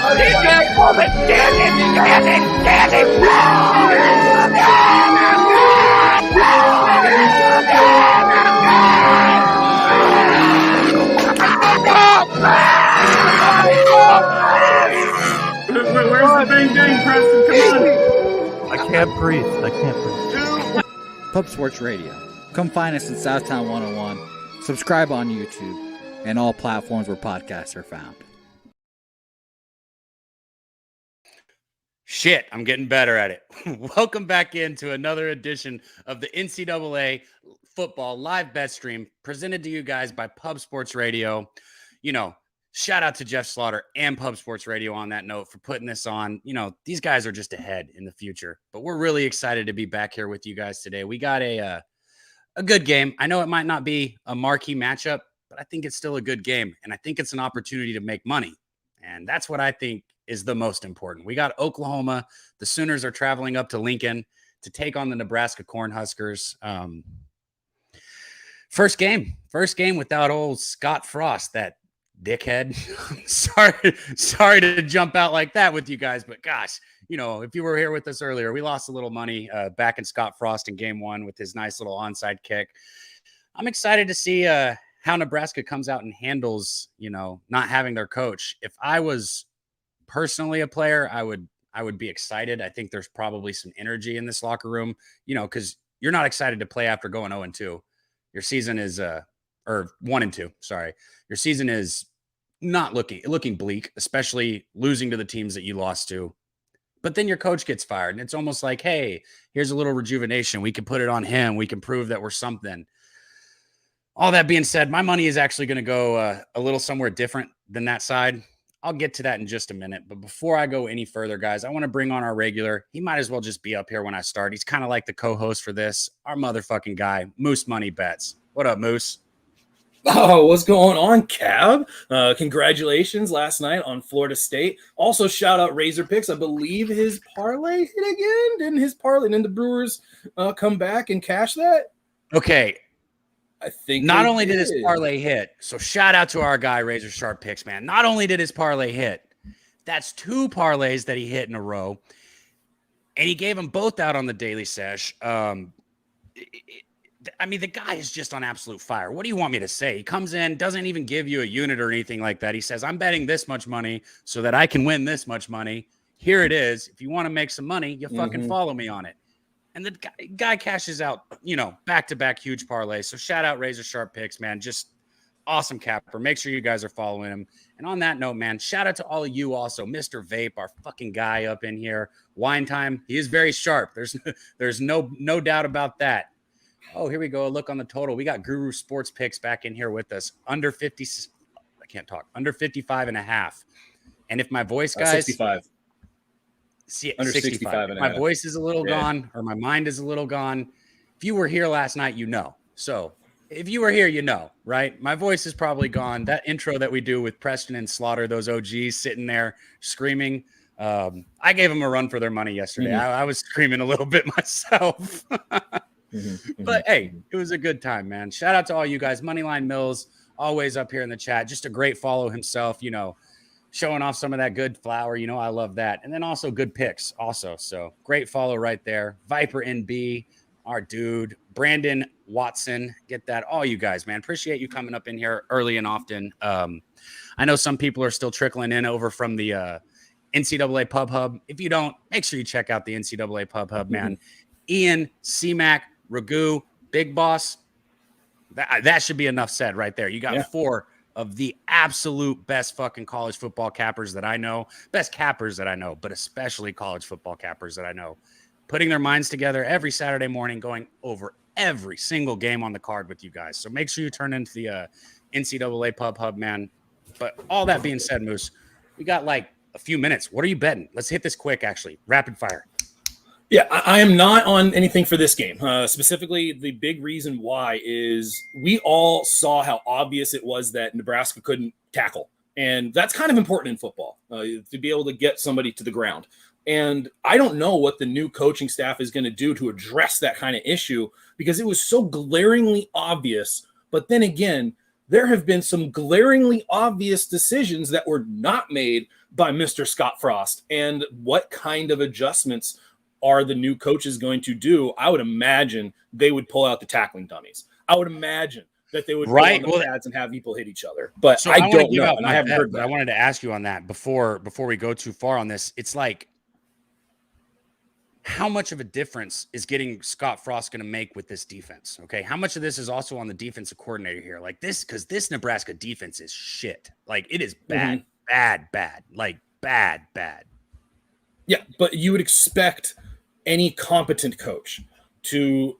Where's the bang bang, Preston? Come on. I can't breathe. Pub Sports Radio. Come find us in Southtown 101. Subscribe on YouTube and all platforms where podcasts are found. Shit, I'm getting better at it. Welcome back into another edition of the NCAA Football live bet stream presented to you guys by Pub Sports Radio. You know, shout out to Jeff Slaughter and Pub Sports Radio on that note for putting this on. You know, these guys are just ahead in the future, but we're really excited to be back here with you guys today. We got a good game. I know it might not be a marquee matchup, but I think it's still a good game, and I think it's an opportunity to make money, and that's what I think is the most important. We got Oklahoma. The Sooners are traveling up to Lincoln to take on the Nebraska Cornhuskers. First game without old Scott Frost, that dickhead. sorry to jump out like that with you guys, but gosh, you know, if you were here with us earlier, we lost a little money back in Scott Frost in game one with his nice little onside kick. I'm excited to see how Nebraska comes out and handles, you know, not having their coach. If I was personally a player, I would be excited. I think there's probably some energy in this locker room, you know, because you're not excited to play after going 0-2. Your season is or 1-2, sorry. Your season is not looking bleak, especially losing to the teams that you lost to. But then your coach gets fired, and it's almost like, hey, here's a little rejuvenation. We can put it on him. We can prove that we're something. All that being said, my money is actually going to go a little somewhere different than that side. I'll get to that in just a minute. But before I go any further, guys, I want to bring on our regular. He might as well just be up here when I start. He's kind of like the co-host for this. Our motherfucking guy, Moose Money Bets. What up, Moose? Oh, what's going on, Cab? Congratulations last night on Florida State. Also, shout out Razor Picks. I believe his parlay hit again. Didn't his parlay? Didn't the Brewers come back and cash that? Okay. I think not only did his parlay hit, so shout out to our guy, Razor Sharp Picks, man. Not only did his parlay hit, that's two parlays that he hit in a row, and he gave them both out on the Daily Sesh. I mean, the guy is just on absolute fire. What do you want me to say? He comes in, doesn't even give you a unit or anything like that. He says, I'm betting this much money so that I can win this much money. Here it is. If you want to make some money, you fucking follow me on it. And the guy cashes out, you know, back-to-back huge parlays. So shout out Razor Sharp Picks, man. Just awesome capper. Make sure you guys are following him. And on that note, man, shout out to all of you also. Mr. Vape, our fucking guy up in here. Wine Time, he is very sharp. There's no doubt about that. Oh, here we go. A look on the total. We got Guru Sports Picks back in here with us. Under 50. I can't talk. Under 55.5. And if my voice, guys. 65. See, under 65. My voice is a little gone, or my mind is a little gone. If you were here last night, you know. So if you were here, you know, right? My voice is probably gone. That intro that we do with Preston and Slaughter, those OGs sitting there screaming. I gave them a run for their money yesterday. I was screaming a little bit myself. But hey, it was a good time, man. Shout out to all you guys. Moneyline Mills, always up here in the chat. Just a great follow himself, you know, showing off some of that good flour. You know, I love that. And then also good picks also. So great follow right there. Viper NB, our dude. Brandon Watson, get that. All you guys, man. Appreciate you coming up in here early and often. I know some people are still trickling in over from the NCAA Pub Hub. If you don't, make sure you check out the NCAA Pub Hub, man. Ian, C-Mac, Ragu, Big Boss. That should be enough said right there. You got four of the absolute best fucking college football cappers that I know, best cappers that I know, but especially college football cappers that I know, putting their minds together every Saturday morning, going over every single game on the card with you guys. So make sure you turn into the NCAA Pub Hub, man. But all that being said, Moose, we got like a few minutes. What are you betting? Let's hit this quick, actually. Rapid fire. Yeah, I am not on anything for this game. Specifically, the big reason why is we all saw how obvious it was that Nebraska couldn't tackle. And that's kind of important in football, to be able to get somebody to the ground. And I don't know what the new coaching staff is going to do to address that kind of issue because it was so glaringly obvious. But then again, there have been some glaringly obvious decisions that were not made by Mr. Scott Frost. And what kind of adjustments are the new coaches going to do? I would imagine they would pull out the tackling dummies. I would imagine that they would pull on the pads and have people hit each other. But so I don't know, and I haven't heard that. I wanted to ask you on that before we go too far on this. It's like, how much of a difference is getting Scott Frost going to make with this defense? Okay. How much of this is also on the defensive coordinator here? Like this, because this Nebraska defense is shit. Like it is bad, bad. Like bad. Yeah. But you would expect any competent coach to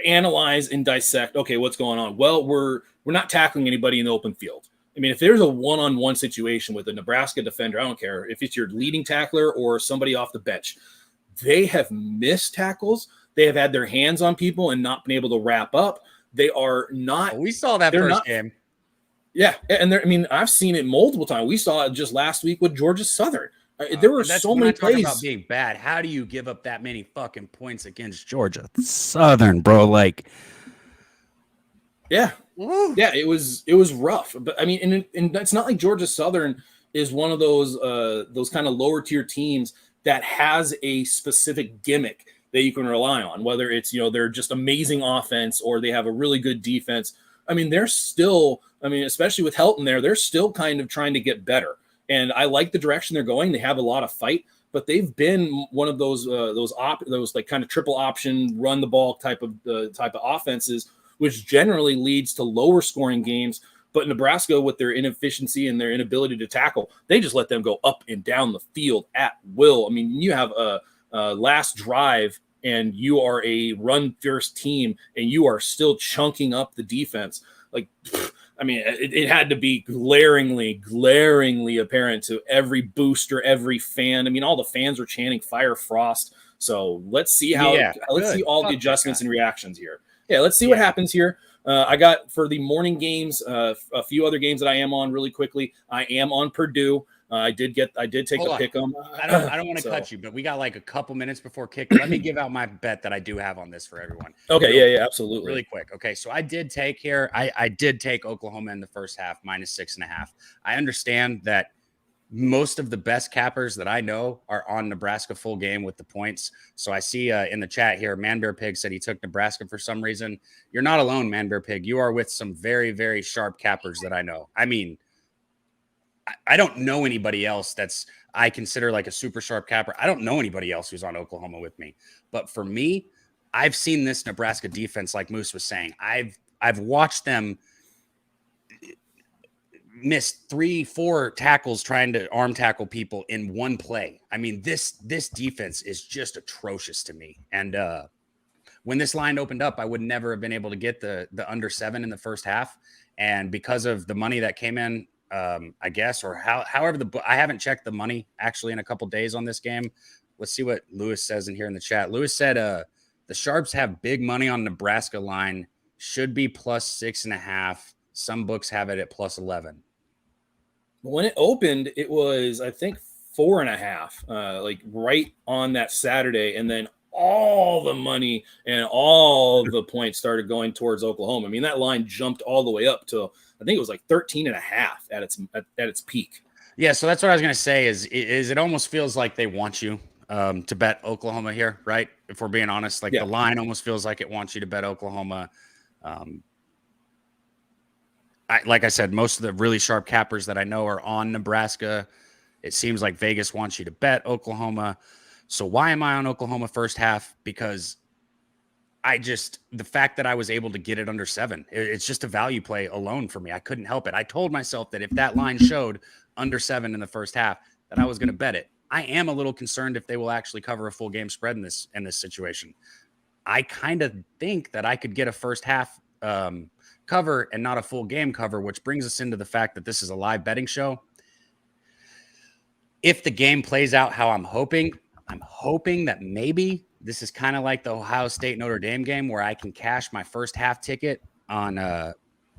analyze and dissect, okay, what's going on? Well, we're not tackling anybody in the open field. I mean, if there's a one-on-one situation with a Nebraska defender, I don't care if it's your leading tackler or somebody off the bench, they have missed tackles. They have had their hands on people and not been able to wrap up. They are not. We saw that first game. Yeah. And I've seen it multiple times. We saw it just last week with Georgia Southern. There were so many plays about being bad. How do you give up that many fucking points against Georgia Southern, bro? Like, yeah, yeah, it was rough. But I mean, and it's not like Georgia Southern is one of those kind of lower tier teams that has a specific gimmick that you can rely on, whether it's, they're just amazing offense or they have a really good defense. I mean, they're still, especially with Helton there, they're still kind of trying to get better. And I like the direction they're going. They have a lot of fight, but they've been one of those like kind of triple option, run the ball type of offenses, which generally leads to lower scoring games. But Nebraska, with their inefficiency and their inability to tackle, they just let them go up and down the field at will. I mean, you have a last drive and you are a run-first team and you are still chunking up the defense. Like, it had to be glaringly apparent to every booster, every fan. All the fans were chanting "Fire Frost." So let's see let's see all the adjustments and reactions here. Yeah, let's see what happens here. I got for the morning games, a few other games that I am on really quickly. I am on Purdue. I did take a pick 'em. I don't want to cut you, but we got like a couple minutes before kick. Let me give out my bet that I do have on this for everyone. Okay, yeah, absolutely. Really quick. Okay, so I did take here. I did take Oklahoma in the first half -6.5. I understand that most of the best cappers that I know are on Nebraska full game with the points. So I see in the chat here, Man Bear Pig said he took Nebraska for some reason. You're not alone, Man Bear Pig. You are with some very, very sharp cappers that I know. I don't know anybody else I consider like a super sharp capper. I don't know anybody else who's on Oklahoma with me. But for me, I've seen this Nebraska defense, like Moose was saying. I've watched them miss 3-4 tackles trying to arm tackle people in one play. This defense is just atrocious to me. And when this line opened up, I would never have been able to get the under 7 in the first half. And because of the money that came in, I guess, or however I haven't checked the money actually in a couple days on this game. Let's see what Lewis says in here in the chat. Lewis said, the Sharps have big money on Nebraska line, should be +6.5. Some books have it at +11. When it opened, it was, I think, 4.5, like right on that Saturday. And then all the money and all the points started going towards Oklahoma. That line jumped all the way up to, I think it was like 13.5 at its peak. Yeah. So that's what I was going to say is it almost feels like they want you to bet Oklahoma here, right? If we're being honest, the line almost feels like it wants you to bet Oklahoma. Like I said, most of the really sharp cappers that I know are on Nebraska. It seems like Vegas wants you to bet Oklahoma. So why am I on Oklahoma first half? Because the fact that I was able to get it under 7, it's just a value play alone for me. I couldn't help it. I told myself that if that line showed under 7 in the first half, that I was going to bet it. I am a little concerned if they will actually cover a full game spread in this situation. I kind of think that I could get a first half cover and not a full game cover, which brings us into the fact that this is a live betting show. If the game plays out how I'm hoping that maybe this is kind of like the Ohio State Notre Dame game where I can cash my first half ticket on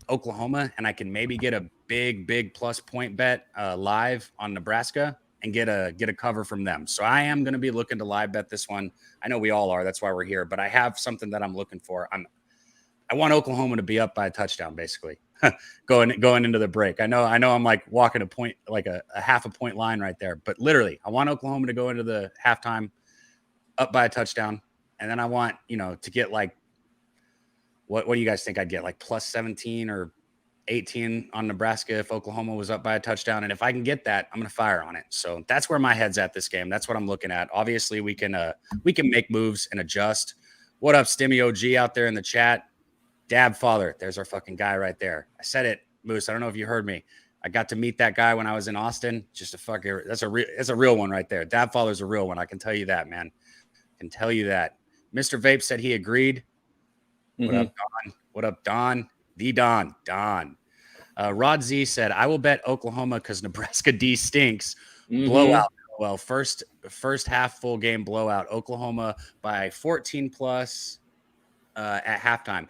Oklahoma and I can maybe get a big plus point bet live on Nebraska and get a cover from them. So I am going to be looking to live bet this one. I know we all are. That's why we're here. But I have something that I'm looking for. I want Oklahoma to be up by a touchdown, basically. going into the break. I know I'm like walking a point, like a half a point line right there, but literally I want Oklahoma to go into the halftime up by a touchdown. And then I want, to get like, what do you guys think I'd get? Like plus 17 or 18 on Nebraska if Oklahoma was up by a touchdown. And if I can get that, I'm going to fire on it. So that's where my head's at this game. That's what I'm looking at. Obviously we can make moves and adjust. What up, Stimmy OG out there in the chat? Dab Father. There's our fucking guy right there. I said it, Moose. I don't know if you heard me. I got to meet that guy when I was in Austin. Just a fucking, that's a real one right there. Dab Father's a real one. I can tell you that, man. I can tell you that. Mr. Vape said he agreed. What up, Don? What up, Don? The Don. Rod Z said, I will bet Oklahoma because Nebraska D stinks. Blowout. Well, first half full game blowout. Oklahoma by 14 plus at halftime.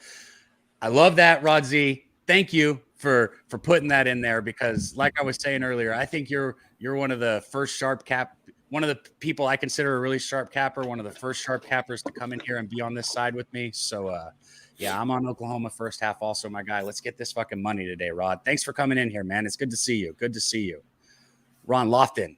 I love that, Rod Z. Thank you for putting that in there because, like I was saying earlier, I think you're one of the first one of the people I consider a really sharp capper, one of the first sharp cappers to come in here and be on this side with me. So, yeah, I'm on Oklahoma first half also, my guy. Let's get this fucking money today, Rod. Thanks for coming in here, man. It's good to see you. Good to see you. Ron Lofton.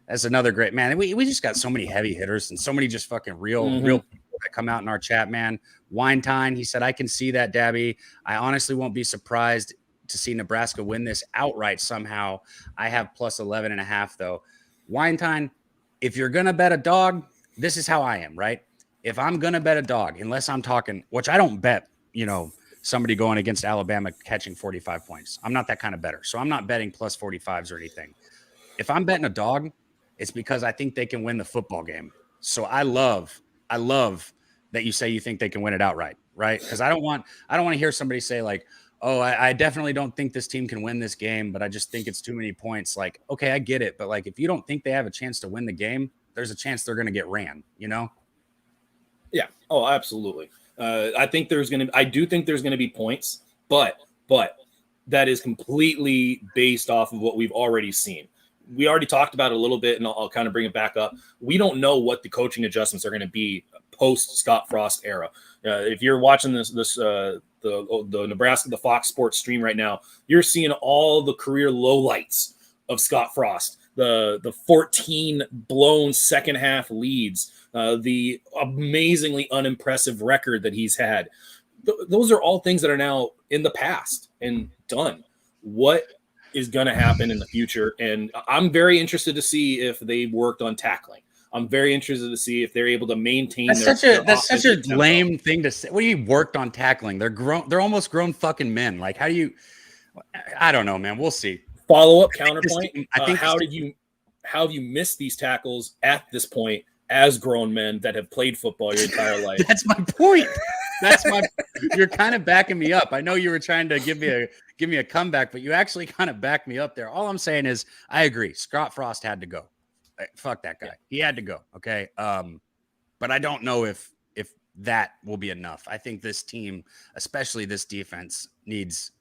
That's another great man. We just got so many heavy hitters and so many just fucking real people that come out in our chat, man. Winetine, he said, I can see that, Dabby. I honestly won't be surprised to see Nebraska win this outright somehow. I have plus 11.5, though. Winetine, if you're going to bet a dog, this is how I am, right? If I'm going to bet a dog, unless I'm talking, which I don't bet, somebody going against Alabama catching 45 points. I'm not that kind of better. So I'm not betting plus 45s or anything. If I'm betting a dog, it's because I think they can win the football game. So I love that you say you think they can win it outright, right? Because I don't want to hear somebody say like, oh, I definitely don't think this team can win this game, but I just think it's too many points. Like, okay, I get it. But like, if you don't think they have a chance to win the game, there's a chance they're going to get ran, Yeah. Oh, absolutely. I do think there's going to be points, but that is completely based off of what we've already seen. We already talked about it a little bit, and I'll kind of bring it back up. We don't know what the coaching adjustments are going to be post Scott Frost era. If you're watching the Nebraska, the Fox Sports stream right now, you're seeing all the career lowlights of Scott Frost, the 14 blown second half leads, the amazingly unimpressive record that he's had. Those are all things that are now in the past and done. What is going to happen in the future? And I'm very interested to see if they worked on tackling. I'm very interested to see if they're able to maintain. That's such a lame thing to say. What do you worked on tackling? They're grown. They're almost grown fucking men. Like, how do you? I don't know, man. We'll see. Follow up counterpoint. How have you missed these tackles at this point as grown men that have played football your entire life? That's my point. You're kind of backing me up. I know you were trying to give me a comeback, but you actually kind of backed me up there. All I'm saying is I agree. Scott Frost had to go. Fuck that guy. Yeah. He had to go. Okay. But I don't know if that will be enough. I think this team, especially this defense, needs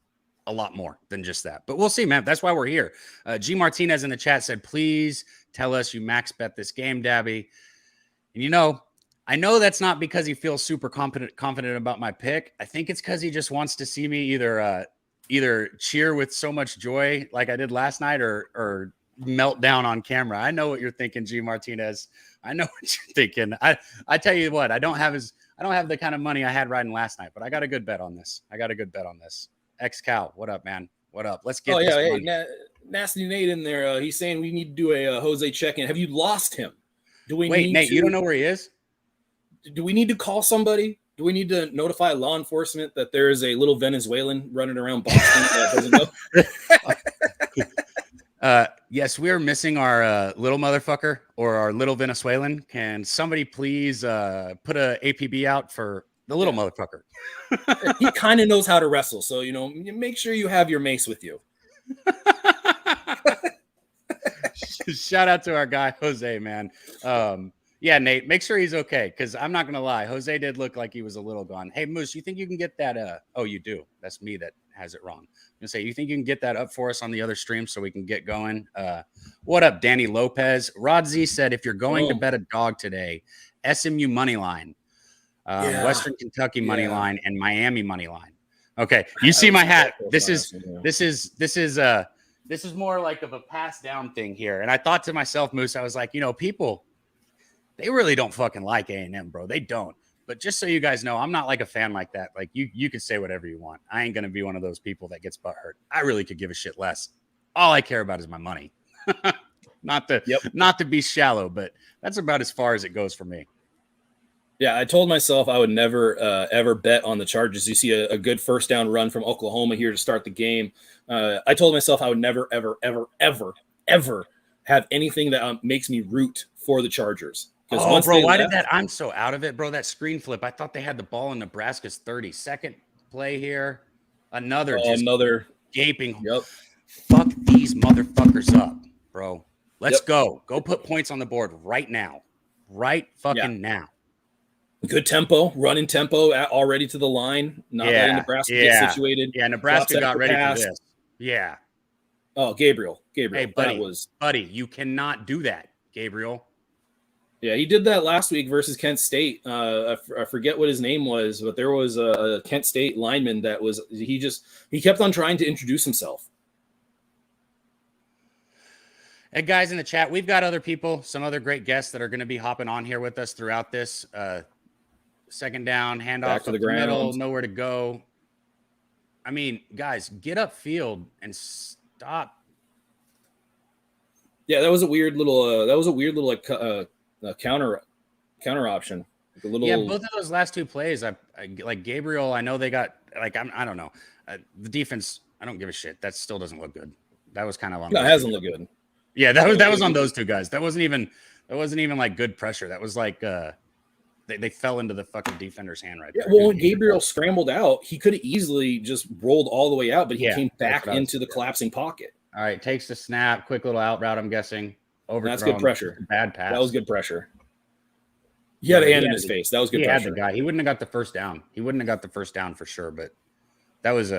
a lot more than just that. But we'll see, man. That's why we're here. G Martinez in the chat said, please tell us you max bet this game, Dabby. And I know that's not because he feels super confident about my pick. I think it's because he just wants to see me either cheer with so much joy like I did last night or melt down on camera. I know what you're thinking, G Martinez. I know what you're thinking. I tell you what, I don't have the kind of money I had riding last night, but I got a good bet on this. X Cal, what up, man? What up? Let's get this money. Nasty Nate in there. He's saying we need to do a Jose check-in. Have you lost him? Wait, Nate, you don't know where he is? Do we need to call somebody? Do we need to notify law enforcement that there is a little Venezuelan running around Boston that doesn't know? Yes, we are missing our little motherfucker or our little Venezuelan. Can somebody please put a APB out for the little motherfucker? He kind of knows how to wrestle, so make sure you have your mace with you. Shout out to our guy Jose, man. Yeah, Nate, make sure he's okay, because I'm not gonna lie, Jose did look like he was a little gone. Hey, Moose, you think you can get that? Oh, you do. That's me that has it wrong. I'm gonna say, you think you can get that up for us on the other stream so we can get going? What up, Danny Lopez? Rod Z said, if you're going to bet a dog today, SMU money line, Western Kentucky money line, and Miami money line. Okay, you see my hat. This is more like of a pass down thing here. And I thought to myself, Moose, I was like, people, they really don't fucking like A&M, bro. They don't. But just so you guys know, I'm not like a fan like that. Like you can say whatever you want. I ain't gonna be one of those people that gets butthurt. I really could give a shit less. All I care about is my money. Not to be shallow, but that's about as far as it goes for me. Yeah, I told myself I would never, ever bet on the Chargers. You see a good first down run from Oklahoma here to start the game. I told myself I would never, ever, ever, ever, ever have anything that makes me root for the Chargers. Oh, bro, why did that? I'm so out of it, bro. That screen flip. I thought they had the ball in Nebraska's 32nd play here. Another gaping. Yep. Fuck these motherfuckers up, bro. Let's go. Go put points on the board right now. Right fucking now. Good tempo, running tempo already to the line. Not letting Nebraska get situated. Yeah, Nebraska got ready for this. Yeah. Oh, Gabriel. Hey, buddy, you cannot do that, Gabriel. Yeah, he did that last week versus Kent State. I forget what his name was, but there was a Kent State lineman that was he kept on trying to introduce himself. Hey, guys in the chat, we've got other people, some other great guests that are going to be hopping on here with us throughout this. Second down, handoff to the middle, nowhere to go. I mean, guys, get upfield and stop. Yeah, that was a weird little counter option. Both of those last two plays, I like Gabriel. I know they got I don't know. The defense, I don't give a shit. That still doesn't look good. That was kind of on. No, it hasn't looked good. Yeah, that was on those two guys. That wasn't even like good pressure. That was like they fell into the fucking defender's hand right there. Yeah, well, when Gabriel scrambled out, he could have easily just rolled all the way out, but he came back into the collapsing pocket. All right, takes the snap, quick little out route, I'm guessing. Overthrown. That's good pressure. Bad pass. That was good pressure. He had a hand in his face. That was good pressure. He had the guy. He wouldn't have got the first down. He wouldn't have got the first down for sure, but that was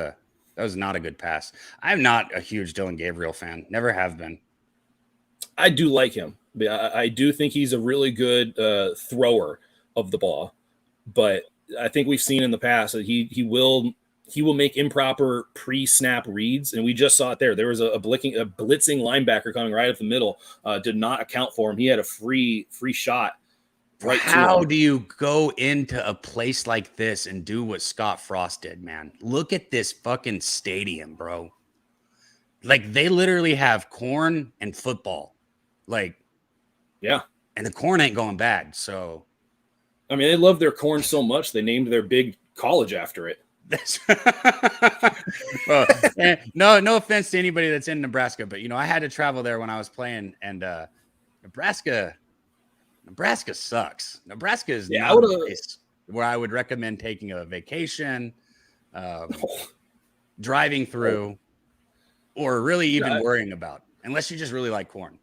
not a good pass. I'm not a huge Dylan Gabriel fan. Never have been. I do like him. I do think he's a really good thrower of the ball, but I think we've seen in the past that he will make improper pre-snap reads, and we just saw it there. There was a blitzing linebacker coming right up the middle, did not account for him. He had a free shot. Right. How do you go into a place like this and do what Scott Frost did, man? Look at this fucking stadium, bro. Like, they literally have corn and football. Like, yeah. And the corn ain't going bad. So, I mean, they love their corn so much they named their big college after it. Well, no offense to anybody that's in Nebraska, but I had to travel there when I was playing, and Nebraska sucks. Nebraska is not a place where I would recommend taking a vacation, driving through, or really even worrying about, unless you just really like corn.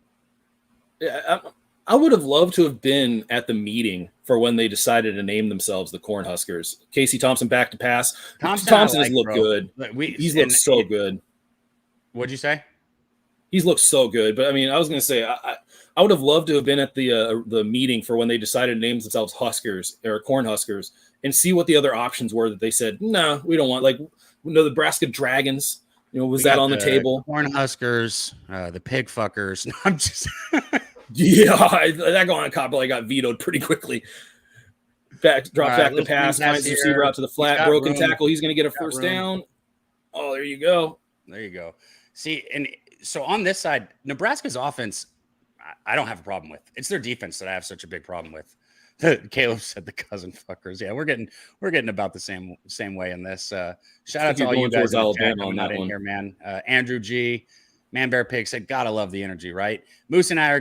Yeah, I would have loved to have been at the meeting for when they decided to name themselves the Cornhuskers. Casey Thompson back to pass. Thompson has looked good. He's looked so good. What'd you say? He's looked so good. But I mean, I was going to say, I would have loved to have been at the meeting for when they decided to name themselves Huskers or Cornhuskers and see what the other options were that they said, no, we don't want, like, the Nebraska Dragons. Was that on the table? Cornhuskers, the pig fuckers. I'm just. Yeah, that going on probably got vetoed pretty quickly. Drop back the pass, finds the receiver out to the flat, broken tackle. He's going to get a first down. Oh, there you go. There you go. See, and so on this side, Nebraska's offense, I don't have a problem with. It's their defense that I have such a big problem with. Caleb said the cousin fuckers. Yeah, we're getting about the same way in this. Shout out to all you guys in here, man. Andrew G. Man Bear Pig said, gotta love the energy, right? Moose and I are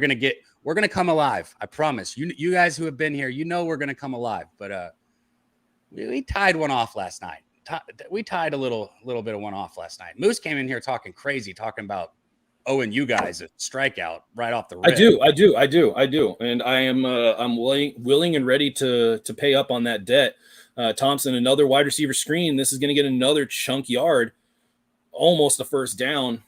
we're gonna come alive. I promise. You guys who have been here, we're gonna come alive. But we tied one off last night. We tied a little bit of one off last night. Moose came in here talking crazy, talking about you guys a strikeout right off the rip. I do. And I am I'm willing and ready to pay up on that debt. Thompson, another wide receiver screen. This is gonna get another chunk yard, almost a first down.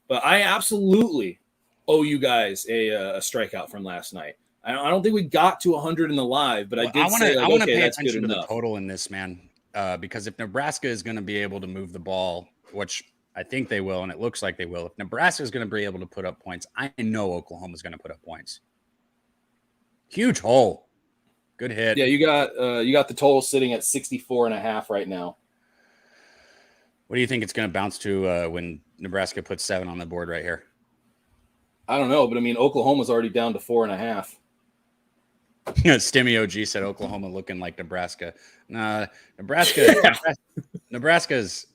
But I absolutely owe you guys a strikeout from last night. I don't think we got to 100 in the live, but I want to pay attention to the total in this, man. because if Nebraska is going to be able to move the ball, which I think they will, and it looks like they will, if Nebraska is going to be able to put up points, I know Oklahoma is going to put up points. Huge hole. Good hit. Yeah, you got the total sitting at 64.5 right now. What do you think it's going to bounce to when Nebraska puts 7 on the board right here? I don't know, but I mean, Oklahoma's already down to 4.5. Stimmy OG said Oklahoma looking like Nebraska. Nah, Nebraska's.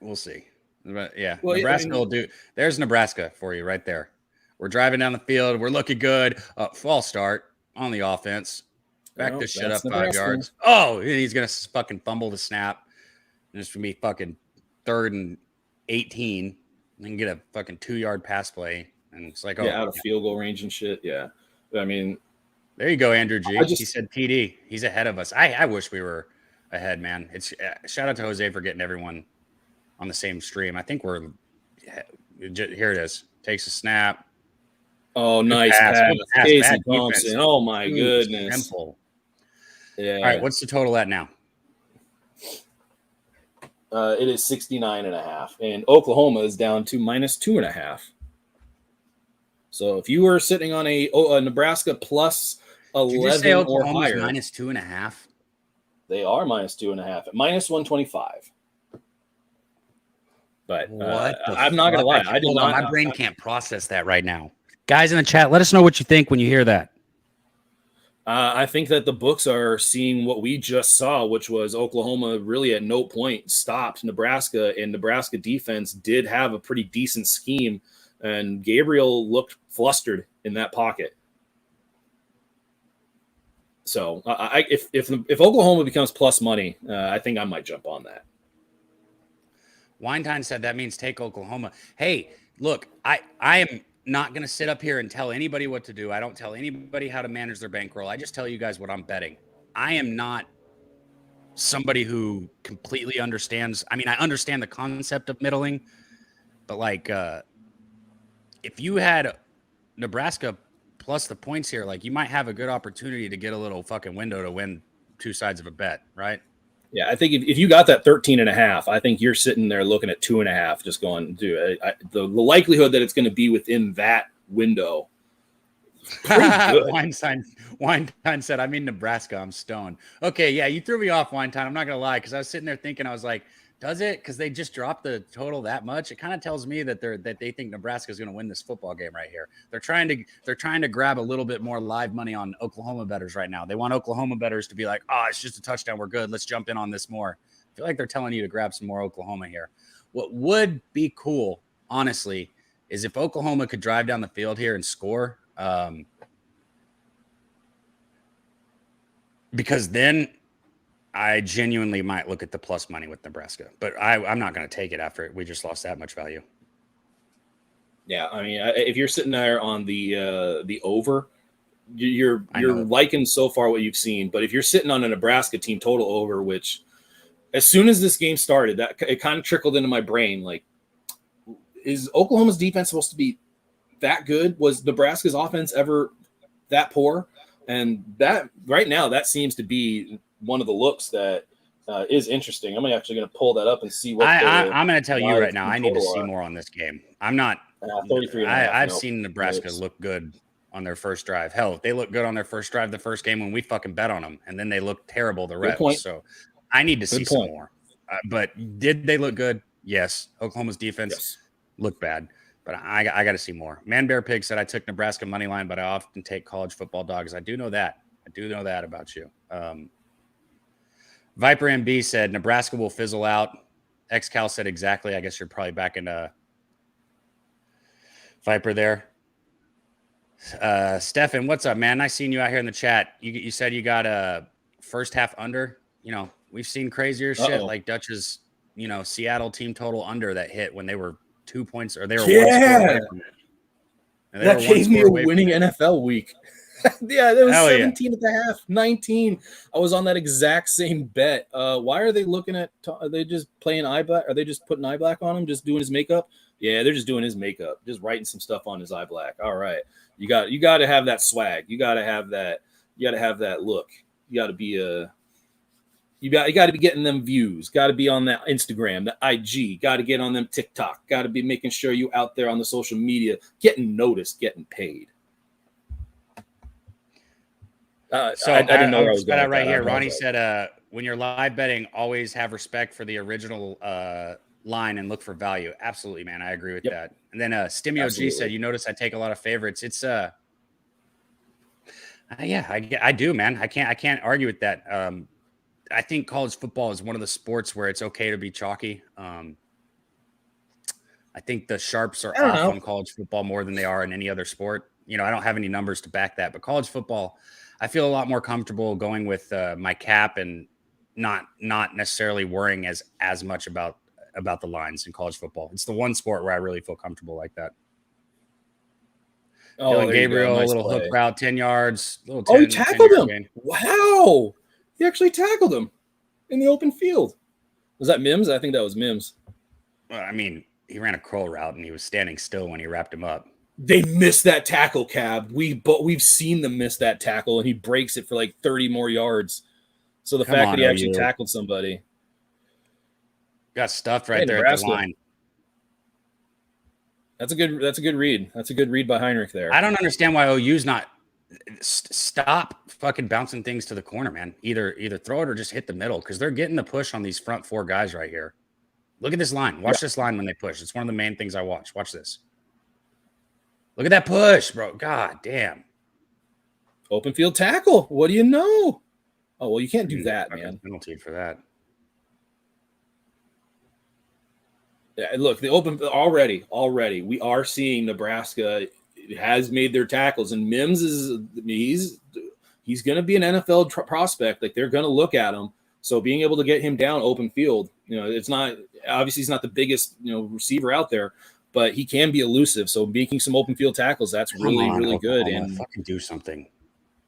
We'll see. Yeah, well, Nebraska will do. There's Nebraska for you right there. We're driving down the field. We're looking good. False start on the offense. Back this shit up Nebraska. 5 yards. Oh, he's gonna fucking fumble the snap. And it's gonna be fucking 3rd and 18. And get a fucking 2-yard pass play, and it's like, out of field goal range and shit. Yeah, I mean, there you go, Andrew G. He said TD. He's ahead of us. I wish we were ahead, man. It's shout out to Jose for getting everyone on the same stream. I think we're here. It is. Takes a snap. Oh, nice pass. Casey Thompson. Oh my goodness. Simple. Yeah. All right. What's the total at now? It is 69.5, and Oklahoma is down to -2.5. So if you were sitting on a Nebraska plus 11 or higher, -2.5. They are -2.5 at -125. But I'm not gonna lie, I did not. My brain can't process that right now. Guys in the chat, let us know what you think when you hear that. I think that the books are seeing what we just saw, which was Oklahoma really at no point stopped Nebraska, and Nebraska defense did have a pretty decent scheme, and Gabriel looked flustered in that pocket. So if Oklahoma becomes plus money, I think I might jump on that. Weinstein said that means take Oklahoma. Hey, look, I am not going to sit up here and tell anybody what to do. I don't tell anybody how to manage their bankroll. I just tell you guys what I'm betting. I am not somebody who completely understands. I mean, I understand the concept of middling, but like, if you had Nebraska plus the points here, like you might have a good opportunity to get a little fucking window to win 2 sides of a bet, right? Yeah, I think if you got that 13.5, I think you're sitting there looking at 2.5, just going, dude, the likelihood that it's going to be within that window. Weinstein said, I'm in Nebraska. I'm stoned. Okay, yeah, you threw me off, Weinstein. I'm not going to lie, because I was sitting there thinking, I was like, does it? Because they just dropped the total that much. It kind of tells me that they think Nebraska is going to win this football game right here. They're trying to grab a little bit more live money on Oklahoma bettors right now. They want Oklahoma bettors to be like, oh, it's just a touchdown. We're good. Let's jump in on this more. I feel like they're telling you to grab some more Oklahoma here. What would be cool, honestly, is if Oklahoma could drive down the field here and score. Because then I genuinely might look at the plus money with Nebraska, but I'm not going to take it after we just lost that much value. Yeah, I mean, if you're sitting there on the over, you're liking so far what you've seen. But if you're sitting on a Nebraska team total over, which as soon as this game started, that it kind of trickled into my brain, like, is Oklahoma's defense supposed to be that good? Was Nebraska's offense ever that poor? And that right now, that seems to be one of the looks that is interesting. I'm actually going to pull that up and see what I'm going to tell you right now. I need to see more on this game. I'm not 33. I've seen Nebraska look good on their first drive. Hell, they look good on their first drive the first game when we fucking bet on them, and then they look terrible the rest. So I need to see some more. But did they look good? Yes. Oklahoma's defense looked bad. But I got to see more. Man Bear Pig said I took Nebraska money line, but I often take college football dogs. I do know that. I do know that about you. Viper MB said Nebraska will fizzle out. XCal said exactly. I guess you're probably back into Viper there. Stefan, what's up, man? Nice seeing you out here in the chat. You said you got a first half under. You know, we've seen crazier shit like Dutch's, Seattle team total under that hit when they were 2 points or they were 1 score away from it. That gave me a winning NFL week. Yeah, that was 17 at the half, 19. I was on that exact same bet. Why are they looking at? Are they just playing eye black? Are they just putting eye black on him? Just doing his makeup? Yeah, they're just doing his makeup, just writing some stuff on his eye black. All right, you got to have that swag. You got to have that. You got to have that look. You got to be You got to be getting them views. Got to be on that Instagram, the IG. Got to get on them TikTok. Got to be making sure you out there on the social media, getting noticed, getting paid. I didn't know where I was going right here. Ronnie said, when you're live betting, always have respect for the original line and look for value. Absolutely, man. I agree with that. And then Stimio G said, you notice I take a lot of favorites. It's I do, man. I can't argue with that. I think college football is one of the sports where it's okay to be chalky. I think the sharps are off on college football more than they are in any other sport. I don't have any numbers to back that, but college football, I feel a lot more comfortable going with my cap and not necessarily worrying as much about the lines in college football. It's the one sport where I really feel comfortable like that. Dylan Gabriel, nice little play. Hook route, 10 yards. He tackled him. Gain. Wow. He actually tackled him in the open field. Was that Mims? I think that was Mims. Well, I mean, he ran a curl route and he was standing still when he wrapped him up. They missed that tackle, Cab. We've seen them miss that tackle, and he breaks it for like 30 more yards. So the fact that he actually tackled somebody. Got stuffed right there at the line. That's a good read. That's a good read by Heinrich there. I don't understand why OU's not stop fucking bouncing things to the corner, man. Either throw it or just hit the middle, because they're getting the push on these front four guys right here. Look at this line. Watch this line when they push. It's one of the main things I watch. Watch this. Look at that push, bro. God damn. Open field tackle. What do you know? Oh, well, you can't do that, man. Penalty for that. Yeah, look, the open already. We are seeing Nebraska has made their tackles, and Mims he's going to be an NFL prospect. Like, they're going to look at him. So being able to get him down open field, it's not obviously he's not the biggest receiver out there, but he can be elusive. So making some open field tackles, that's really good. And fucking do something.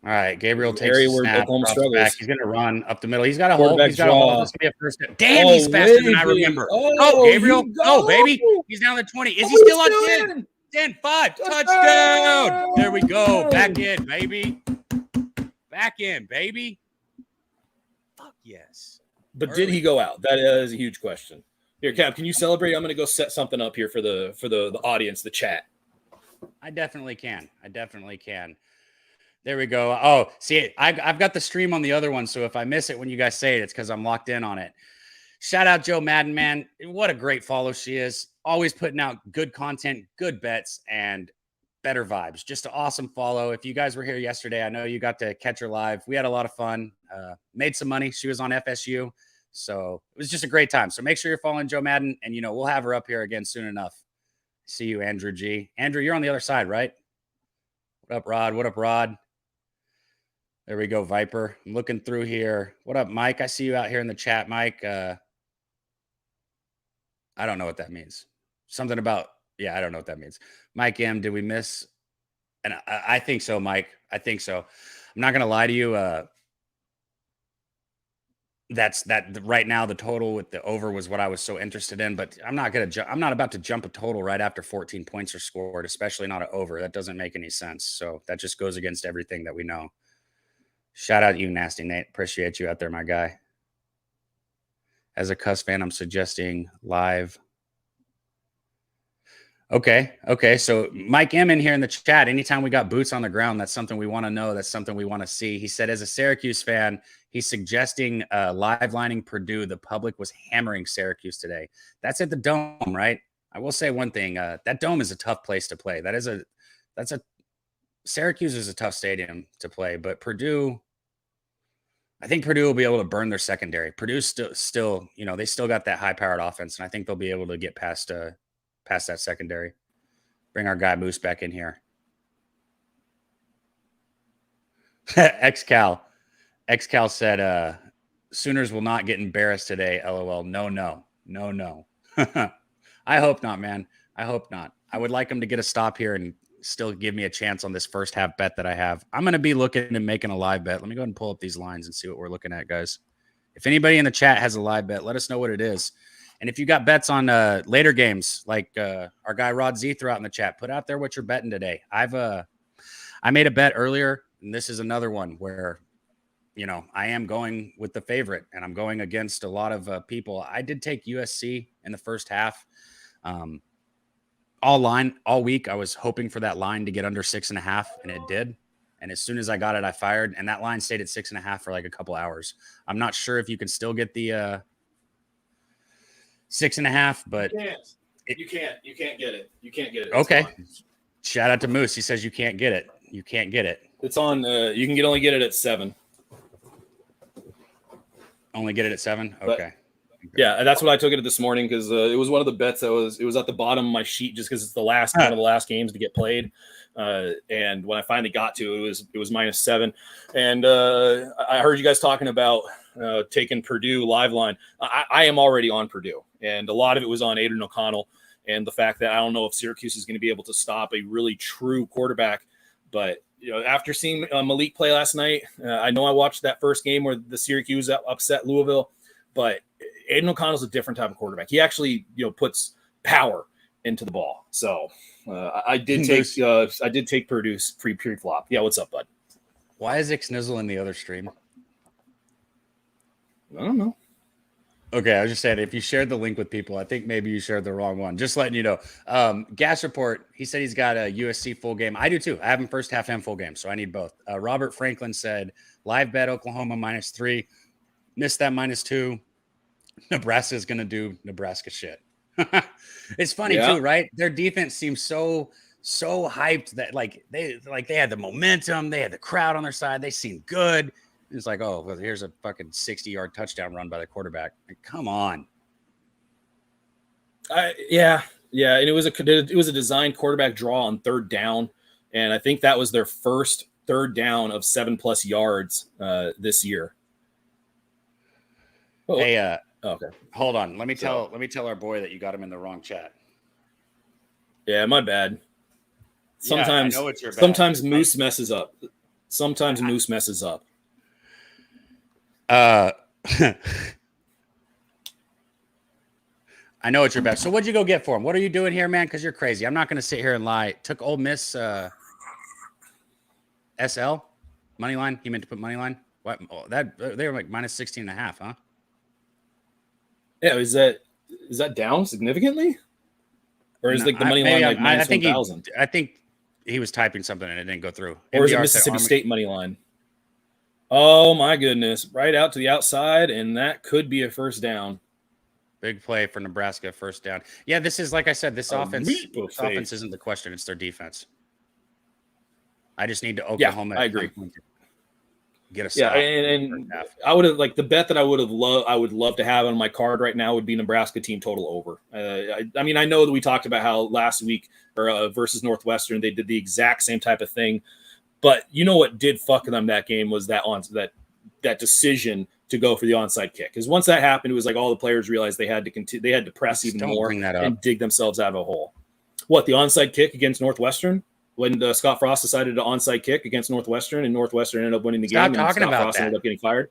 All right, Gabriel takes a snap, back. He's going to run up the middle. He's got a hole. He's got a hole. This is going to be a first step. Damn, he's faster than I remember. Oh, Gabriel. Oh, baby. He's down to 20. Is he still on 10? 10-5. Touchdown. There we go. Back in, baby. Fuck yes. But did he go out? That is a huge question. Here, Cap, can you celebrate? I'm going to go set something up here for the audience, the chat. I definitely can. There we go. Oh, see, I've got the stream on the other one, so if I miss it when you guys say it, it's because I'm locked in on it. Shout out Joe Madden, man. What a great follow she is. Always putting out good content, good bets, and better vibes. Just an awesome follow. If you guys were here yesterday, I know you got to catch her live. We had a lot of fun. Made some money. She was on FSU. So it was just a great time. So make sure you're following Joe Madden, and, we'll have her up here again soon enough. See you, Andrew G. Andrew, you're on the other side, right? What up, Rod? There we go, Viper. I'm looking through here. What up, Mike? I see you out here in the chat, Mike. I don't know what that means. Something about, I don't know what that means. Mike M, did we miss? And I think so, Mike. I think so. I'm not going to lie to you. That's right now. The total with the over was what I was so interested in, but I'm not about to jump a total right after 14 points are scored, especially not an over. That doesn't make any sense. So that just goes against everything that we know. Shout out you, Nasty Nate. Appreciate you out there, my guy. As a Cuss fan, I'm suggesting live. Okay. So Mike M in here in the chat. Anytime we got boots on the ground, that's something we want to know. That's something we want to see. He said, as a Syracuse fan, he's suggesting live lining Purdue. The public was hammering Syracuse today. That's at the Dome, right? I will say one thing. That Dome is a tough place to play. Syracuse is a tough stadium to play, but Purdue, I think Purdue will be able to burn their secondary. Purdue's still, they still got that high-powered offense, and I think they'll be able to get past that secondary. Bring our guy Moose back in here. XCal said, Sooners will not get embarrassed today. LOL. No. I hope not, man. I hope not. I would like them to get a stop here and still give me a chance on this first half bet that I have. I'm going to be looking and making a live bet. Let me go ahead and pull up these lines and see what we're looking at, guys. If anybody in the chat has a live bet, let us know what it is. And if you got bets on later games, like our guy Rod Z threw out in the chat, put out there what you're betting today. I made a bet earlier, and this is another one where, I am going with the favorite, and I'm going against a lot of people. I did take USC in the first half. All week, I was hoping for that line to get under 6.5, and it did. And as soon as I got it, I fired, and that line stayed at 6.5 for like a couple hours. I'm not sure if you can still get the 6.5, but you can't get it. You can't get it. Okay. Shout out to Moose. He says you can't get it. You can't get it. It's on. You can only get it at 7. Only get it at 7. Okay. Yeah, that's what I took it this morning because it was one of the bets that was at the bottom of my sheet just because it's the last one of the last games to get played. And when I finally got to it, it was -7. And I heard you guys talking about taking Purdue live line. I am already on Purdue, and a lot of it was on Aiden O'Connell and the fact that I don't know if Syracuse is going to be able to stop a really true quarterback. But after seeing Malik play last night, I know I watched that first game where the Syracuse upset Louisville, but Aiden O'Connell's a different type of quarterback. He actually, puts power into the ball. So I did take Purdue's pre-flop. Yeah, what's up, bud? Why is Ixnizzle in the other stream? I don't know. Okay, I was just saying, if you shared the link with people, I think maybe you shared the wrong one. Just letting you know. Gas Report, he said he's got a USC full game. I do too. I have him first half and full game, so I need both. Robert Franklin said, live bet Oklahoma -3. Missed that -2. Nebraska is going to do Nebraska shit. It's funny too, right? Their defense seems so hyped that they had the momentum, they had the crowd on their side, they seemed good. It's like, oh, well, here's a fucking 60-yard touchdown run by the quarterback. Come on. Yeah, and it was a designed quarterback draw on 3rd down, and I think that was their first 3rd down of 7+ yards this year. Oh. Hey, okay. Hold on. Let me tell our boy that you got him in the wrong chat. Yeah, my bad. Sometimes, I know it's your bad. Sometimes Moose messes up. Moose messes up. I know it's your best. So what'd you go get for him? What are you doing here, man? Because you're crazy. I'm not going to sit here and lie. Took Ole Miss SL money line. He meant to put money line. What? Oh, that they were like -16.5, huh? Yeah, is that down significantly, or is the money line like -1,000? I think he was typing something and it didn't go through. Or is it Mississippi State money line? Oh my goodness! Right out to the outside, and that could be a first down. Big play for Nebraska, first down. Yeah, this is like I said. This offense isn't the question; it's their defense. I just need to Oklahoma. Yeah, I agree. Get a stop. And I would have the bet that I would love to have on my card right now would be Nebraska team total over. I mean, I know that we talked about how last week versus Northwestern they did the exact same type of thing, but you know what did fuck them that game was that decision to go for the onside kick. Because once that happened, it was like all the players realized they had to press even more and dig themselves out of a hole. What, the onside kick against Northwestern? When Scott Frost decided to onside kick against Northwestern, and Northwestern ended up winning the game, and Scott Frost ended up getting fired.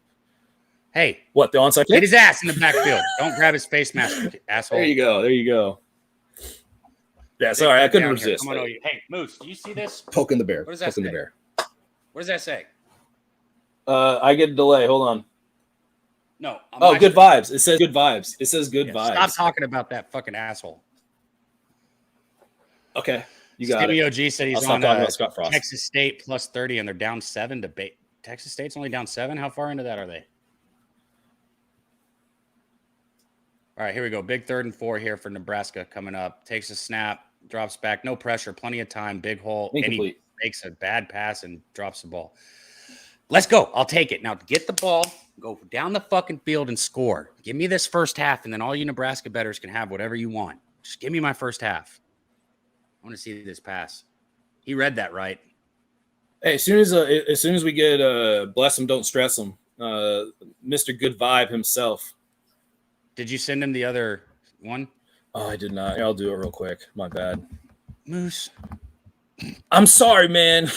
Hey, what, the onside kick? Hit his ass in the backfield. Don't grab his face mask, asshole. There you go. Yeah, sorry, I couldn't resist. Hey, Moose, do you see this? Poking the bear. What does that say? What does that say? I get a delay. Hold on. No. Good vibes. It says good vibes. Vibes. Stop talking about that fucking asshole. Okay. You got Stimmy OG said he's on Texas State +30, and they're down 7 to Texas State's only down 7. How far into that are they? All right, here we go. Big 3rd and 4 here for Nebraska coming up. Takes a snap, drops back, no pressure, plenty of time, big hole. And he makes a bad pass and drops the ball. Let's go. I'll take it. Now get the ball, go down the fucking field and score. Give me this first half, and then all you Nebraska bettors can have whatever you want. Just give me my first half. I want to see this pass. He read that right. Hey, as soon as we get bless him, don't stress him. Mr. Good Vibe himself. Did you send him the other one? Oh, I did not. I'll do it real quick. My bad. Moose. I'm sorry, man.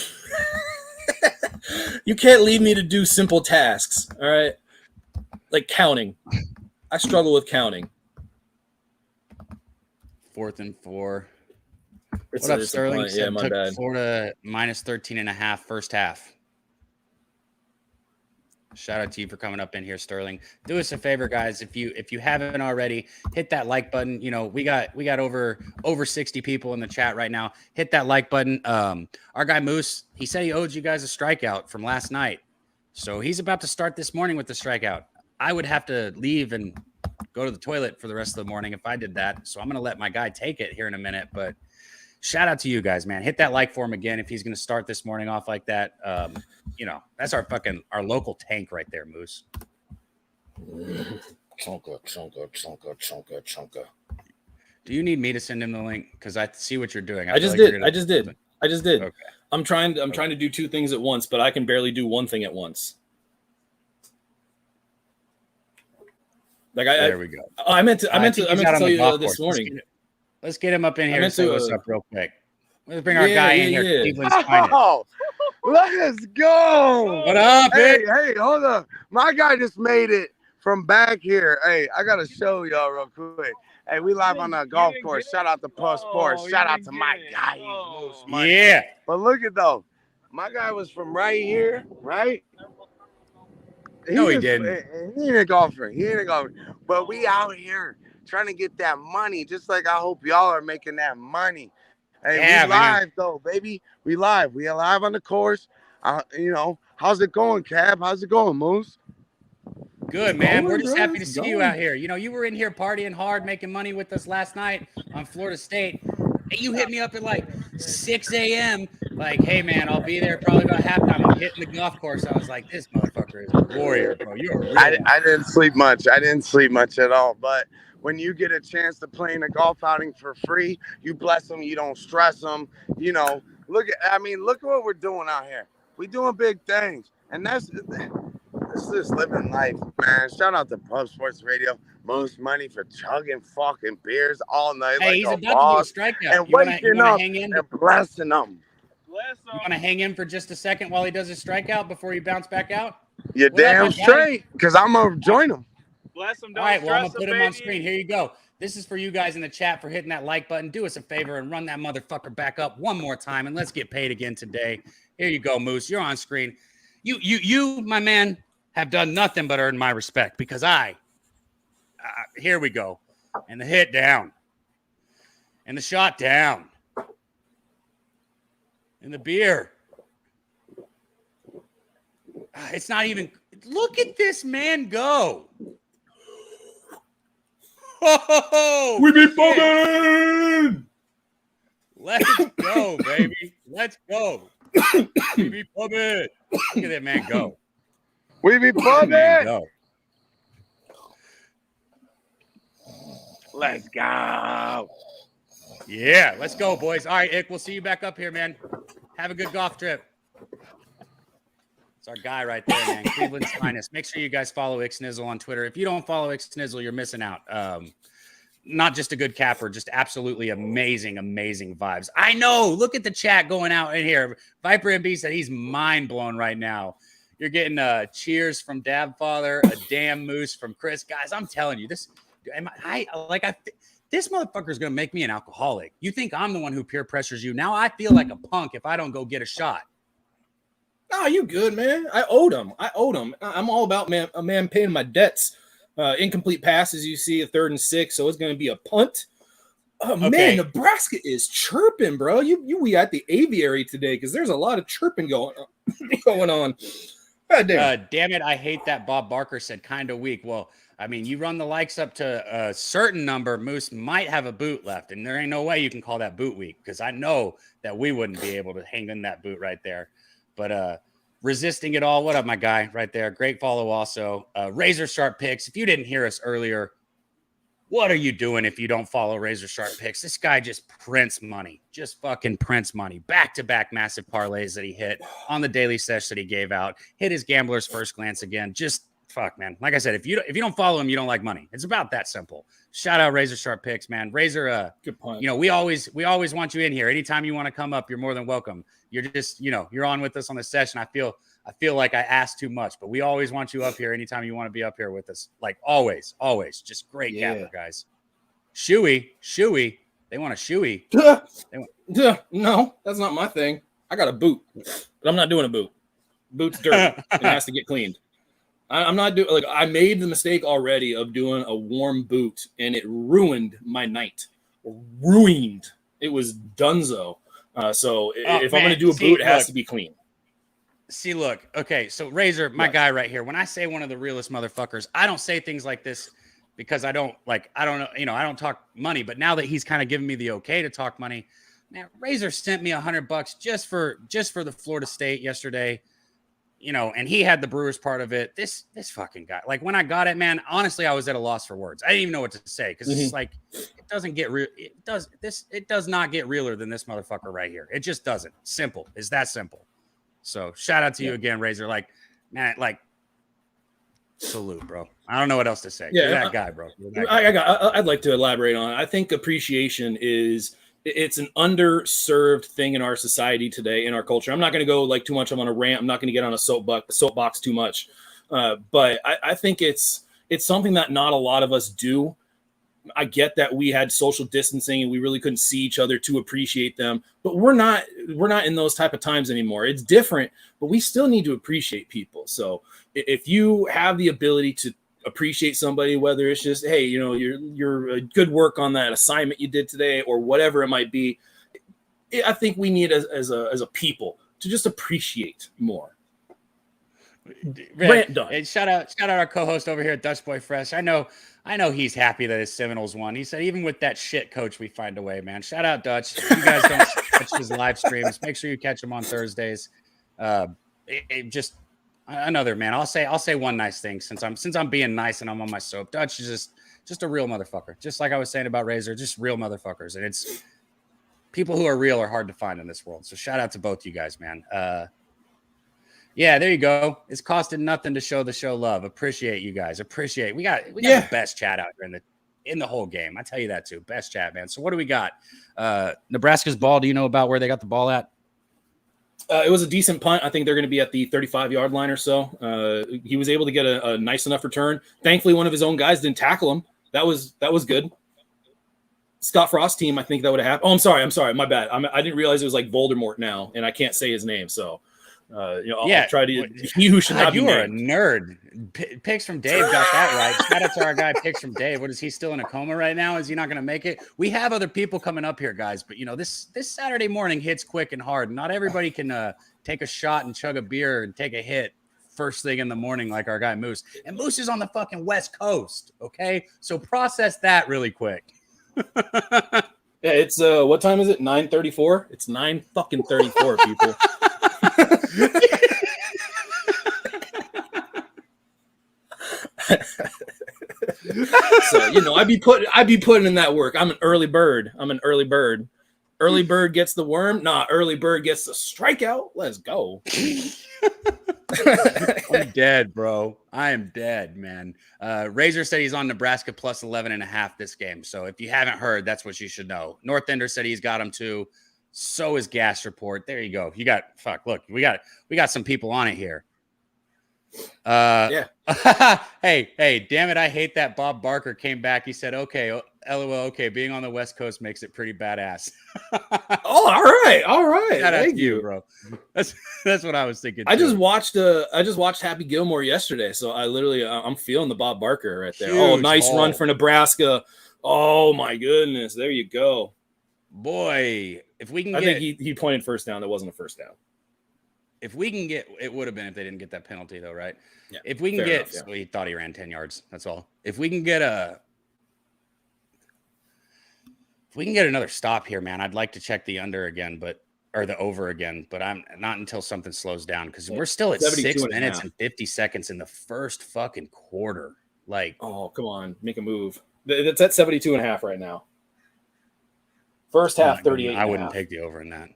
You can't leave me to do simple tasks. All right. Like counting. I struggle with counting. 4th and 4. What up, Sterling? Yeah, my bad. Florida -13.5 first half. Shout out to you for coming up in here, Sterling. Do us a favor, guys. If you haven't already, hit that like button. You know, we got over 60 people in the chat right now. Hit that like button. Our guy Moose, he said he owed you guys a strikeout from last night. So he's about to start this morning with the strikeout. I would have to leave and go to the toilet for the rest of the morning if I did that. So I'm going to let my guy take it here in a minute. But shout out to you guys, man. Hit that like for him again if he's going to start this morning off like that. You know, that's our local tank right there, Moose. Chunka. Do you need me to send him the link? Because I see what you're doing. I just did. Okay. I'm trying to do two things at once, but I can barely do one thing at once. There we go. I meant to tell you this morning. Let's get him up in here and say what's up real quick. Let's bring our guy in here. Cleveland's finest. Let's go. What up, hey, hold up. My guy just made it from back here. Hey, I got to show y'all real quick. Hey, we live on a golf course. Shout out to Puff Sports. Shout out to my guy. Yeah. But look at though. My guy was from right here, right? He didn't. He ain't a golfer. But we out here trying to get that money, just like I hope y'all are making that money. Hey, yeah, we live though, baby. We live. We live on the course. You know, how's it going, Cab? How's it going, Moose? Good, man. We're just happy to see you out here. You know, you were in here partying hard, making money with us last night on Florida State. And you hit me up at like 6 a.m. Like, hey, man, I'll be there probably about halftime. I'm hitting the golf course. I was like, this motherfucker is a warrior, bro. You're a real I didn't sleep much. I didn't sleep much at all. But when you get a chance to play in a golf outing for free, you bless them. You don't stress them. You know, look at what we're doing out here. We doing big things. And that's just living life, man. Shout out to Pub Sports Radio. Most money for chugging fucking beers all night. Hey, like he's a about boss, to do a strikeout. and waking up hang in? and blessing them. You want to hang in for just a second while he does his strikeout before you bounce back out? You're damn straight, because I'm going to join him. Bless him. All right, well, I'm going to put him on screen. Here you go. This is for you guys in the chat for hitting that like button. Do us a favor and run that motherfucker back up one more time, and let's get paid again today. Here you go, Moose. You're on screen. You, my man, have done nothing but earn my respect because here we go. And the hit down. And the shot down. And the beer. It's not even. Look at this man go. Oh, we be bumming. Let's go, baby. Let's go. We be bumming. Look at that man go. We be bumming. Let's go. Yeah, let's go, boys. All right, Ick, we'll see you back up here, man. Have a good golf trip. It's our guy right there, man. Cleveland's finest. Make sure you guys follow Ick Snizzle on Twitter. If you don't follow Ick Snizzle, you're missing out. Not just a good capper, just absolutely amazing vibes. I know. Look at the chat going out in here. Viper MB said he's mind blown right now. You're getting cheers from Dab Father, a damn moose from Chris. Guys, I'm telling you, this motherfucker is going to make me an alcoholic. You think I'm the one who peer pressures you. Now I feel like a punk if I don't go get a shot. No, you good, man. I owed him. I'm all about a man paying my debts. Incomplete passes, you see, a 3rd and 6, so it's going to be a punt. Oh, okay. Man, Nebraska is chirping, bro. We at the aviary today because there's a lot of chirping going on. God damn. Damn it, I hate that Bob Barker said kind of weak. Well, I mean, you run the likes up to a certain number, Moose might have a boot left, and there ain't no way you can call that boot week because I know that we wouldn't be able to hang in that boot right there. But resisting it all. What up, my guy right there? Great follow also. Razor Sharp Picks. If you didn't hear us earlier, what are you doing if you don't follow Razor Sharp Picks? This guy just prints money. Just fucking prints money. Back-to-back massive parlays that he hit on the daily sesh that he gave out. Hit his gambler's first glance again. Just fuck, man. Like I said, if you don't follow him, you don't like money. It's about that simple. Shout out Razor Sharp Picks, man. Razor, good point. You know, we always want you in here. Anytime you want to come up, you're more than welcome. You're just, you're on with us on the session. I feel like I asked too much, but we always want you up here anytime you want to be up here with us. Like always. Just great capper, guys. Shoey. They want a shoey. No, that's not my thing. I got a boot, but I'm not doing a boot. Boot's dirty. It has to get cleaned. I'm not doing like I made the mistake already of doing a warm boot, and it ruined my night. Ruined. It was dunzo. So if I'm going to do a boot, it has to be clean. See, look, okay, so Razor, my guy right here. When I say one of the realest motherfuckers, I don't say things like this because I don't know, I don't talk money. But now that he's kind of giving me the okay to talk money, man, Razor sent me $100 just for the Florida State yesterday, and he had the Brewers part of it. This fucking guy, like when I got it, man, honestly, I was at a loss for words. I didn't even know what to say because it's like it doesn't get real. It does not get realer than this motherfucker right here. It just doesn't. Simple. It's that simple. So shout out to you again, Razor. Like, man, like salute, bro. I don't know what else to say. You're that guy, bro. I'd like to elaborate on it. I think appreciation it's an underserved thing in our society today, in our culture. I'm not going to go like too much. I'm on a rant. I'm not going to get on a soapbox too much. But I think it's something that not a lot of us do. I get that we had social distancing and we really couldn't see each other to appreciate them, but we're not in those type of times anymore. It's different, but we still need to appreciate people. So if you have the ability to appreciate somebody, whether it's just, hey, you're good work on that assignment you did today or whatever it might be, I think we need as a people to just appreciate more. Rant done. Hey, shout out our co-host over here at Dutch Boy Fresh. I know he's happy that his Seminoles won. He said, even with that shit coach, we find a way, man. Shout out Dutch. If you guys don't catch his live streams, make sure you catch him on Thursdays. Just another, man. I'll say one nice thing since I'm being nice and I'm on my soap. Dutch is just a real motherfucker. Just like I was saying about Razor, just real motherfuckers. And it's people who are real are hard to find in this world. So shout out to both you guys, man. Yeah, there you go. It's costing nothing to show the show love. Appreciate you guys. We got the best chat out here in the whole game. I tell you that too. Best chat, man. So what do we got? Nebraska's ball. Do you know about where they got the ball at? It was a decent punt. I think they're going to be at the 35-yard line or so. He was able to get a nice enough return. Thankfully, one of his own guys didn't tackle him. That was good. Scott Frost's team, I think that would have happened. Oh, I'm sorry. My bad. I didn't realize it was like Voldemort now, and I can't say his name. So, I'll try to. He who should not be named. You are a nerd. Picks from Dave got that right. Shout out to our guy Picks from Dave. What is he still in a coma right now? Is he not going to make it? We have other people coming up here, guys. But this Saturday morning hits quick and hard. Not everybody can take a shot and chug a beer and take a hit first thing in the morning like our guy Moose. And Moose is on the fucking West Coast. Okay, so process that really quick. Yeah, it's what time is it? 9:34. It's 9:34, people. So I'd be putting in that work. I'm an early bird. Early bird gets the worm. Nah, early bird gets the strikeout. Let's go. I'm dead, bro. I am dead, man. Razor said he's on Nebraska plus 11.5 this game. So if you haven't heard, that's what you should know. North Ender said he's got him too. So is Gas Report. There you go. You got look, we got some people on it here. Yeah. Hey, damn it. I hate that Bob Barker came back. He said, okay, LOL, okay, being on the West Coast makes it pretty badass. Oh, all right. Shout out Thank to you, bro. That's what I was thinking. I just watched Happy Gilmore yesterday, so I'm feeling the Bob Barker right there. Huge nice run for Nebraska. Oh my goodness, there you go. Boy, if we can I think he pointed first down. That wasn't a first down. If we can get, it would have been if they didn't get that penalty though, right? Yeah. If we can get, well, he thought he ran 10 yards. That's all. If we can get another stop here, man, I'd like to check the under again, or the over again, but I'm not until something slows down because we're still at 6 minutes and 50 seconds in the first fucking quarter. Like, oh, come on, make a move. It's at 72.5 right now. First half, 38. I wouldn't take the over in that.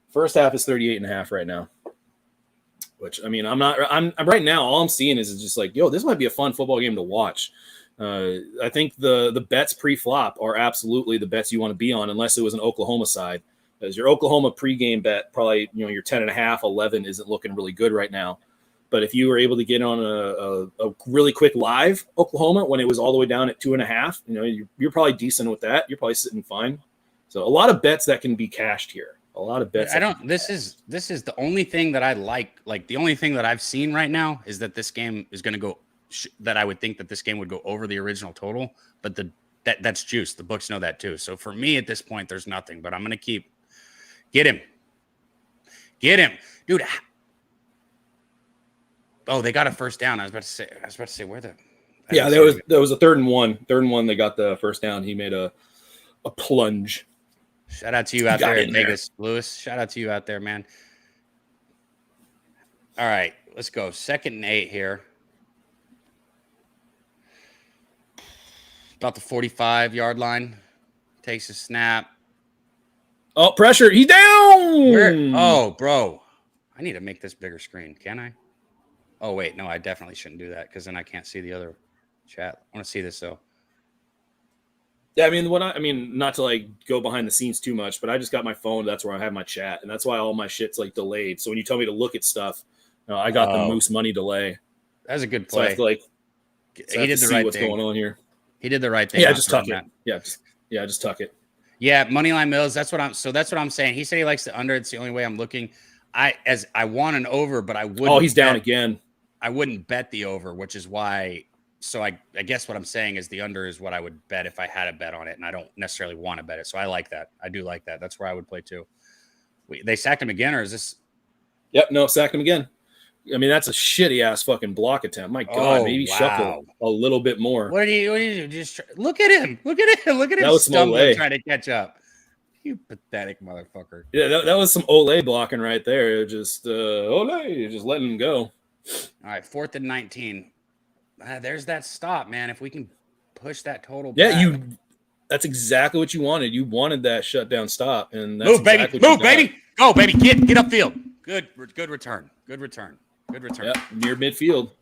First half is 38.5 right now. Which, I mean, I'm right now, all I'm seeing is just like, this might be a fun football game to watch. I think the bets pre-flop are absolutely the bets you want to be on, unless it was an Oklahoma side. As your Oklahoma pregame bet, probably, your 10.5, 11 isn't looking really good right now. But if you were able to get on a really quick live Oklahoma when it was all the way down at 2.5, you're probably decent with that. You're probably sitting fine. So a lot of bets that can be cashed here. A A lot of bets. This is the only thing that I like. Like the only thing that I've seen right now is that this game is going to go. That I would think that this game would go over the original total, but that's juice. The books know that too. So for me at this point, there's nothing. But I'm going to get him, dude. Oh, they got a first down. I was about to say where the. Yeah, there was a 3rd and 1. 3rd and 1. They got the first down. He made a plunge. Shout out to you out there in Vegas, Lewis. Shout out to you out there, man. All right, let's go. 2nd and 8 here. About the 45-yard line. Takes a snap. Oh, pressure. He's down. Oh, bro. I need to make this bigger screen. Can I? Oh, wait. No, I definitely shouldn't do that because then I can't see the other chat. I want to see this, though. Yeah, I mean, not to like go behind the scenes too much, but I just got my phone. That's where I have my chat, and that's why all my shit's like delayed. So when you tell me to look at stuff, I got the Moose money delay. That's a good play. So I have to like, he did the right what's thing. Going on here? He did the right thing. Yeah, just tuck it. Just tuck it. Yeah, Moneyline Mills. That's what I'm saying. He said he likes the under. It's the only way I'm looking. I want an over, but I wouldn't. Oh, he's down again. I wouldn't bet the over, which is why. So I guess what I'm saying is the under is what I would bet if I had a bet on it, and I don't necessarily want to bet it. So I like that. I do like that. That's where I would play too. They sacked him again, or is this? Yep, no, sacked him again. I mean, that's a shitty ass fucking block attempt. My God, maybe shuffle a little bit more. What do you do? Just look at him. Look at him. That was stumbling, trying to catch up. You pathetic motherfucker. Yeah, that was some Ole blocking right there. Just Ole, just letting him go. All right, 4th and 19. There's that stop, man. If we can push that total back. That's exactly what you wanted. You wanted that shutdown stop, and that's move, baby, baby, go, baby, get upfield. Good return. Yep, near midfield,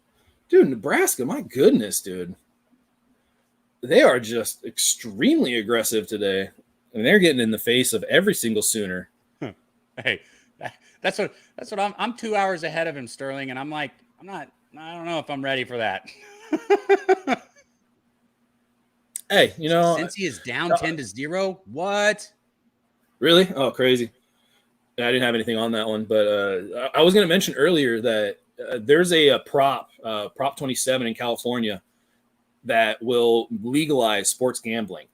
dude. Nebraska, my goodness, dude, they are just extremely aggressive today, and they're getting in the face of every single Sooner. Hey, that's what I'm 2 hours ahead of him, Sterling, and I'm like, I don't know if I'm ready for that. Hey, since he is down 10-0, what? Really? Oh, crazy. I didn't have anything on that one, but I was going to mention earlier that there's a Prop 27 in California that will legalize sports gambling.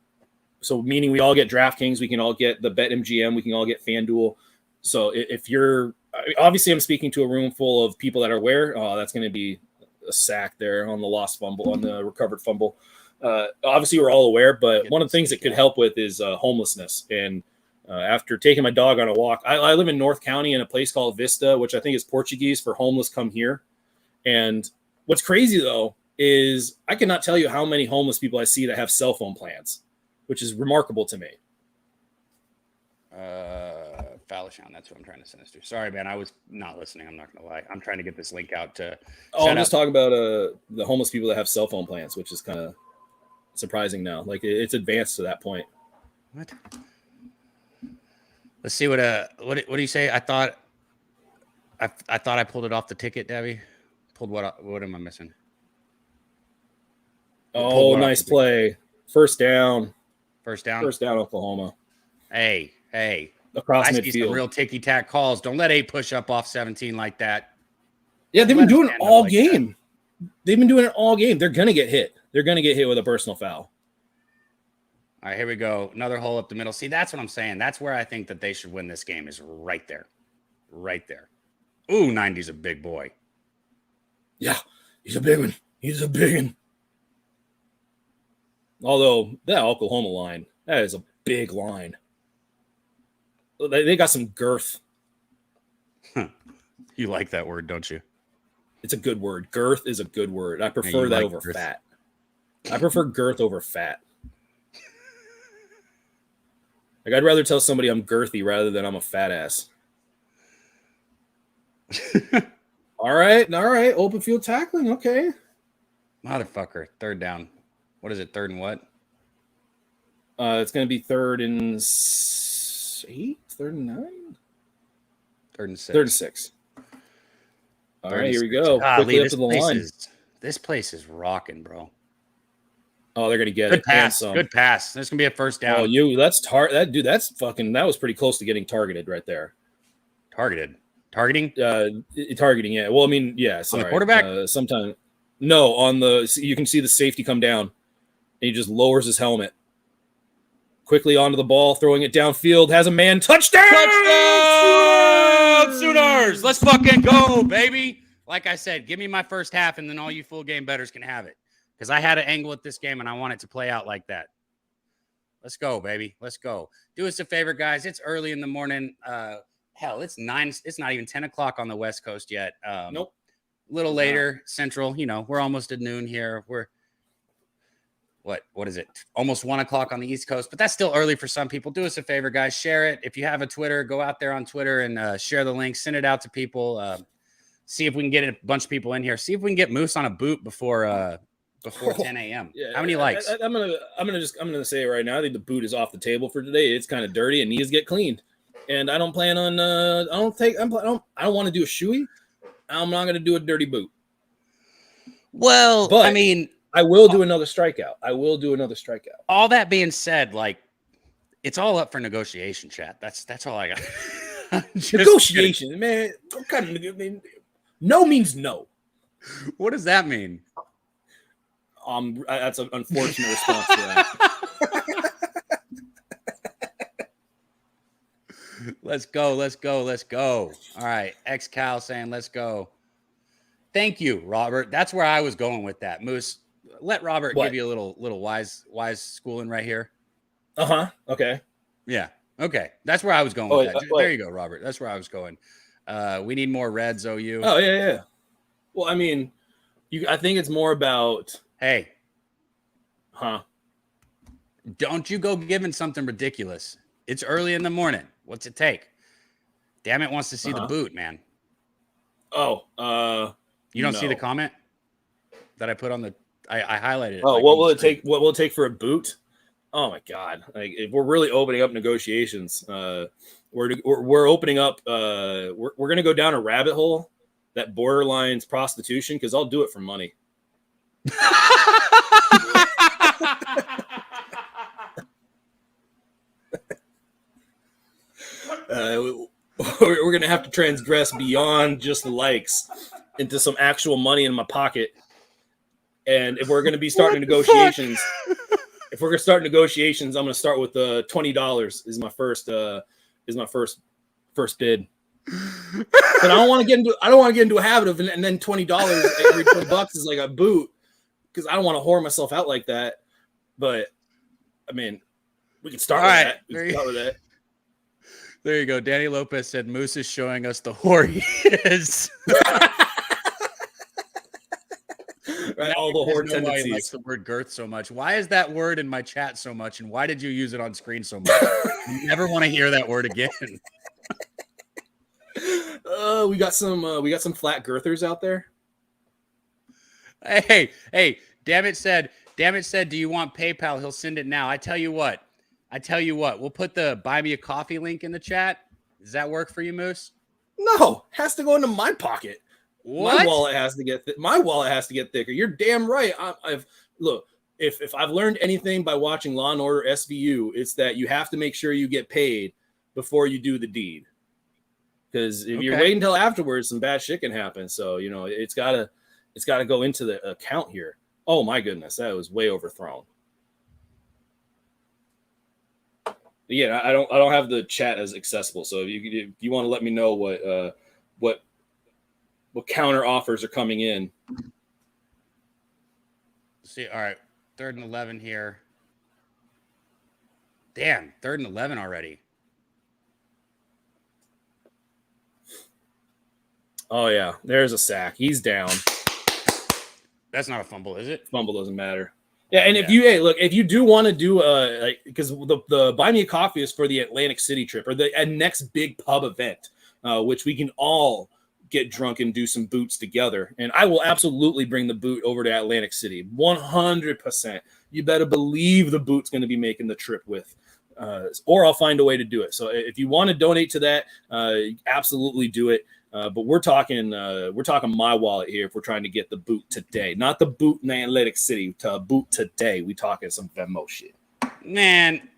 So meaning we all get DraftKings, we can all get the BetMGM, we can all get FanDuel. So if you're obviously I'm speaking to a room full of people that are aware. Oh, that's going to be a sack there on the lost fumble, on the recovered fumble. Obviously we're all aware, but one of the things it could help with is homelessness. And after taking my dog on a walk, I live in North County in a place called Vista, which I think is Portuguese for homeless come here. And what's crazy though, is I cannot tell you how many homeless people I see that have cell phone plans, which is remarkable to me. Falishon, that's what I'm trying to send us to. Sorry, man, I was not listening. I'm not going to lie. I'm trying to get this link out to. I'm just talking about the homeless people that have cell phone plans, which is kind of surprising now. Like it's advanced to that point. What? Let's see what do you say? I thought I pulled it off the ticket, Debbie. Pulled what? What am I missing? Oh, nice play. First down, Oklahoma. Hey. Across midfield. I see some real ticky-tack calls. Don't let 8 push up off 17 like that. Yeah, they've been doing it all game. They've been doing it all game. They're going to get hit. They're going to get hit with a personal foul. All right, here we go. Another hole up the middle. See, that's what I'm saying. That's where I think that they should win this game is right there. Right there. Ooh, 90's a big boy. Yeah, he's a big one. Although that Oklahoma line, that is a big line. They got some girth. You like that word, don't you? It's a good word. Girth is a good word. I prefer that over fat. I prefer girth over fat. Like I'd rather tell somebody I'm girthy rather than I'm a fat ass. All right. Open field tackling. Okay. Motherfucker. 3rd down. What is it? 3rd and what? It's going to be 3rd and 8, 3rd and 9, 3rd and 6. 3rd and 6. All right, here we go. Golly, this place is rocking, bro. Oh, they're gonna get Good it. pass. Good pass. There's gonna be a first down. Oh, that's that was pretty close to getting targeted right there. Targeting. Targeting. Yeah. Well, I mean, yeah. Sorry. On the quarterback. Sometimes. No, you can see the safety come down, and he just lowers his helmet quickly onto the ball, throwing it downfield. Has a man. Touchdown! Sooners! Let's fucking go, baby. Like I said, give me my first half, and then all you full game bettors can have it. Because I had an angle at this game, and I want it to play out like that. Let's go, baby. Let's go. Do us a favor, guys. It's early in the morning. Hell, it's 9. It's not even 10 o'clock on the West Coast yet. Nope. A little later, Central. We're almost at noon here. We're what is it? Almost 1 o'clock on the East Coast, but that's still early for some people. Do us a favor, guys. Share it. If you have a Twitter, go out there on Twitter and share the link. Send it out to people. See if we can get a bunch of people in here. See if we can get Moose on a boot before 10 a.m. Yeah, how many likes? I'm gonna say it right now. I think the boot is off the table for today. It's kind of dirty and needs to get cleaned. And I don't plan on. I don't want to do a shoey. I'm not gonna do a dirty boot. Well, but I mean, I will do another strikeout. All that being said, like, it's all up for negotiation, chat. That's all I got. Negotiation, man. What kind of no means no. What does that mean? That's an unfortunate response to that. Let's go. All right. Cal saying let's go. Thank you, Robert. That's where I was going with that. Moose, let Robert give you a little wise schooling right here. Okay. Yeah. Okay. That's where I was going with that. There you go, Robert. That's where I was going. We need more Reds, OU. Oh, yeah. Well, I mean, I think it's more about hey. Don't you go giving something ridiculous. It's early in the morning. What's it take? Damn it wants to see the boot, man. You don't see the comment that I put on the I highlighted it. Oh, what will it take? What will it take for a boot? Oh my God. Like, if we're really opening up negotiations, we're opening up we're going to go down a rabbit hole that borderlines prostitution, because I'll do it for money. We're going to have to transgress beyond just the likes into some actual money in my pocket. And if we're going to be starting negotiations, I'm going to start with $20 is my first bid. But I don't want to get into a habit of, and then $20 every $20 is like a boot, because I don't want to whore myself out like that. But I mean, we can start with that. There you go. Danny Lopez said Moose is showing us the whore he is. Right, all the whore tendencies. Why he likes the word girth so much. Why is that word in my chat so much, and why did you use it on screen so much? You never want to hear that word again. We got some flat girthers out there. Hey, damn it said, do you want PayPal? He'll send it now. I tell you what, we'll put the buy me a coffee link in the chat. Does that work for you, Moose? No, has to go into my pocket. What? My wallet has to get thicker. You're damn right. Look, if I've learned anything by watching Law and Order SVU, it's that you have to make sure you get paid before you do the deed. Because if you're waiting until afterwards, some bad shit can happen. So, it's gotta go into the account here. Oh my goodness, that was way overthrown. But yeah, I don't have the chat as accessible. So if you want to let me know what counter offers are coming in. See, all right, 3rd and 11 here. Damn, 3rd and 11 already. Oh yeah, there's a sack. He's down. That's not a fumble, is it? Fumble doesn't matter. Yeah, and if you do want to do because the buy me a coffee is for the Atlantic City trip, or the next big pub event, which we can all get drunk and do some boots together. And I will absolutely bring the boot over to Atlantic City. 100%. You better believe the boot's going to be making the trip with, or I'll find a way to do it. So if you want to donate to that, absolutely do it. But we're talking my wallet here if we're trying to get the boot today, not the boot in Atlantic City. To boot today, we talking some Venmo shit. Man,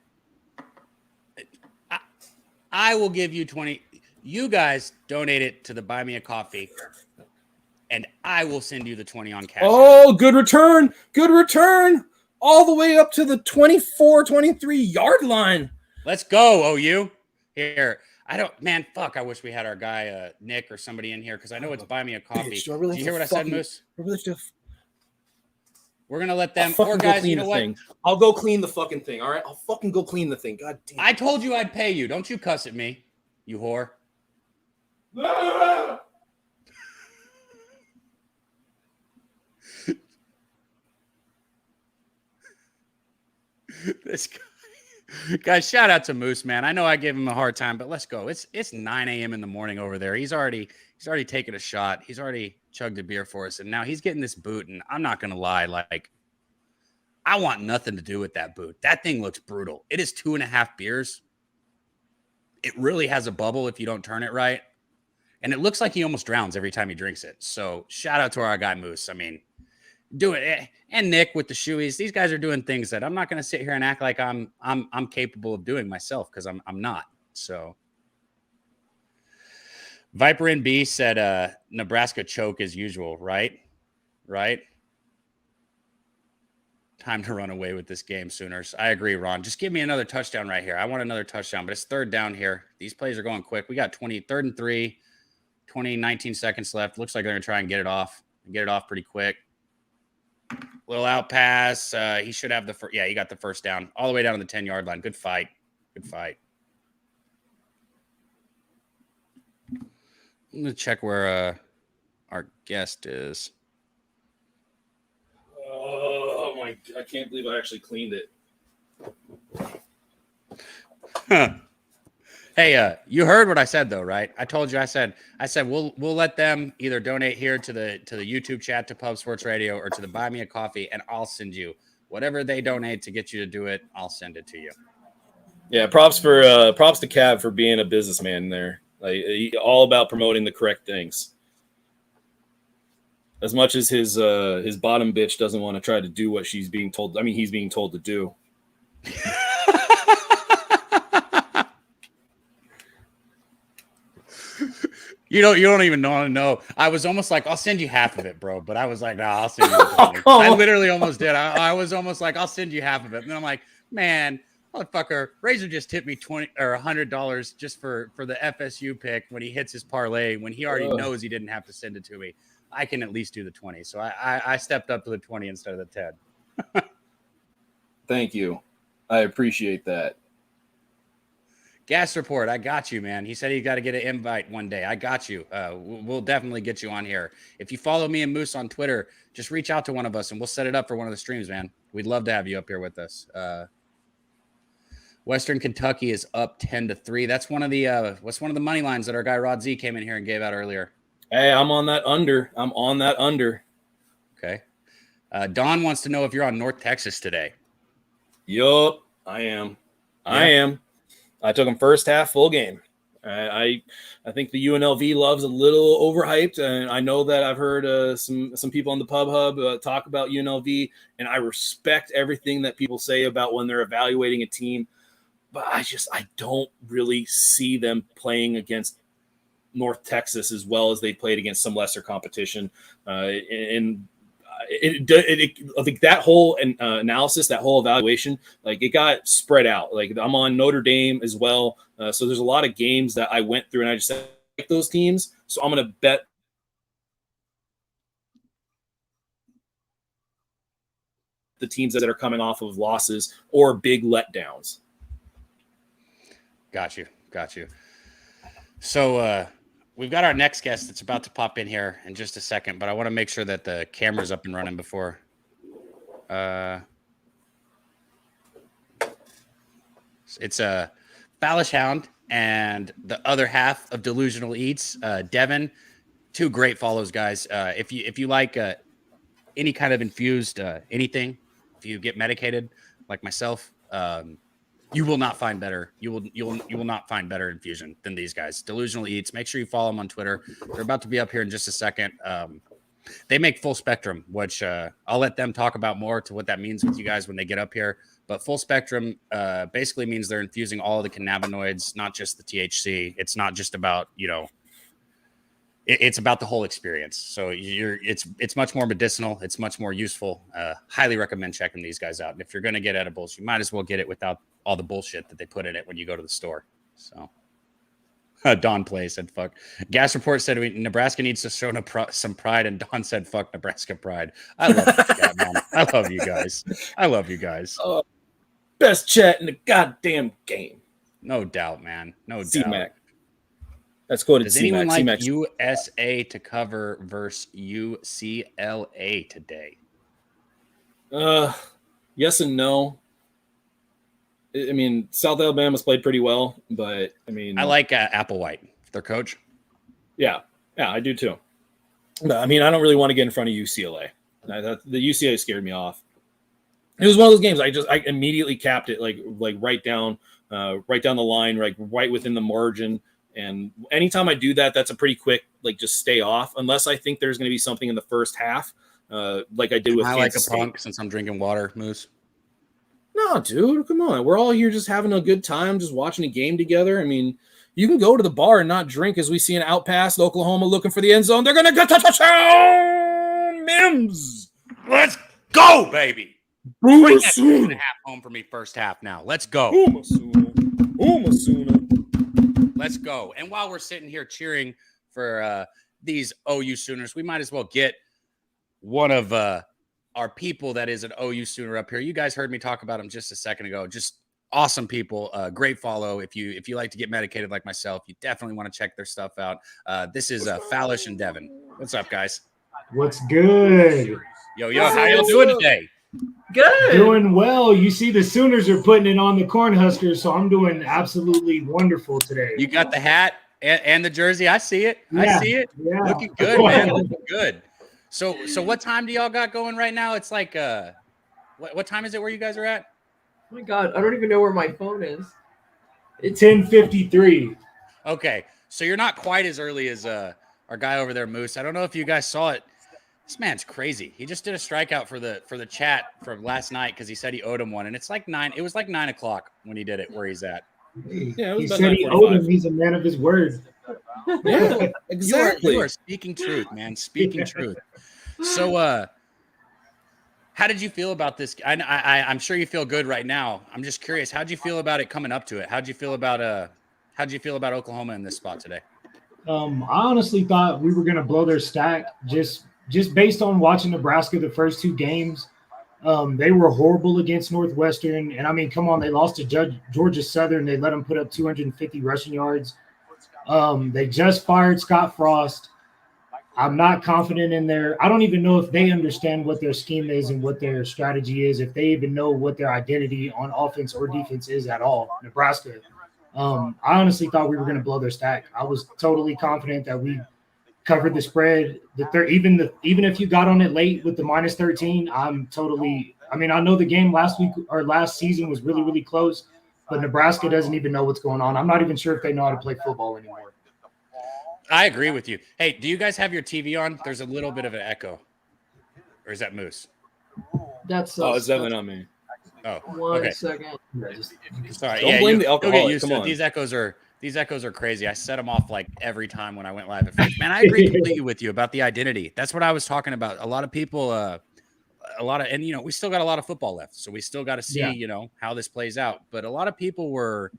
I will give you 20. You guys donate it to the Buy Me a Coffee, and I will send you the 20 on cash. Oh, good return. Good return. All the way up to the 24, 23 yard line. Let's go, OU. Here. Fuck. I wish we had our guy, Nick, or somebody in here because I know it's Buy Me a Coffee. Bitch, do you hear what I said, Moose? We're going to let them. Or guys, you know what? Thing. I'll go clean the fucking thing. All right. I'll fucking go clean the thing. God damn. I told you I'd pay you. Don't you cuss at me, you whore. This guys, shout out to Moose, man. I know I gave him a hard time, but let's go. It's 9 a.m. in the morning over there. He's already taken a shot. He's already chugged a beer for us, and now he's getting this boot. And I'm not gonna lie, like I want nothing to do with that boot. That thing looks brutal. It is 2.5 beers. It really has a bubble if you don't turn it right, and it looks like he almost drowns every time he drinks it. So shout out to our guy Moose. I mean, do it. And Nick with the shoeies. These guys are doing things that I'm not going to sit here and act like I'm capable of doing myself because I'm not. So Viper NB said Nebraska choke as usual, right? Right? Time to run away with this game, Sooners. I agree, Ron. Just give me another touchdown right here. I want another touchdown, but it's third down here. These plays are going quick. We got 3rd and 3, 19 seconds left. Looks like they're going to try and get it off pretty quick. Little out pass. He should have the first. Yeah, he got the first down all the way down to the 10-yard line. Good fight. Good fight. I'm going to check where our guest is. Oh, my. I can't believe I actually cleaned it. Huh. Hey, you heard what I said though, right? I told you. I said we'll let them either donate here to the YouTube chat to Pub Sports Radio or to the Buy Me a Coffee, and I'll send you whatever they donate to get you to do it. I'll send it to you. Yeah, props to Cav for being a businessman there. Like all about promoting the correct things. As much as his bottom bitch doesn't want to try to do what she's being told. I mean, he's being told to do. You don't even want to know. I was almost like, I'll send you half of it, bro. But I was like, nah, I'll send you the 20. I literally almost did. I was almost like, I'll send you half of it. And then I'm like, man, motherfucker, Razor just tipped me $20 or $100 just for the FSU pick when he hits his parlay, when he already knows he didn't have to send it to me. I can at least do the 20. So I stepped up to the 20 instead of the 10. Thank you. I appreciate that. Gas report, I got you, man. He said he got to get an invite one day. I got you. We'll definitely get you on here. If you follow me and Moose on Twitter, just reach out to one of us and we'll set it up for one of the streams, man. We'd love to have you up here with us. Western Kentucky is up 10-3. That's one of the money lines that our guy Rod Z came in here and gave out earlier. Hey, I'm on that under. Okay. Don wants to know if you're on North Texas today. Yup, I am. Yeah. I am. I took him first half full game. I think the UNLV love's a little overhyped, and I know that I've heard some people on the Pub Hub talk about UNLV, and I respect everything that people say about when they're evaluating a team, but I don't really see them playing against North Texas as well as they played against some lesser competition. I think that whole analysis, that whole evaluation, like it got spread out. Like I'm on Notre Dame as well. So there's a lot of games that I went through and I just like those teams. So I'm going to bet the teams that are coming off of losses or big letdowns. Got you. So, we've got our next guest that's about to pop in here in just a second, but I want to make sure that the camera's up and running before. It's a Fallish Hound and the other half of Delusional Eats, Devin. Two great follows, guys. If you like any kind of infused anything, if you get medicated like myself, You will not find better. You will not find better infusion than these guys. Delusional Eats. Make sure you follow them on Twitter. They're about to be up here in just a second. They make full spectrum, which I'll let them talk about more to what that means with you guys when they get up here. But full spectrum basically means they're infusing all of the cannabinoids, not just the THC. It's not just about, it's about the whole experience. So it's much more medicinal. It's much more useful. Highly recommend checking these guys out. And if you're going to get edibles, you might as well get it without all the bullshit that they put in it when you go to the store. So Don Play said, fuck. Gas Report said Nebraska needs to show some pride. And Don said, fuck Nebraska pride. I love this chat, man. I love you guys. I love you guys. Best chat in the goddamn game. No doubt, man. No doubt. C-Mac. That's quoted. Does anyone like USA to cover versus UCLA today? Yes and no. I mean, South Alabama's played pretty well, but I mean, I like Applewhite, their coach. Yeah, I do too. But, I mean, I don't really want to get in front of UCLA. The UCLA scared me off. It was one of those games. I immediately capped it like right down the line, right within the margin. And anytime I do that, that's a pretty quick just stay off, unless I think there's going to be something in the first half, like I did with Kansas State. Punk since I'm drinking water, Moose. No, dude, come on. We're all here just having a good time, just watching a game together. I mean, you can go to the bar and not drink, as we see an out pass, Oklahoma looking for the end zone. They're going to get touchdown, Mims. Let's go, baby. Bring that 6.5 home for me first half now. Let's go. Let's go. And while we're sitting here cheering for these OU Sooners, we might as well get one of our people that is an OU Sooner up here. You guys heard me talk about him just a second ago. Just awesome people. Great follow. If you like to get medicated like myself, you definitely want to check their stuff out. This is Fallish and Devin. What's up, guys? What's good? Yo, how y'all doing today? Good. Doing well. You see, the Sooners are putting it on the Cornhuskers, so I'm doing absolutely wonderful today. You got the hat and the jersey. I see it. Yeah, I see it. Yeah. Looking good, man. Looking good. So what time do y'all got going right now? It's like what time is it where you guys are at? Oh my God, I don't even know where my phone is. It's 10:53. Okay, so you're not quite as early as our guy over there, Moose. I don't know if you guys saw it. This man's crazy. He just did a strikeout for the chat from last night because he said he owed him one, and it's like 9. It was like 9 o'clock when he did it. Where he's at? Yeah, he said he owed him. He's a man of his word. Yeah, exactly. You are speaking truth, man. Speaking truth. So, how did you feel about this? I'm sure you feel good right now. I'm just curious. How'd you feel about it coming up to it? How'd you feel about Oklahoma in this spot today? I honestly thought we were going to blow their stack just based on watching Nebraska the first 2 games. They were horrible against Northwestern. And, I mean, come on, they lost to Georgia Southern. They let them put up 250 rushing yards. They just fired Scott Frost. I'm not confident in I don't even know if they understand what their scheme is and what their strategy is, if they even know what their identity on offense or defense is at all, Nebraska. I honestly thought we were going to blow their stack. I was totally confident that we covered the spread. Even if you got on it late with the -13, I know the game last week or last season was really, really close, but Nebraska doesn't even know what's going on. I'm not even sure if they know how to play football anymore. I agree with you. Hey, do you guys have your TV on? There's a little bit of an echo. Or is that Moose? That's it's definitely not me. Oh, one second. Sorry. Don't blame the alcohol. Come on. These echoes are crazy. I set them off like every time when I went live at first. Man, I agree completely with you about the identity. That's what I was talking about. A lot of people, we still got a lot of football left, so we still got to see, how this plays out. But a lot of people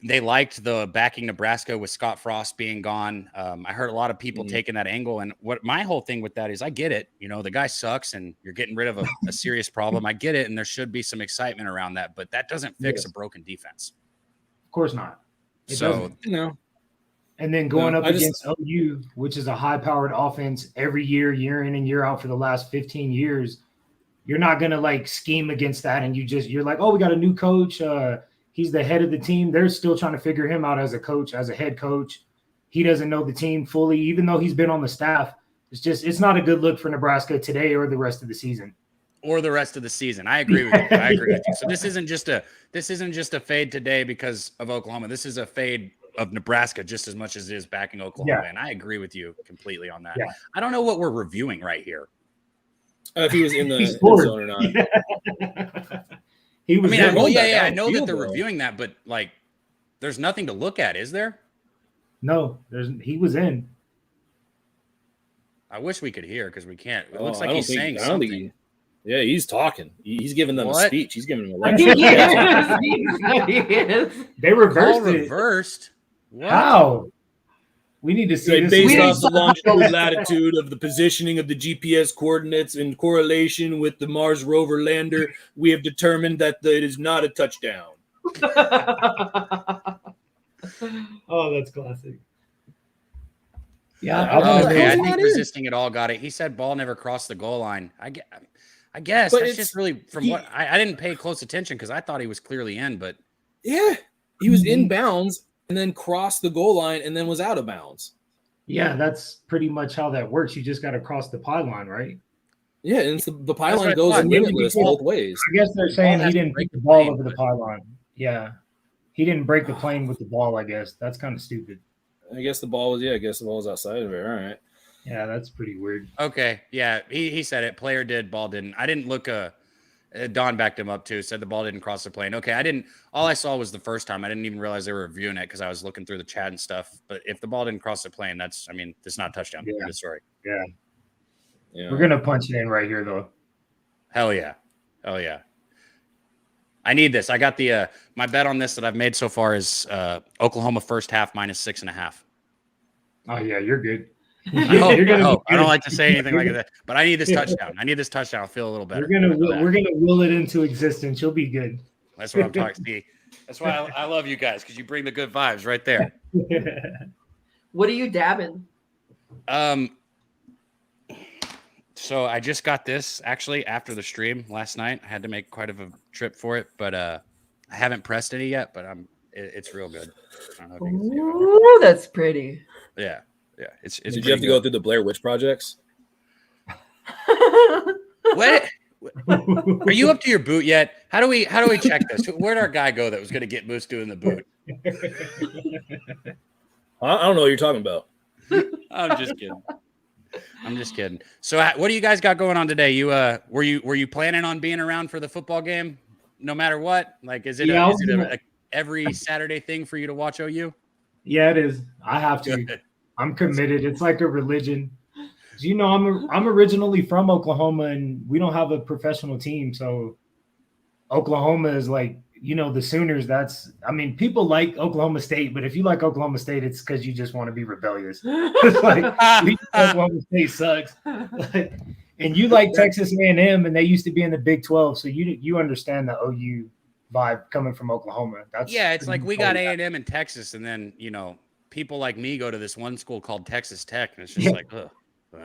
they liked the backing Nebraska with Scott Frost being gone. I heard a lot of people taking that angle. And what my whole thing with that is I get it. The guy sucks and you're getting rid of a serious problem. I get it. And there should be some excitement around that, but that doesn't fix a broken defense. Of course not. It doesn't. And then going up against OU, which is a high-powered offense every year in and year out for the last 15 years, you're not going to scheme against that. And you're like, oh, we got a new coach. He's the head of the team. They're still trying to figure him out as a coach, as a head coach. He doesn't know the team fully, even though he's been on the staff. It's not a good look for Nebraska today or the rest of the season. or the rest of the season. I agree with you. So this isn't just a fade today because of Oklahoma. This is a fade of Nebraska just as much as it is backing Oklahoma. And I agree with you completely on that. Yeah. I don't know what we're reviewing right here. If he was in the zone or not. He was. I know that they're reviewing that, but like, there's nothing to look at, is there? No, he was in. I wish we could hear because we can't. It looks like he's saying something. He's talking. He's giving them a speech. He's giving them a lecture. They reversed it. Reversed? What? How? We need to see this. Based off the longitude latitude of the positioning of the GPS coordinates in correlation with the Mars rover lander, we have determined that it is not a touchdown. Oh, that's classic. Yeah. I think resisting it all got it. He said ball never crossed the goal line. I guess but that's just really what I didn't pay close attention because I thought he was clearly in, but yeah, he was in bounds and then crossed the goal line and then was out of bounds. Yeah, that's pretty much how that works. You just got to cross the pylon, right? Yeah, and the pylon goes limitless both ways. I guess they're saying he didn't break the ball over the pylon. Yeah, he didn't break the plane with the ball. I guess that's kind of stupid. I guess the ball was outside of it. All right. Yeah, that's pretty weird. Okay. Yeah, he said it. Player did, ball didn't. I didn't look. Don backed him up too. Said the ball didn't cross the plane. Okay, I didn't. All I saw was the first time. I didn't even realize they were reviewing it because I was looking through the chat and stuff. But if the ball didn't cross the plane, it's not a touchdown. Yeah. Sorry. Yeah. We're gonna punch it in right here though. Hell yeah. I need this. I got the my bet on this that I've made so far is Oklahoma first half -6.5. Oh yeah, you're good. I don't like to say anything like that, but I need this touchdown. I'll feel a little better. We're gonna will it into existence. You'll be good. That's what I'm talking. See, that's why I love you guys because you bring the good vibes right there. What are you dabbing? So I just got this actually after the stream last night. I had to make quite of a trip for it, but I haven't pressed any yet. But it's real good. I don't know if you can see it. Ooh, that's pretty. Yeah. It's Did you have to go through the Blair Witch projects? What? Are you up to your boot yet? How do we check this? Where'd our guy go that was going to get Moose doing the boot? I don't know what you're talking about. I'm just kidding. So what do you guys got going on today? You were you planning on being around for the football game no matter what? Like is it a every Saturday thing for you to watch OU? Yeah, it is. I have to. Good. I'm committed. It's like a religion. You know, I'm originally from Oklahoma, and we don't have a professional team. So Oklahoma is like, you know, the Sooners. People like Oklahoma State, but if you like Oklahoma State, it's because you just want to be rebellious. It's like Oklahoma State sucks. And you like Texas A&M, and they used to be in the Big 12, so you understand the OU vibe coming from Oklahoma. It's like we got A&M in Texas, and then people like me go to this one school called Texas Tech, and it's just like, ugh.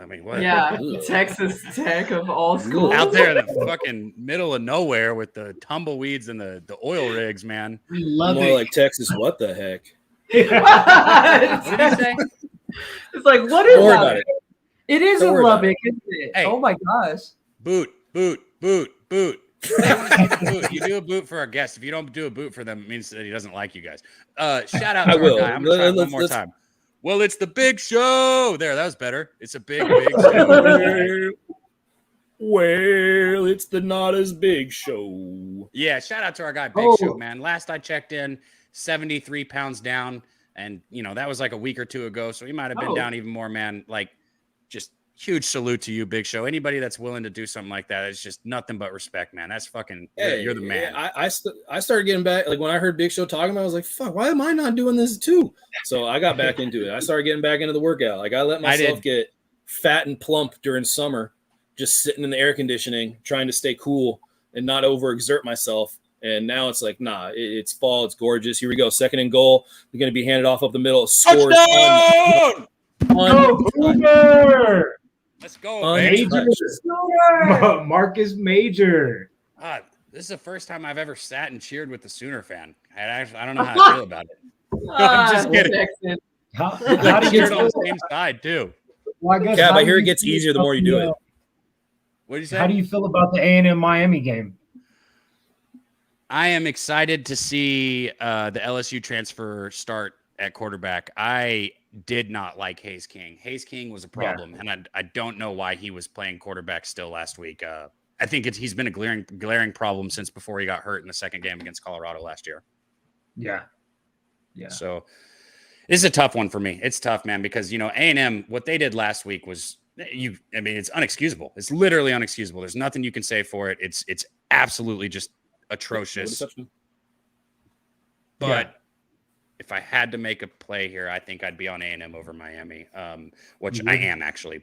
I mean, what? Yeah, Texas Tech of all schools. Out there in the fucking middle of nowhere with the tumbleweeds and the oil rigs, man. We love More it. like Texas, what the heck? What did you say? It's like, what is that? It is Don't in worry about Lubbock, isn't it? Hey. Oh my gosh. Boot. They want to see the boot. You do a boot for our guests. If you don't do a boot for them, it means that he doesn't like you guys. Shout out to our guy. I'm going to try it one more time. Well, it's the big show. There, that was better. It's a big show. Well, it's the not as big show. Yeah, shout out to our guy, Big Show, man. Last I checked in, 73 pounds down. And, that was like a week or two ago. So he might have been down even more, man. Like, just huge salute to you, Big Show. Anybody that's willing to do something like that, it's just nothing but respect, man. That's fucking, you're the man. I started getting back, like when I heard Big Show talking about it, I was like, fuck, why am I not doing this too? So I got back into it. I started getting back into the workout. Like I let myself get fat and plump during summer, just sitting in the air conditioning, trying to stay cool and not overexert myself. And now it's like, nah, it's fall. It's gorgeous. Here we go. 2nd and goal. We're going to be handed off up the middle. Scores. Touchdown! Let's go, baby. Marcus Major. This is the first time I've ever sat and cheered with the Sooner fan. I don't know how I feel about it. I'm just kidding. How Like do you cheered on the same side too. Well, I guess I hear it gets easier the more you do it. What did you say? How do you feel about the A&M Miami game? I am excited to see the LSU transfer start at quarterback. I did not like Hayes King. Hayes King was a problem, and I don't know why he was playing quarterback still last week. I think he's been a glaring problem since before he got hurt in the second game against Colorado last year. Yeah. So this is a tough one for me. It's tough, man, because A&M, what they did last week was it's unexcusable. It's literally unexcusable. There's nothing you can say for it. It's absolutely just atrocious. But if I had to make a play here, I think I'd be on A&M over Miami, which I am actually.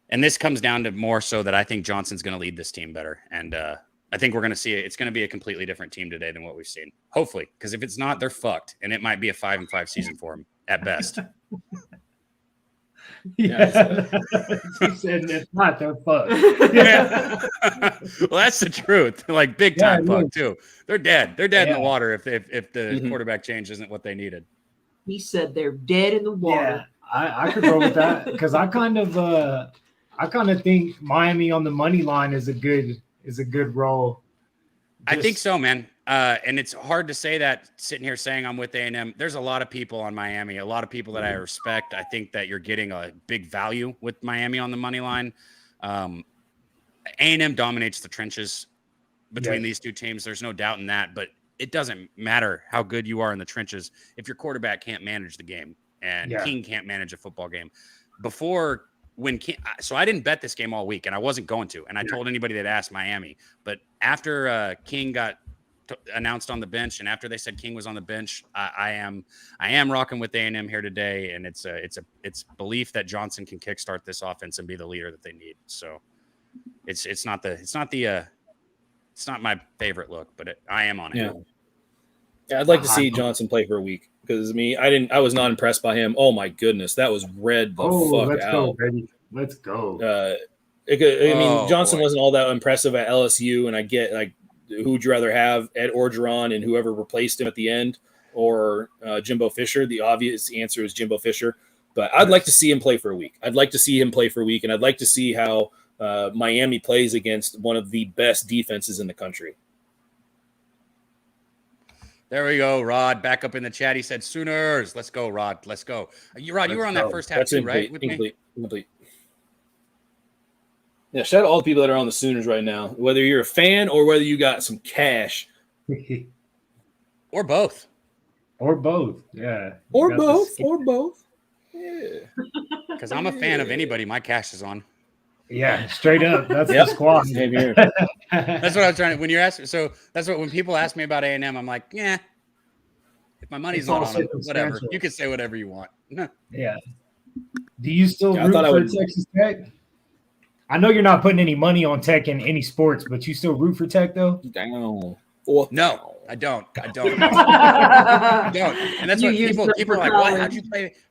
And this comes down to more so that I think Johnson's going to lead this team better. And I think we're going to see it. It's going to be a completely different team today than what we've seen. Hopefully, because if it's not, they're fucked. And it might be a 5-5 season for them at best. Yeah. He said it's not their fuck. Well, that's the truth. Like big time fuck too. They're dead. They're dead in the water if the quarterback change isn't what they needed. He said they're dead in the water. Yeah, I could go with that because I kind of think Miami on the money line is a good role. I think so, man. And it's hard to say that sitting here saying I'm with A&M. There's a lot of people on Miami, a lot of people that I respect. I think that you're getting a big value with Miami on the money line. A&M dominates the trenches between these two teams. There's no doubt in that, but it doesn't matter how good you are in the trenches if your quarterback can't manage the game and King can't manage a football game. So I didn't bet this game all week, and I wasn't going to. And I told anybody that asked Miami. But after King got announced on the bench, and after they said King was on the bench, I am rocking with A&M here today. And it's belief that Johnson can kickstart this offense and be the leader that they need. So it's not my favorite look, but I am on it. Yeah, I'd like to see Johnson play for a week. Because I was not impressed by him. Oh my goodness, that was red the fuck let's out. Go, baby. Let's go. Johnson wasn't all that impressive at LSU, and I get who would you rather have, Ed Orgeron and whoever replaced him at the end, or Jimbo Fisher? The obvious answer is Jimbo Fisher. But I'd like to see him play for a week. I'd like to see him play for a week, and I'd like to see how Miami plays against one of the best defenses in the country. There we go, Rod. Back up in the chat. He said, Sooners. Let's go, Rod. Let's go. Rod, you were on that first half too, right? With me? Complete. Yeah, shout out all the people that are on the Sooners right now, whether you're a fan or whether you got some cash. Or both. Yeah. Or both. Yeah. Because I'm a fan of anybody my cash is on. Yeah, straight up. That's the squad. Same here. That's what I was trying to. When you're asking, so that's what when people ask me about A&M, I'm like, yeah. If my money's not on it, whatever. You can say whatever you want. No. Yeah. Do you still root for Texas Tech? I know you're not putting any money on Tech in any sports, but you still root for Tech though? Damn. No, I don't. I don't. And that's what people are like, what?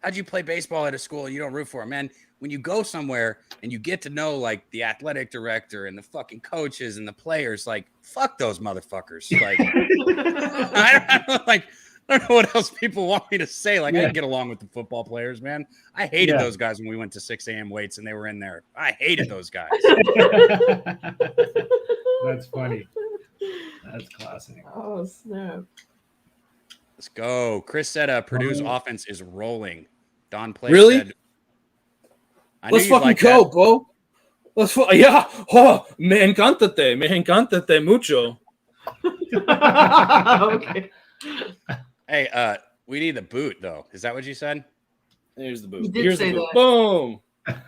How'd you play baseball at a school you don't root for it? Man, when you go somewhere and you get to know like the athletic director and the fucking coaches and the players, like fuck those motherfuckers. Like I don't know what else people want me to say. Like I didn't get along with the football players, man. I hated those guys when we went to 6 a.m. weights and they were in there. I hated those guys. That's funny. That's classic. Oh, snap. Let's go. Chris said Purdue's offense is rolling. Don Play said, let's fucking go, bro. Oh, me encantate mucho. Okay. Hey, we need the boot, though. Is that what you said? Here's the boot. Here's the boot. Boom.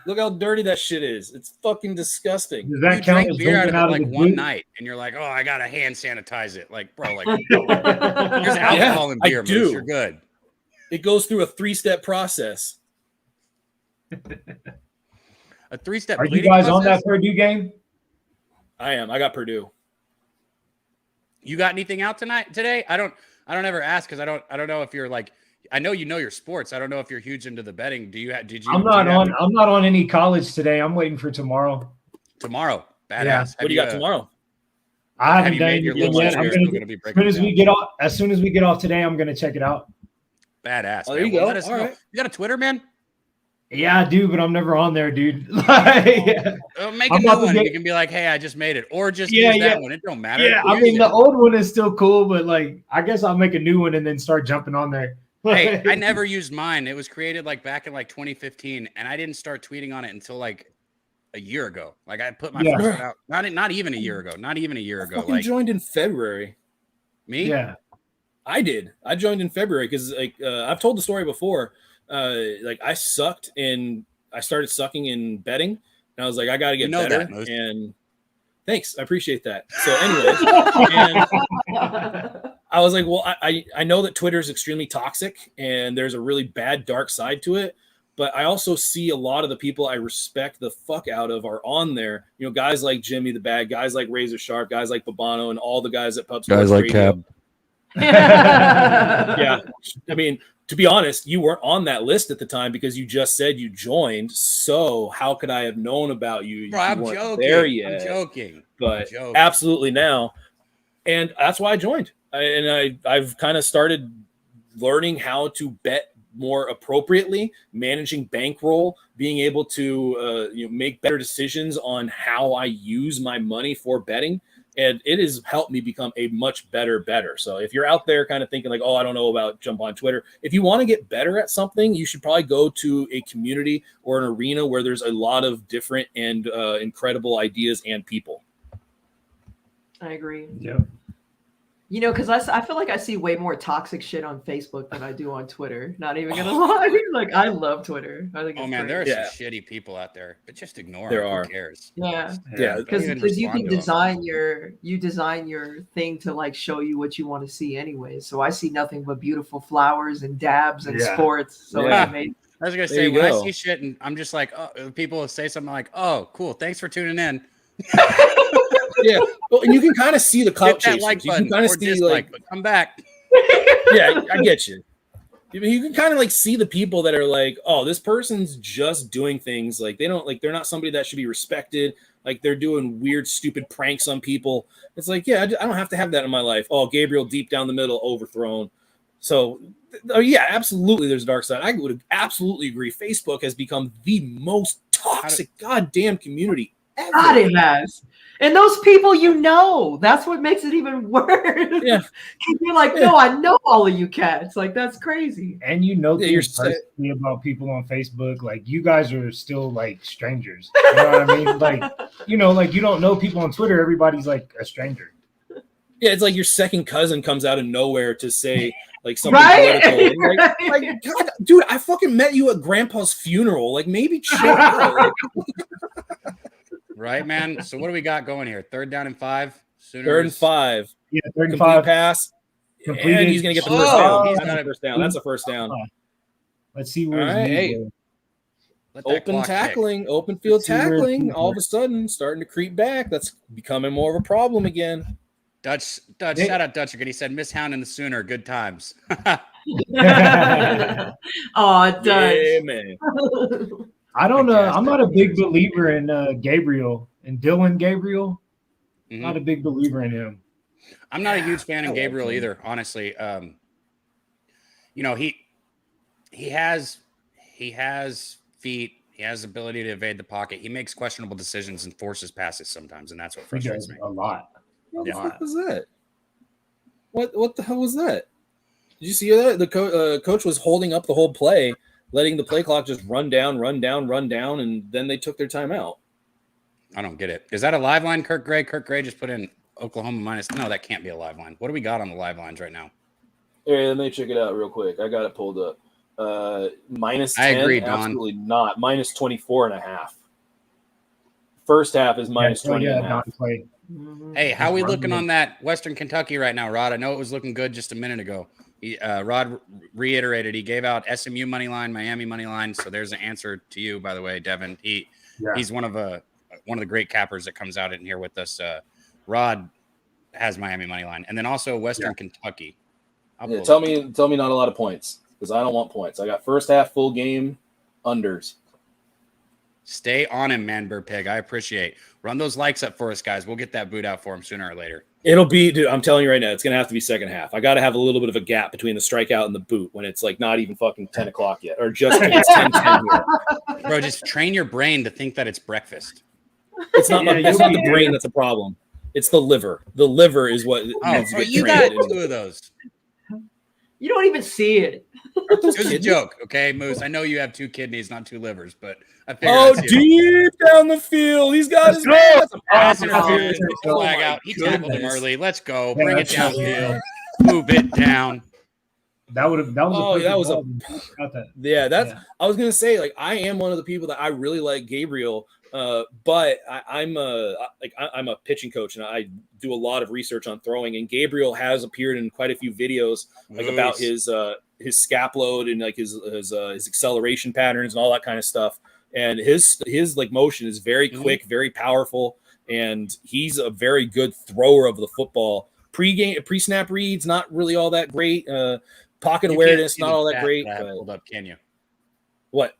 Look how dirty that shit is. It's fucking disgusting. Does that count as beer out of it like one boot? night, and you're like, oh, I gotta hand sanitize it. Like, bro, like there's alcohol in beer, Moose. You're good. It goes through a 3-step process. A 3-step. Are you guys on that Purdue game? I am. I got Purdue. You got anything out today? I don't ever ask because I don't know if you're like. I know you know your sports. I don't know if you're huge into the betting. I'm not on any college today. I'm waiting for tomorrow. Tomorrow, badass. Yeah. What do you got tomorrow? I haven't done anything yet. As soon as we get off today, I'm gonna check it out. Badass. Oh, there you go. Let us know. Right. You got a Twitter, man? Yeah, I do, but I'm never on there, dude. Make a I'm new about to one. get- You can be like, hey, I just made it. Or just Yeah, use that yeah. one. It don't matter. Yeah, I Use mean, it. the old one is still cool, but like, I guess I'll make a new one and then start jumping on there. Hey, I never used mine. It was created like back in like 2015, and I didn't start tweeting on it until like a year ago. Like I put my Yeah. first one out. Not even a year ago. Not even a year ago. fucking Like joined in February. me. Yeah. I did. I joined in February because like I've told the story before. Like I started sucking in betting, and I was like, I got to get better. That, Moose. And thanks, I appreciate that. So, anyways, and I was like, well, I know that Twitter is extremely toxic, and there's a really bad dark side to it. But I also see a lot of the people I respect the fuck out of are on there. You know, guys like Jimmy the Bag, guys like Razor Sharp, guys like Babano, and all the guys at Pub Sports Guys like Radio. Cab. Yeah, I mean, to be honest, you weren't on that list at the time because you just said you joined. So how could I have known about you? Bro, You I'm weren't joking. there yet. I'm joking. But joking. absolutely now, and that's why I joined. I've kind of started learning how to bet more appropriately, managing bankroll, being able to make better decisions on how I use my money for betting. And it has helped me become a much better bettor. So if you're out there kind of thinking like, oh, I don't know about jump on Twitter. If you want to get better at something, you should probably go to a community or an arena where there's a lot of different and incredible ideas and people. I agree. Yeah. You know, because I feel like I see way more toxic shit on Facebook than I do on Twitter. Not even gonna lie. Like I love Twitter. I think Oh it's man, great. there are Yeah. some shitty people out there, but just ignore There them. are. Who cares? Yeah. Yeah. Because even you can respond to 'em. design your thing to like show you what you want to see anyway. So I see nothing but beautiful flowers and dabs and Yeah. sports. So Yeah. it's amazing. I was gonna There say you when I go. see shit and I'm just like, oh, people will say something like, "Oh, cool, thanks for tuning in." Yeah. Well, and you can kind of see the clout Hit that chasers. like You button can kind of or see dislike, like, but come back. yeah, I get you. You can kind of like see the people that are like, oh, this person's just doing things like they're not somebody that should be respected. Like they're doing weird, stupid pranks on people. It's like, yeah, I don't have to have that in my life. Oh, Gabriel deep down the middle, overthrown. So, yeah, absolutely. There's a dark side. I would absolutely agree. Facebook has become the most toxic goddamn community ever. God, it has. And those people, that's what makes it even worse. Yeah. You're like, no, I know all of you cats. Like, that's crazy. And you know Yeah, you're things personally about people on Facebook. Like you guys are still like strangers. You know what I mean? Like, like you don't know people on Twitter. Everybody's like a stranger. Yeah, it's like your second cousin comes out of nowhere to say like something Right? political. Like, God, dude, I fucking met you at Grandpa's funeral. Like, maybe chill out. Like, Right, man. So what do we got going here? 3rd down and 5. Sooners. 3rd and 5. Yeah, 3rd and Complete 5. pass. Completed. And he's gonna get the Oh, first down. he's That's got a it. first down. That's a first down. Let's see where All his right, knees hey. go. Let that Open clock tick. tackling, open field Let's see where his tackling. knees All go. of a sudden, starting to creep back. That's becoming more of a problem again. Dutch, Hey. shout out Dutch. He said, "Miss Hound and the Sooner, good times." Oh, it Yeah, does. man. I don't know. Fantastic. I'm not a big believer in Gabriel and Dylan Gabriel. Mhm. Not a big believer in him. I'm not a huge fan I of like Gabriel him. either, honestly. He has feet. He has the ability to evade the pocket. He makes questionable decisions and forces passes sometimes, and that's what He frustrates does me. a lot. What the Yeah. fuck was that? What the hell was that? Did you see that? The coach was holding up the whole play, letting the play clock just run down, and then they took their timeout. I don't get it. Is that a live line, Kirk Gray? Kirk Gray just put in Oklahoma minus. No, that can't be a live line. What do we got on the live lines right now? Hey, let me check it out real quick. I got it pulled up. Minus 10, I agree, Don. absolutely not. Minus 24.5. First half is minus 20 and a half. non-play. Hey, how Just we run looking it. on that Western Kentucky right now, Rod? I know it was looking good just a minute ago. Rod reiterated he gave out SMU money line, Miami money line. So there's an answer to you, by the way, Devin. He's one of the great cappers that comes out in here with us. Rod has Miami money line, and then also Western Kentucky. Yeah, tell me not a lot of points because I don't want points. I got first half full game unders. Stay on him, man, Burr Pig. I appreciate. Run those likes up for us, guys. We'll get that boot out for him sooner or later. It'll be, dude, I'm telling you right now, it's going to have to be second half. I got to have a little bit of a gap between the strikeout and the boot when it's like not even fucking 10 o'clock yet, or just it's 10:10 here. Bro, just train your brain to think that it's breakfast. It's not, it's not the brain that's a problem. It's the liver. The liver is what needs to get you trained. got 2 of those. You don't even see it. It was a joke, okay, Moose? I know you have 2 kidneys, not 2 livers, but I figured deep down the field. He's got his pass interference. Flag out. He tackled him early. Let's go. Bring it downfield. Move it down. That was I was gonna say, like, I am one of the people that I really like Gabriel, but I'm a pitching coach and I do a lot of research on throwing, and Gabriel has appeared in quite a few videos like about his scap load and like his acceleration patterns and all that kind of stuff. And his like motion is very quick, very powerful, and he's a very good thrower of the football. Pre-snap reads not really all that great. Pocket awareness not all that great. Hold up, can you? What?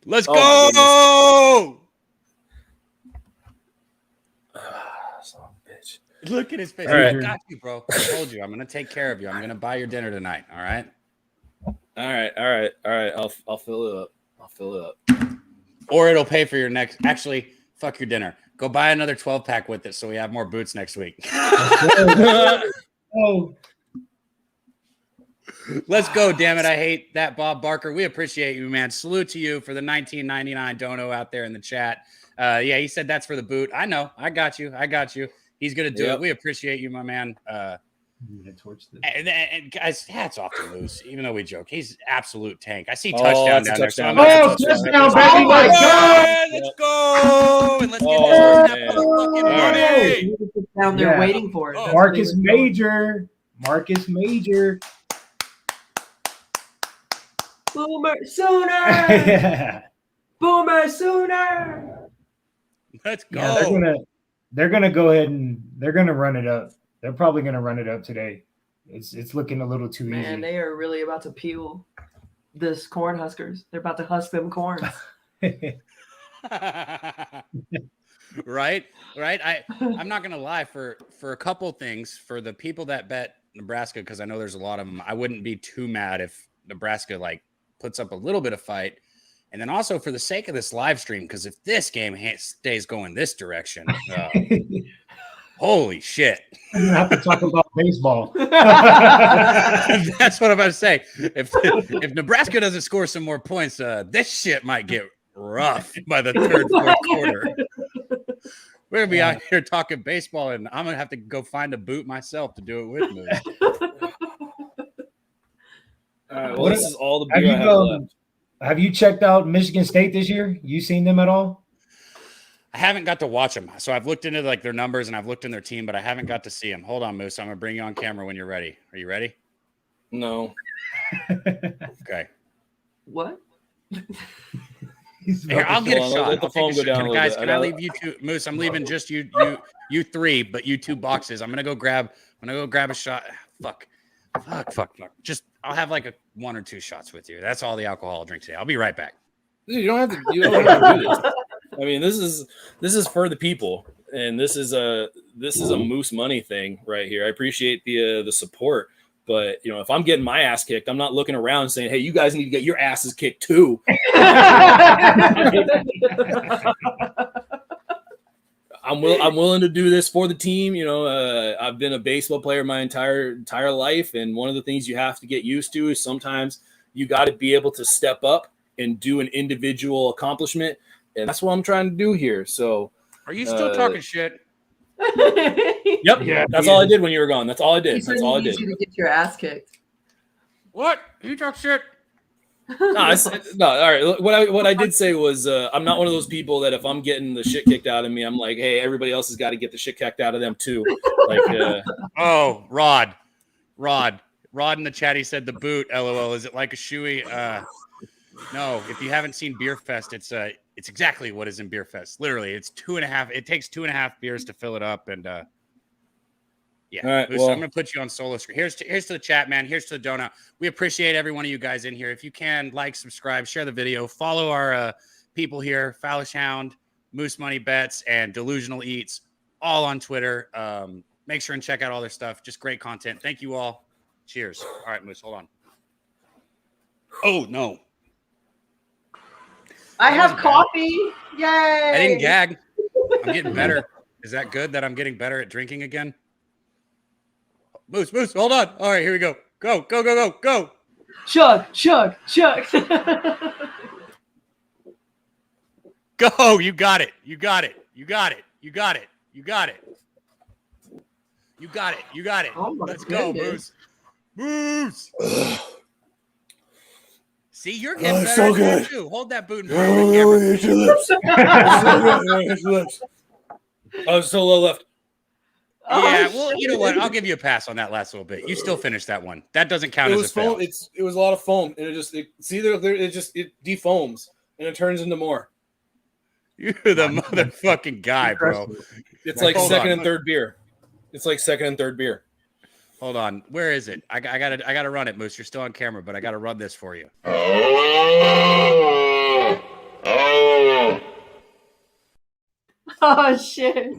Let's go! Son of a bitch. Look at his face. Right. I got you, bro. I told you I'm gonna take care of you. I'm gonna buy your dinner tonight. All right. I'll fill it up. Or it'll pay for your next. Actually, fuck your dinner. Go buy another 12-pack with it so we have more boots next week. Oh, let's go, damn it. I hate that, Bob Barker. We appreciate you, man. Salute to you for the 1999 dono out there in the chat. Yeah, he said that's for the boot. I know. I got you. He's going to do it. We appreciate you, my man. And guys, hats off to Moose, even though we joke. He's absolute tank. I see touchdown down there. touchdown, baby. My God. Let's go. And let's get this fucking money. Down there waiting for it. Marcus Major. Boomer Sooner. Boomer Sooner. Let's go. Yeah, they're gonna go ahead and they're gonna run it up. They're probably gonna run it up today. It's looking a little too easy. Man, they are really about to peel this Cornhuskers. They're about to husk them corns. Right. I'm not gonna lie, for a couple things, for the people that bet Nebraska, because I know there's a lot of them, I wouldn't be too mad if Nebraska like puts up a little bit of fight. And then also for the sake of this live stream, because if this game stays going this direction, holy shit. You have to talk about baseball. That's what I'm about to say. If Nebraska doesn't score some more points, this shit might get rough by the third, fourth quarter. We're going to be out here talking baseball, and I'm going to have to go find a boot myself to do it with me. All right, well, this is all the beer I have left. Have you checked out Michigan State this year? You seen them at all? I haven't got to watch them. So I've looked into like their numbers and I've looked in their team, but I haven't got to see them. Hold on, Moose. I'm going to bring you on camera when you're ready. Are you ready? No. Okay. What? Here, I'll get a shot. Let the phone go down. Guys, can I leave you two? Moose, I'm leaving just you 3, but you 2 boxes. I'm going to go grab a shot. Fuck. Just I'll have like 1 or 2 shots with you. That's all the alcohol I'll drink today. I'll be right back. Dude, you don't have to do this. I mean, this is for the people, and this is a Moose money thing right here. I appreciate the support, but if I'm getting my ass kicked, I'm not looking around saying, "Hey, you guys need to get your asses kicked too." I'm willing to do this for the team. I've been a baseball player my entire life, and one of the things you have to get used to is sometimes you got to be able to step up and do an individual accomplishment, and that's what I'm trying to do here. So, are you still talking shit? Yep. Yeah, that's all I did when you were gone. That's all I did. That's all I did. You to get your ass kicked. What? You talk shit? No. All right. What I did say was I'm not one of those people that if I'm getting the shit kicked out of me, I'm like, hey, everybody else has got to get the shit kicked out of them too. Like, oh, Rod in the chat, he said the boot. LOL. Is it like a shoey? No. If you haven't seen Beer Fest, it's exactly what is in Beer Fest. Literally, it's 2.5. It takes 2.5 beers to fill it up, and yeah. All right, well, I'm going to put you on solo screen. Here's to the chat, man. Here's to the donut. We appreciate every one of you guys in here. If you can, like, subscribe, share the video, follow our people here, Fallish Hound, Moose Money Bets, and Delusional Eats. all on Twitter. Make sure and check out all their stuff. Just great content. Thank you all. Cheers. All right, Moose, hold on. Oh, no. I have coffee. Yay. I didn't gag. I'm getting better. Is that good that I'm getting better at drinking again? Moose, hold on. All right, here we go. Go. Chug. Go. You got it. Oh my Let's go, goodness. Moose. See, you're getting better so at good. it too. Hold that boot and Oh, still a little left. yeah, well, you know what? I'll give you a pass on that last little bit. You still finished that one. That doesn't count as a fail. Foam. It was a lot of foam, and it defoams and it turns into more. You're the motherfucking guy, bro. It's like Hold second on. and third beer. Hold on. Where is it? I gotta run it, Moose. You're still on camera, but I gotta run this for you. Oh shit.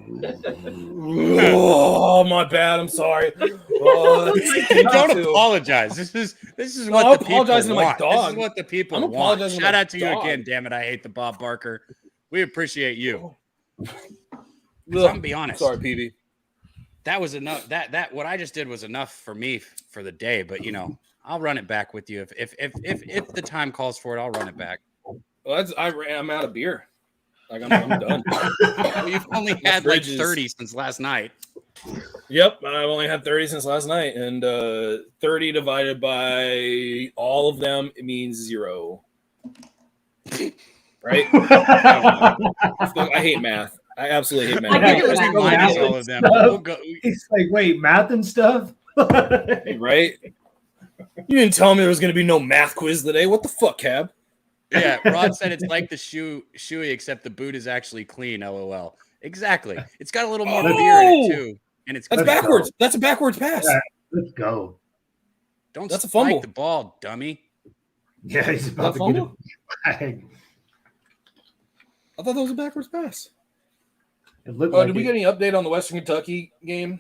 Oh, my bad. I'm sorry. Oh, Don't apologize. This is No, what I'm the people apologizing to my want. dog. This is what the people I'm want. apologizing to Shout my out to you dog. again, damn it. I hate the Bob Barker. We appreciate you. Ugh. I'm gonna be honest. Sorry, PB. That was enough. That what I just did was enough for me for the day. But I'll run it back with you if the time calls for it. I'll run it back. Well, I'm out of beer. Like I'm done. Well, you've only had like 30 since last night. Yep, I've only had 30 since last night, and 30 divided by all of them, it means 0. Right? I hate math. I absolutely hate math. I get Just math. minus all of them. We'll go. It's like, wait, math and stuff? Right? You didn't tell me there was going to be no math quiz today. What the fuck, Cab? Yeah, Rod said it's like the shoey, except the boot is actually clean. LOL. Exactly. It's got a little more beer in it too, and it's That's clean. backwards. That's a backwards pass. Yeah. Let's go. Don't That's a spike fumble. the ball, dummy. Yeah, he's about That to get fumble? a flag. I thought that was a backwards pass. It looked like Did we get any update on the Western Kentucky game?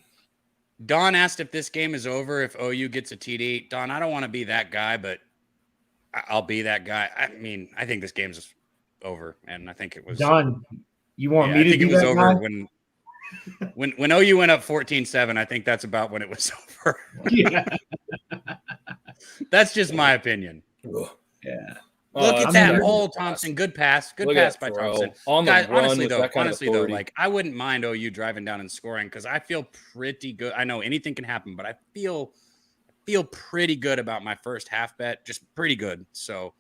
Don asked if this game is over if OU gets a TD. Don, I don't want to be that guy, but I'll be that guy. I mean, I think this game's over, and I think it was. Don, you want me I to think do it was that over guy? when OU went up 14-7. I think that's about when it was over. Yeah. That's just my opinion. Ugh. Yeah. Look at I'm that sorry. hole, Thompson. Good pass. Good Look pass at by Thoreau. Thompson. On the Guys, run honestly with that kind of though, authority. like I wouldn't mind OU driving down and scoring because I feel pretty good. I know anything can happen, but I feel pretty good about my first half bet. Just pretty good. So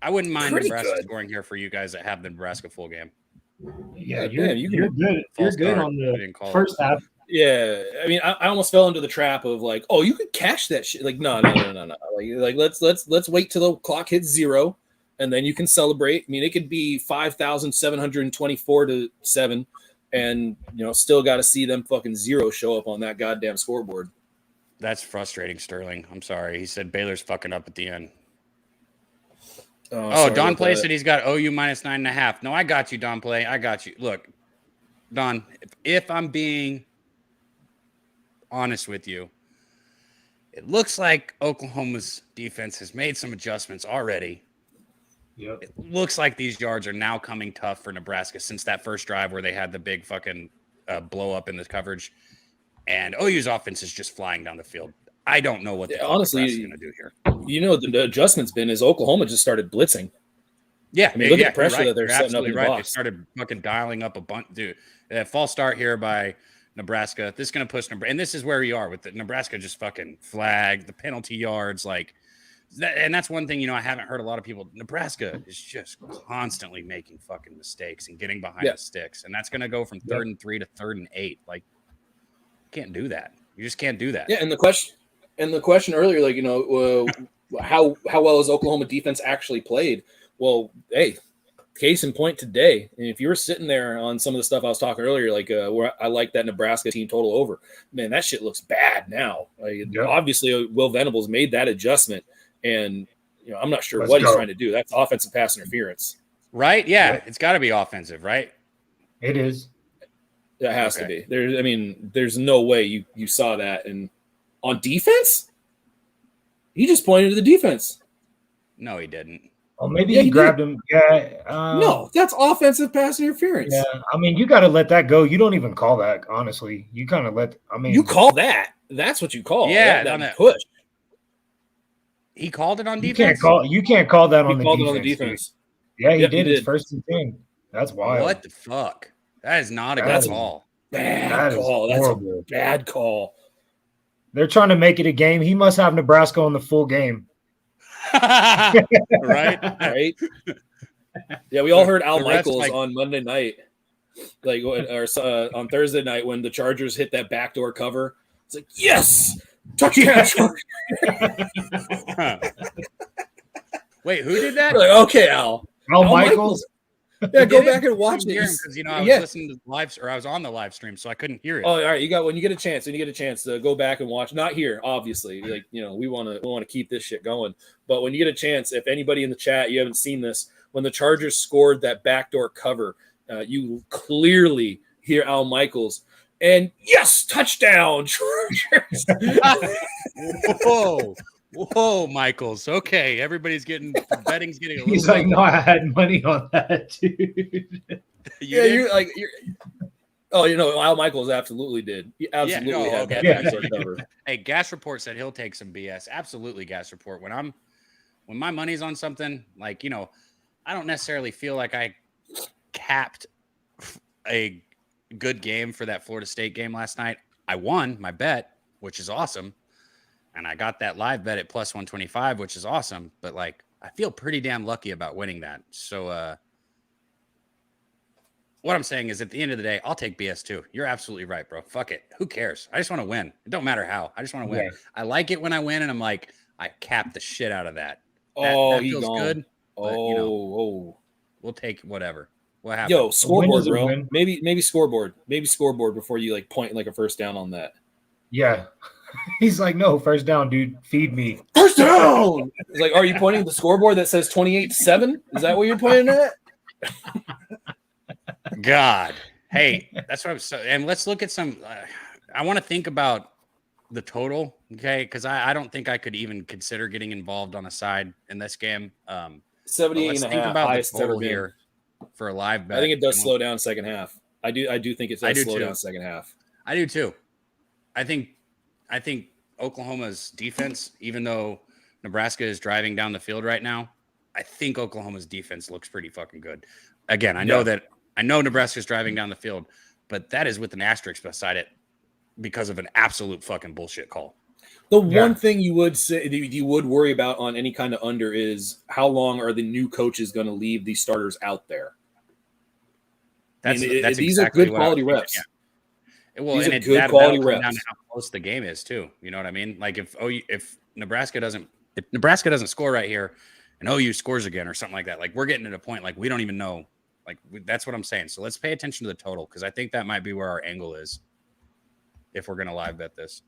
I wouldn't mind Pretty Nebraska good. scoring here for you guys that have the Nebraska full game. Yeah, Yeah, you're good. You're False good start. on I the didn't call it. first half. Yeah, I mean, I almost fell into the trap of like, oh, you could cash that shit. Like, no. Like, let's wait till the clock hits 0, and then you can celebrate. I mean, it could be 5,724 to 7, and still got to see them fucking 0 show up on that goddamn scoreboard. That's frustrating, Sterling. I'm sorry. He said Baylor's fucking up at the end. Oh, Oh, sorry Don about Play that. said he's got OU minus 9.5. No, I got you, Don Play. I got you. Look, Don, if I'm being honest with you, it looks like Oklahoma's defense has made some adjustments already. Yep. It looks like these yards are now coming tough for Nebraska since that first drive where they had the big fucking blow up in the coverage. And OU's offense is just flying down the field. I don't know what honestly, Nebraska's going to do here. The adjustment's been is Oklahoma just started blitzing. Yeah, I mean, look at the you're pressure right. that they're You're setting up absolutely in the right. They box. started fucking dialing up a bunch. Dude, false start here by Nebraska. This is going to push Nebraska. And this is where you are with the Nebraska just fucking flag, the penalty yards. And that's one thing, I haven't heard a lot of people. Nebraska is just constantly making fucking mistakes and getting behind the sticks. And that's going to go from 3rd and 3 to 3rd and 8. Like, you can't do that. You just can't do that. Yeah, and the question earlier, how well has Oklahoma defense actually played? Well, hey, case in point today. And if you were sitting there on some of the stuff I was talking earlier, where I like that Nebraska team total over, man, that shit looks bad now. Obviously, Will Venables made that adjustment, and I'm not sure what he's trying to do. That's offensive pass interference, right? Yeah, it's got to be offensive, right? It is. That has to be. There's no way you saw that. And on defense, he just pointed to the defense. No, he didn't. Oh, maybe he grabbed him. Yeah. No, that's offensive pass interference. Yeah, I mean, you got to let that go. You don't even call that, honestly. You kind of let. I mean, you call that. That's what you call. Yeah, that push. He called it on defense. You can't call that on the defense. He called it on the defense. Dude. Yeah, he did. It's 1st and 10. That's wild. What the fuck? That is not a good call. Bad call. That's a bad call. They're trying to make it a game. He must have Nebraska on the full game. Right. Yeah, we all heard Al Michaels on Monday night, on Thursday night when the Chargers hit that backdoor cover. It's like, yes, touchdown. Wait, who did that? Like, okay, Al Michaels. Yeah, go back and watch it because I was listening to I was on the live stream, so I couldn't hear it. Oh, all right. When you get a chance to go back and watch. Not here, obviously. We want to keep this shit going. But when you get a chance, if anybody in the chat you haven't seen this, when the Chargers scored that backdoor cover, you clearly hear Al Michaels and yes, touchdown, Chargers. Whoa, Michaels. Okay, everybody's betting's getting a little. He's like, no, I had money on that, dude. Al Michaels absolutely did. He absolutely had that backdoor cover. Hey, Gas Report said he'll take some BS. Absolutely, Gas Report. When my money's on something, I don't necessarily feel like I capped a good game for that Florida State game last night. I won my bet, which is awesome. And I got that live bet at plus 125, which is awesome. But I feel pretty damn lucky about winning that. So what I'm saying is at the end of the day, I'll take BS too. You're absolutely right, bro. Fuck it. Who cares? I just want to win. It don't matter how. I just want to win. Yeah. I like it when I win and I'm like, I capped the shit out of that. That feels good. But, we'll take whatever. What happened? Yo, scoreboard, bro. Maybe scoreboard. Maybe scoreboard before you point a first down on that. Yeah. He's like, no, first down, dude. Feed me. First down. He's like, are you pointing at the scoreboard that says 28-7? Is that what you're pointing at? God. Hey, that's what I'm saying. And let's look at some. I want to think about the total, okay? Because I don't think I could even consider getting involved on a side in this game. 78 and a half. About the total here for a live bet. I think it does slow down second half. I do think it does slow down second half. I do too. I think Oklahoma's defense, even though Nebraska is driving down the field right now, I think Oklahoma's defense looks pretty fucking good. Again, I know Nebraska's driving down the field, but that is with an asterisk beside it because of an absolute fucking bullshit call. The one thing you would say you would worry about on any kind of under is how long are the new coaches going to leave these starters out there? These are good quality reps. Yeah. Well, these and are good quality reps. Down to how close the game is too. You know what I mean? Like if Nebraska doesn't score right here, and OU scores again or something like that, we're getting to a point we don't even know. That's what I'm saying. So let's pay attention to the total because I think that might be where our angle is if we're going to live bet this.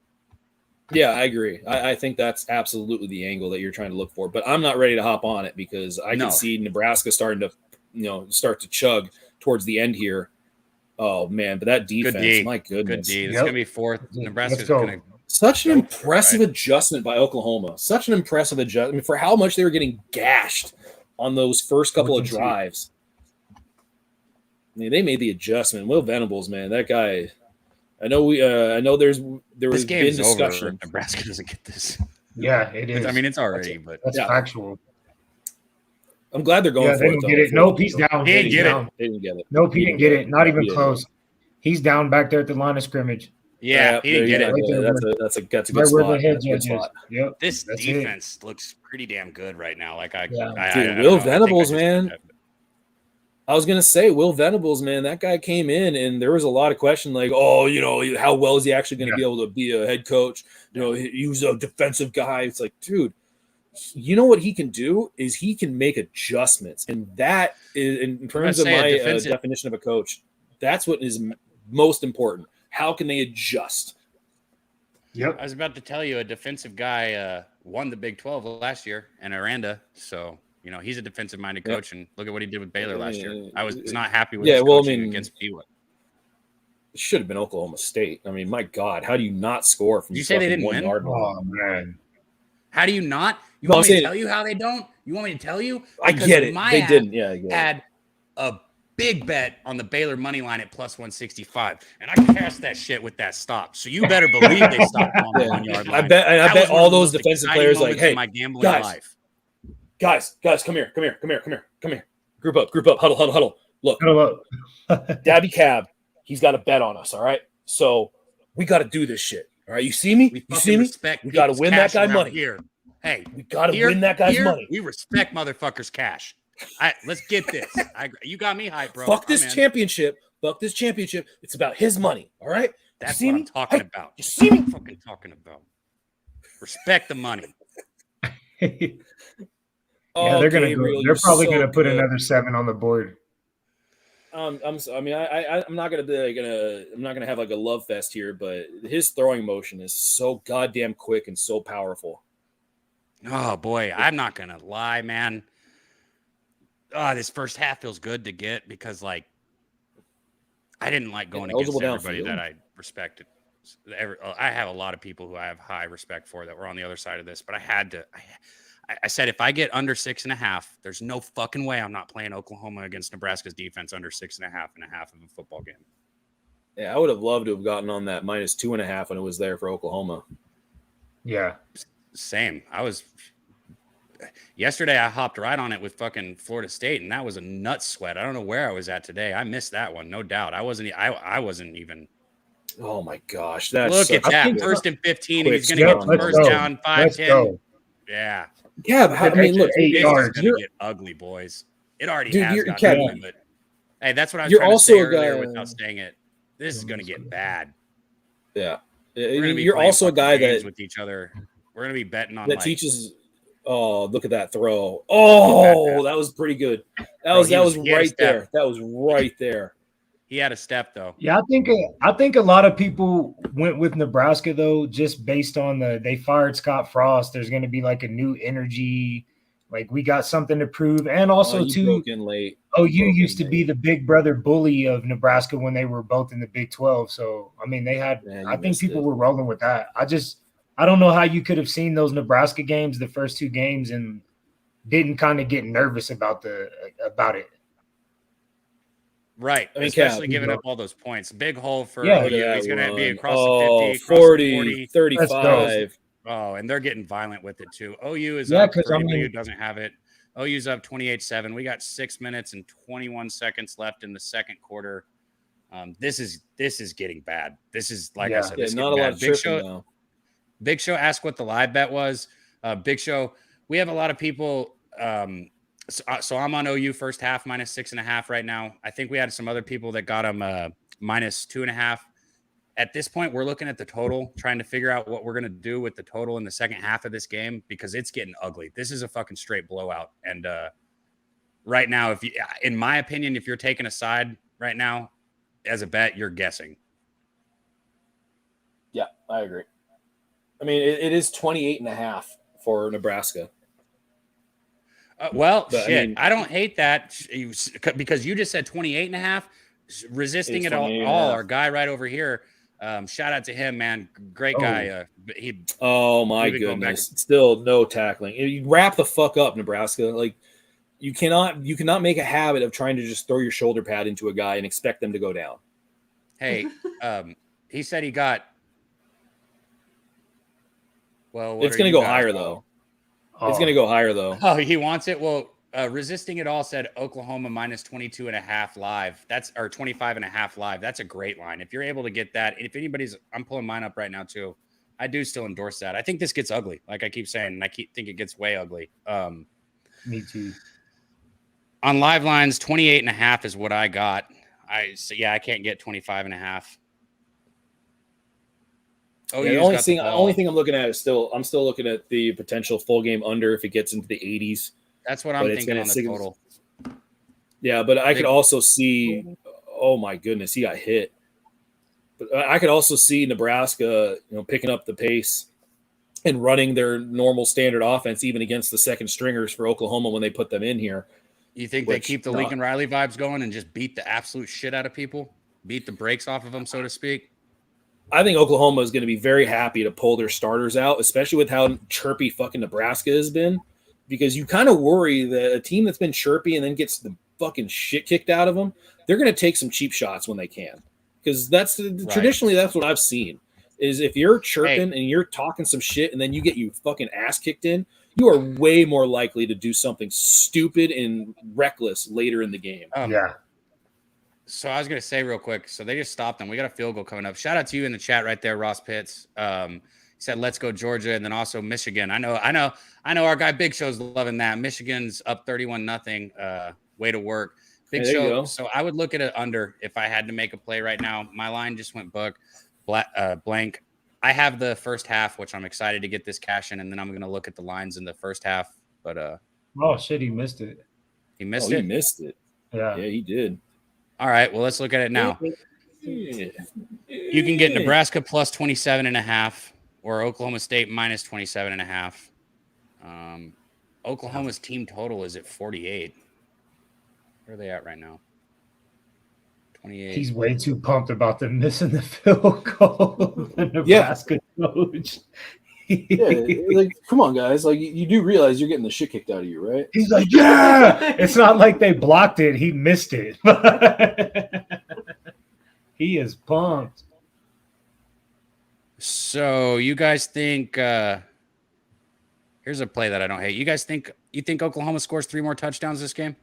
Yeah, I agree. I think that's absolutely the angle that you're trying to look for. But I'm not ready to hop on it because I can see Nebraska starting to chug towards the end here. Oh man, but that defense, my goodness. Good D. It's gonna be fourth. Nebraska's gonna such an impressive adjustment by Oklahoma. Such an impressive adjustment for how much they were getting gashed on those first couple of drives. They made the adjustment. Will Venables, man, that guy. I know there was been discussion. Over. Nebraska doesn't get this. Yeah, it is. It's already, but that's factual. I'm glad they're going for it. Get it. Nope, he's down. He didn't get it. They didn't get it. Nope, he didn't get it. Not even close. He's down back there at the line of scrimmage. Yeah, he didn't get it. That's a good spot. Yep. This defense looks pretty damn good right now. Will Venables, man. I was going to say, Will Venables, man, that guy came in and there was a lot of question how well is he actually going to be able to be a head coach? He was a defensive guy. It's like, dude, you know what he can do is he can make adjustments. And that is, in terms of my definition of a coach, that's what is most important. How can they adjust? Yep. I was about to tell you a defensive guy won the Big 12 last year in Aranda. So, he's a defensive-minded coach, and look at what he did with Baylor last year. I was not happy with his coaching against Pewa. It should have been Oklahoma State. I mean, my God, how do you not score from Did you say they didn't 1 win? yard line? Oh man. How do you not? You No, want I'm me to saying- tell you how they don't? You want me to tell you? I Because get it. my They app didn't. Yeah, I get it. had a big bet on the Baylor money line at plus 165, and I cashed that shit with that stop. So you better believe they stopped on the 1 yard line. I bet That all was one of the those most defensive exciting players like, moments in hey, my gambling guys, life. guys, come here. Group up, huddle. Look, Hello. Dabby Cab, he's got a bet on us. All right, so we got to do this shit. All right, you see me? We You fucking see me? respect We got to people's win that cash guy around money. here. Hey, We got to win that guy's money. We respect motherfuckers' cash. Let's get this. You got me hyped, bro. Fuck this I'm in. championship. Fuck this championship. It's about his money. All right. That's see what me? I'm talking Hey, about. you see me? I'm fucking talking about. Respect the money. Yeah, Oh, they're gonna Gabriel, go. They're you're probably so gonna put good. another 7 on the board. I'm not gonna be I'm not gonna have like a love fest here, but his throwing motion is so goddamn quick and so powerful. Oh boy, I'm not gonna lie, man. This first half feels good to get because like I didn't like going against everybody that I respected. I have a lot of people who I have high respect for that were on the other side of this, but I had to. I said if I get under 6.5, there's no fucking way I'm not playing Oklahoma against Nebraska's defense under 6.5 and a half of a football game. Yeah, I would have loved to have gotten on that minus 2.5 when it was there for Oklahoma. Yeah. Same. Yesterday I hopped right on it with fucking Florida State, and that was a nut sweat. I don't know where I was at today. I missed that one, no doubt. I wasn't even. Oh my gosh, Look at that. First and 15, and he's going to get the first down, 5-10. Yeah. Yeah, I mean, look, this is going yards. to get ugly, boys. It already Dude, has you're gotten ugly, but hey, that's what I was You're trying to also say a earlier guy- without saying it. This is going to get bad. Yeah, We're gonna be you're playing also a fucking guy games that with each other. We're going to be betting on that like, teaches. Oh, look at that throw! Oh, that was pretty good. That was he had a right step. there. That was right there. He had a step though. Yeah, I think a lot of people went with Nebraska though, just based on they fired Scott Frost. There's going to be like a new energy, like we got something to prove, and also you too, broke in late. OU broke used in to be the big brother bully of Nebraska when they were both in the Big 12. So I mean, they had. Man, you I think missed people it. were rolling with that. I don't know how you could have seen those Nebraska games, the first 2 games, and didn't kind of get nervous about it. Right. I mean, Especially Cap, giving up all those points. Big hole for Yeah. OU. He's going to be across oh, the 50, across 40, the 40. 35. Oh, and they're getting violent with it too. OU is Yeah, up 'cause, 30. I mean- OU doesn't have it. OU's up 28-7. We got 6 minutes and 21 seconds left in the second quarter. This is getting bad. This is like I said, Yeah, this is not a getting lot bad. of Big tripping Show. now. Big Show asked what the live bet was. Big Show, we have a lot of people. So I'm on OU first half minus 6.5 right now. I think we had some other people that got them minus 2.5. At this point, we're looking at the total, trying to figure out what we're going to do with the total in the second half of this game because it's getting ugly. This is a fucking straight blowout. And right now, in my opinion, if you're taking a side right now as a bet, you're guessing. Yeah, I agree. I mean, it is 28.5 for Nebraska. But shit, I don't hate that because you just said 28.5. Resisting it all. Our guy right over here. Shout out to him, man. Great guy. Oh my goodness. Still no tackling. You wrap the fuck up, Nebraska. Like you cannot make a habit of trying to just throw your shoulder pad into a guy and expect them to go down. Hey, he said he got. Well, it's going to go higher though. It's going to go higher though. Oh, he wants it. Well, resisting it all said Oklahoma minus 22.5 live. That's or 25.5 live. That's a great line. If you're able to get that, if anybody's, I'm pulling mine up right now too. I do still endorse that. I think this gets ugly. Like I keep saying, and I think it gets way ugly. Me too. On live lines, 28.5 is what I got. I can't get 25.5. Oh, yeah, the only thing I'm looking at is I'm still looking at the potential full game under if it gets into the 80s. That's what I'm thinking on the total. Yeah, but I could also see, oh my goodness, he got hit. But I could also see Nebraska, picking up the pace and running their normal standard offense, even against the second stringers for Oklahoma when they put them in here. You think they keep the Lincoln Riley vibes going and just beat the absolute shit out of people? beat the brakes off of them, so to speak? I think Oklahoma is going to be very happy to pull their starters out, especially with how chirpy fucking Nebraska has been, because you kind of worry that a team that's been chirpy and then gets the fucking shit kicked out of them, they're going to take some cheap shots when they can. Because traditionally that's what I've seen is if you're chirping and you're talking some shit and then you get you fucking ass kicked in, you are way more likely to do something stupid and reckless later in the game. Yeah. So I was going to say real quick. So they just stopped them. We got a field goal coming up. Shout out to you in the chat right there, Ross Pitts. He said, "Let's go Georgia," and then also Michigan. I know. Our guy Big Show's loving that. Michigan's up 31-0. Way to work, Big Show. So I would look at it under if I had to make a play right now. My line just went blank. I have the first half, which I'm excited to get this cash in, and then I'm going to look at the lines in the first half. But oh shit, he missed it. He missed it. Yeah, he did. All right, well, let's look at it now. You can get Nebraska plus 27.5 or Oklahoma State minus 27.5. Oklahoma's team total is at 48. Where are they at right now? 28. He's way too pumped about them missing the field goal. The Nebraska coach. Like, come on, guys. Like, you do realize you're getting the shit kicked out of you, right? He's like, yeah. It's not like they blocked it. He missed it. He is pumped. So you guys think here's a play that I don't hate. You think Oklahoma scores 3 more touchdowns this game?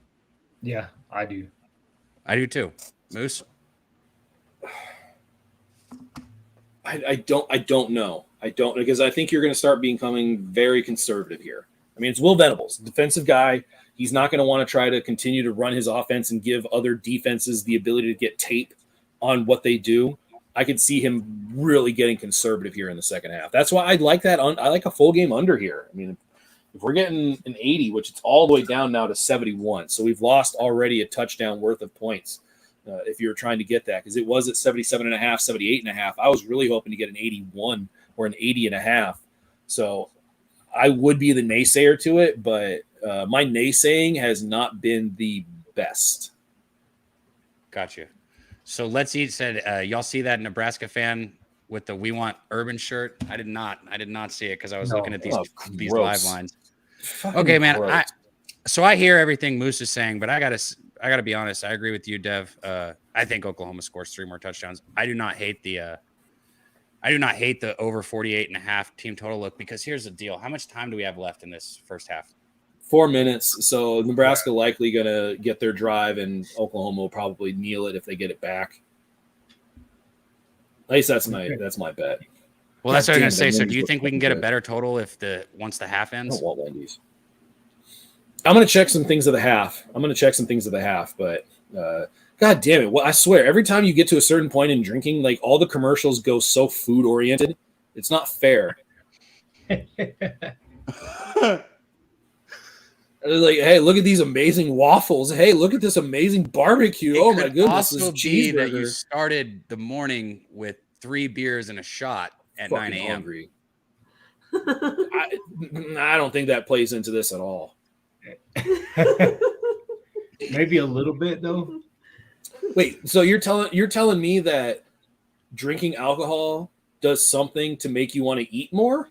Yeah, I do. I do too. Moose? I don't know. I don't, because I think you're going to start becoming very conservative here. I mean, it's Will Venables, defensive guy. He's not going to want to try to continue to run his offense and give other defenses the ability to get tape on what they do. I could see him really getting conservative here in the second half. That's why I like that. I like a full game under here. I mean, if we're getting an 80, which it's all the way down now to 71, so we've lost already a touchdown worth of points. If you're trying to get that, because it was at 77.5, 78.5. I was really hoping to get an 81 or an 80.5. So I would be the naysayer to it, but my naysaying has not been the best. Gotcha. So Let's Eat said, y'all see that Nebraska fan with the "We Want Urban" shirt? I did not see it because I was looking at these live lines. Okay, man. So I hear everything Moose is saying, but I gotta be honest. I agree with you, Dev. I think Oklahoma scores 3 more touchdowns. I do not hate the over 48.5 team total look, because here's the deal. How much time do we have left in this first half? 4 minutes. So Nebraska likely going to get their drive, and Oklahoma will probably kneel it if they get it back. At least that's my bet. Well, that's what I'm going to say. So do you think we can get a better total once the half ends? I'm going to check some things of the half. But God damn it. Well, I swear, every time you get to a certain point in drinking, like, all the commercials go so food oriented. It's not fair. Like, hey, look at these amazing waffles. Hey, look at this amazing barbecue. Oh my goodness. It could also be that you started the morning with 3 beers and a shot at 9 a.m. Hungry. I don't think that plays into this at all. Maybe a little bit though. Wait, so you're telling me that drinking alcohol does something to make you want to eat more?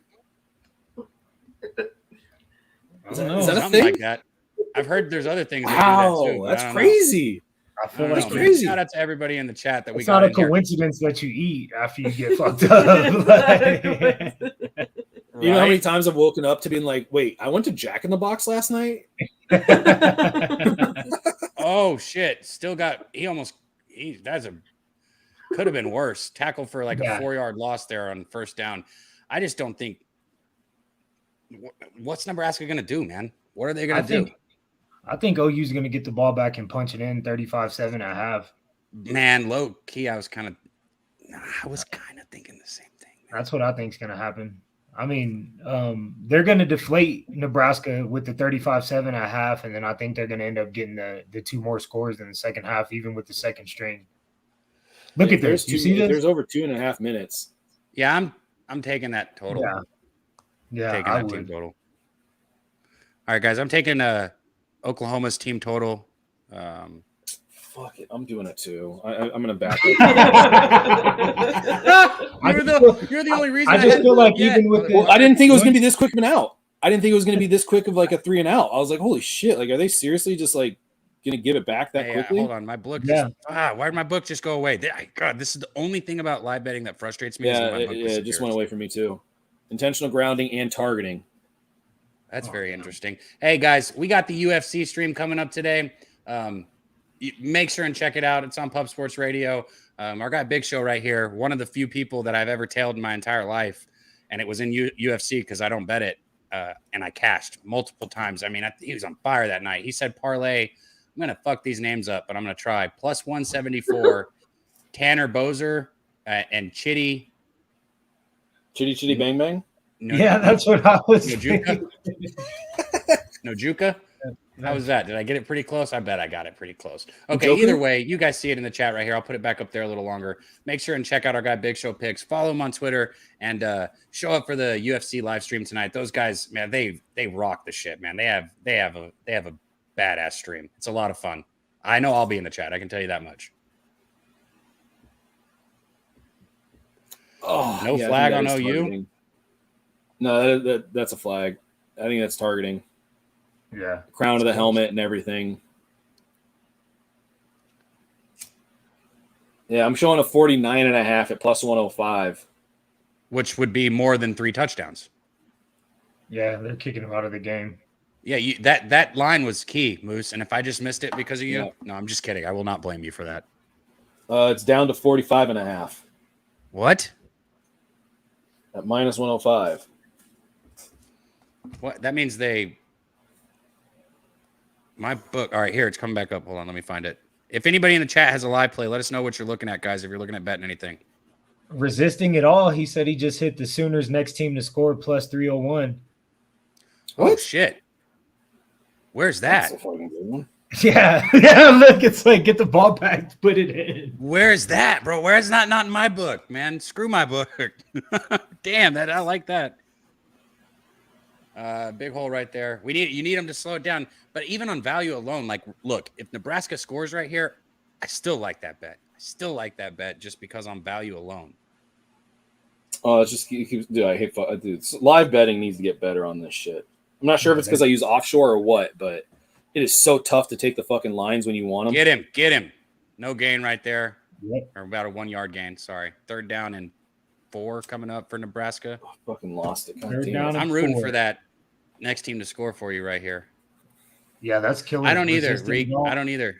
Is that a thing? Like that? I've heard there's other things. Wow, that do that too, that's crazy. I feel like that's crazy. Shout out to everybody in the chat that it's not a coincidence that you eat after you get fucked up. You know how many times I've woken up to being like, wait, I went to Jack in the Box last night? Oh shit. Still got could have been worse. Tackle for like a 4-yard loss there on first down. I just don't think. What's Nebraska going to do, man? What are they going to do? I think OU's going to get the ball back and punch it in 35-7.5. Man, low key, I was kind of thinking the same thing. Man. That's what I think is going to happen. I mean, they're going to deflate Nebraska with the 35-7.5, and then I think they're going to end up getting the 2 more scores in the second half, even with the second string. Look at this. You see this? There's over 2.5 minutes. Yeah, I'm taking that total. Yeah, taking that team total. All right, guys, I'm taking Oklahoma's team total. fuck it. I'm doing it too. I'm going to back You're the only reason. I just feel like even with the, I didn't think it was going to be this quick of an out. I didn't think it was going to be this quick of like a 3 and out. I was like, holy shit. Like, are they seriously just like going to give it back that quickly? Hold on. My book why did my book just go away? God, this is the only thing about live betting that frustrates me. Yeah, it just went away from me too. Intentional grounding and targeting. That's very interesting. Hey guys, we got the UFC stream coming up today. Make sure and check it out. It's on Pub Sports Radio. Our guy Big Show right here, one of the few people that I've ever tailed in my entire life, and it was in UFC because I don't bet it, and I cashed multiple times. I mean, he was on fire that night. He said parlay. I'm gonna fuck these names up, but I'm gonna try. Plus 174, Tanner Bozer and Chitty Bang Bang. Yeah, that's what I was Nojuka. Nojuka. How was that? Did I get it pretty close? I bet I got it pretty close. Okay, either way, you guys see it in the chat right here. I'll put it back up there a little longer. Make sure and check out our guy Big Show Picks. Follow him on Twitter and show up for the UFC live stream tonight. Those guys, man, they rock the shit, man. They have a badass stream. It's a lot of fun. I know I'll be in the chat. I can tell you that much. Oh, no flag on OU. Targeting. No, that's a flag. I think that's targeting. Yeah. Crown of the helmet and everything. Yeah, I'm showing a 49.5 at plus 105. Which would be more than 3 touchdowns. Yeah, they're kicking him out of the game. Yeah, that line was key, Moose. And if I just missed it because of you, no, I'm just kidding. I will not blame you for that. It's down to 45.5. What? At minus 105. What? That means my book. All right, here it's coming back up. Hold on, let me find it. If anybody in the chat has a live play, let us know what you're looking at, guys. If you're looking at betting anything. Resisting it all, he said he just hit the Sooners next team to score plus 301. Oh shit! Where's that? That's a fucking good one. Yeah, look, it's like get the ball back, put it in. Where's that, bro? Where's that? Not in my book, man. Screw my book. Damn, I like that. Big hole right there. You need them to slow it down. But even on value alone, like, look, if Nebraska scores right here, I still like that bet. Just because on value alone. Oh, it's just dude. I hate dude. Live betting needs to get better on this shit. I'm not sure if it's because I use offshore or what, but it is so tough to take the fucking lines when you want them. Get him. No gain right there. Yep. Or about a 1 yard gain. Sorry. 3rd down and 4 coming up for Nebraska. Oh, fucking lost it. I'm rooting for that next team to score for you right here. Yeah, that's killing. I don't either, Reek. I don't either.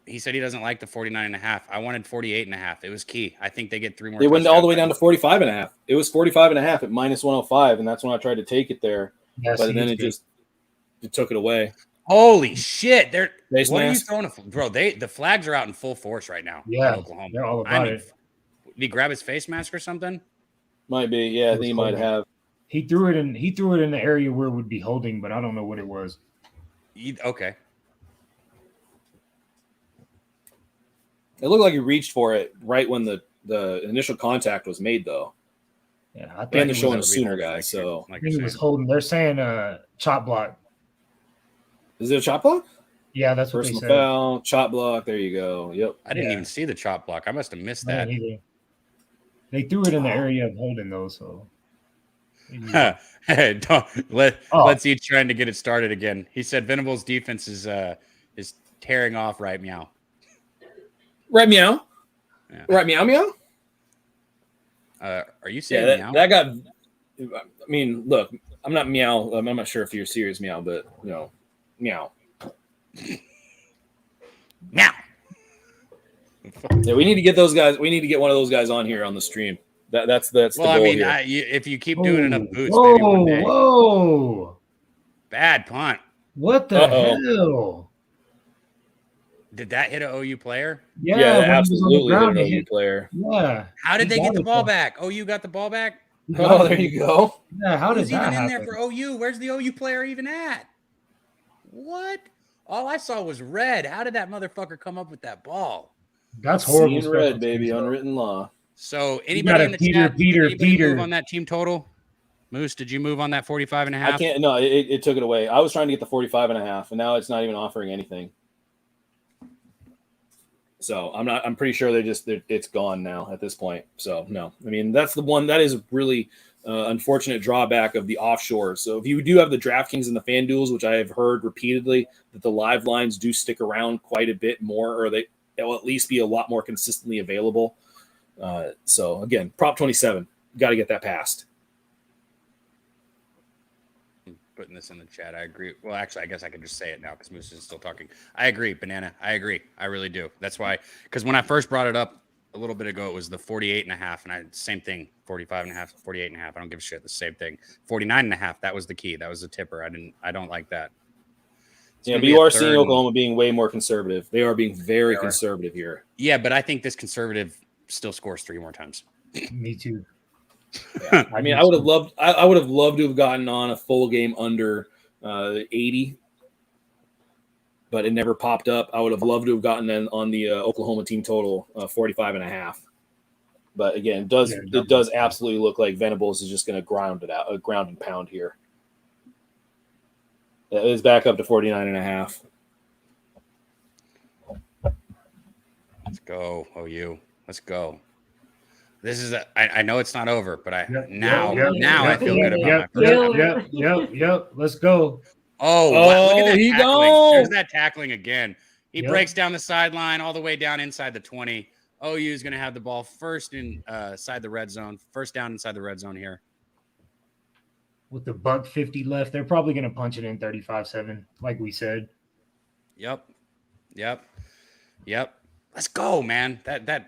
He said he doesn't like the 49.5. I wanted 48.5. It was key. I think they get 3 more. They went all the way down to 45.5. It was 45.5 at minus 105, and that's when I tried to take it there. Yes, but then it took it away. Holy shit! What are you mask. throwing? Bro, the flags are out in full force right now. Yeah, in Oklahoma. they're all about it. Did he grab his face mask or something? Might be. Yeah, I think he might have. He threw it in the area where it would be holding, but I don't know what it was. Okay. It looked like he reached for it right when the initial contact was made, though. Yeah, I think they're showing a Sooner guy, so I think he was holding. They're saying chop block. Is it a chop block? Yeah, that's what Personal they said. foul, chop block. There you go. Yep. I didn't even see the chop block. I must have missed that. They threw it in the area of holding, though. So. Hey, let's each trying to get it started again. He said Venable's defense is tearing off right meow. Right meow. Yeah. Right meow meow. Are you saying meow? That got. I mean, look, I'm not meow. I'm not sure if you're serious meow, but meow. Meow. Yeah, we need to get those guys. We need to get one of those guys on here on the stream. That's the goal. I mean, here. if you keep doing enough boosts, maybe one day. Whoa! Bad punt. What the hell? Did that hit an OU player? Yeah, absolutely hit an OU player. Yeah. How did they get the ball back? OU got the ball back? Oh, there you go. Yeah, how did Who's that even in happen? there for OU? Where's the OU player even at? What? All I saw was red. How did that motherfucker come up with that ball? That's horrible. Seeing red, baby, unwritten law. So anybody in the chat, Peter. move on that team total? Moose, did you move on that 45.5? I can't. No, it took it away. I was trying to get the 45.5, and now it's not even offering anything. So I'm pretty sure it's gone now at this point. So no, I mean, that's the one that is really unfortunate drawback of the offshore. So if you do have the DraftKings and the FanDuels, which I have heard repeatedly that the live lines do stick around quite a bit more, or they'll at least be a lot more consistently available. So again, Prop 27, got to get that passed. Putting this in the chat. I agree. Well, actually, I guess I could just say it now because Moose is still talking. I agree, Banana. I agree. I really do. That's why, because when I first brought it up a little bit ago, it was the 48.5, and same thing, 45.5, 48.5. I don't give a shit. The same thing. 49.5. That was the key. That was the tipper. I don't like that. Yeah, but you are seeing Oklahoma being way more conservative. They are being very conservative here. Yeah, but I think this conservative still scores 3 more times. Me too. Yeah. I mean, I would have loved to have gotten on a full game under 80, but it never popped up. I would have loved to have gotten on the Oklahoma team total 45.5. But again, it does absolutely look like Venables is just going to ground and pound here. It's back up to 49.5. Let's go, OU. Let's go. This is I know it's not over, but I feel good about my first. Yep. Let's go. Oh, wow. Look at that he tackling. gone. There's that tackling again. He breaks down the sideline all the way down inside the 20. OU is going to have the ball first inside the red zone. First down inside the red zone here. With the $150 left, they're probably going to punch it in 35-7, like we said. Yep. Let's go, man. That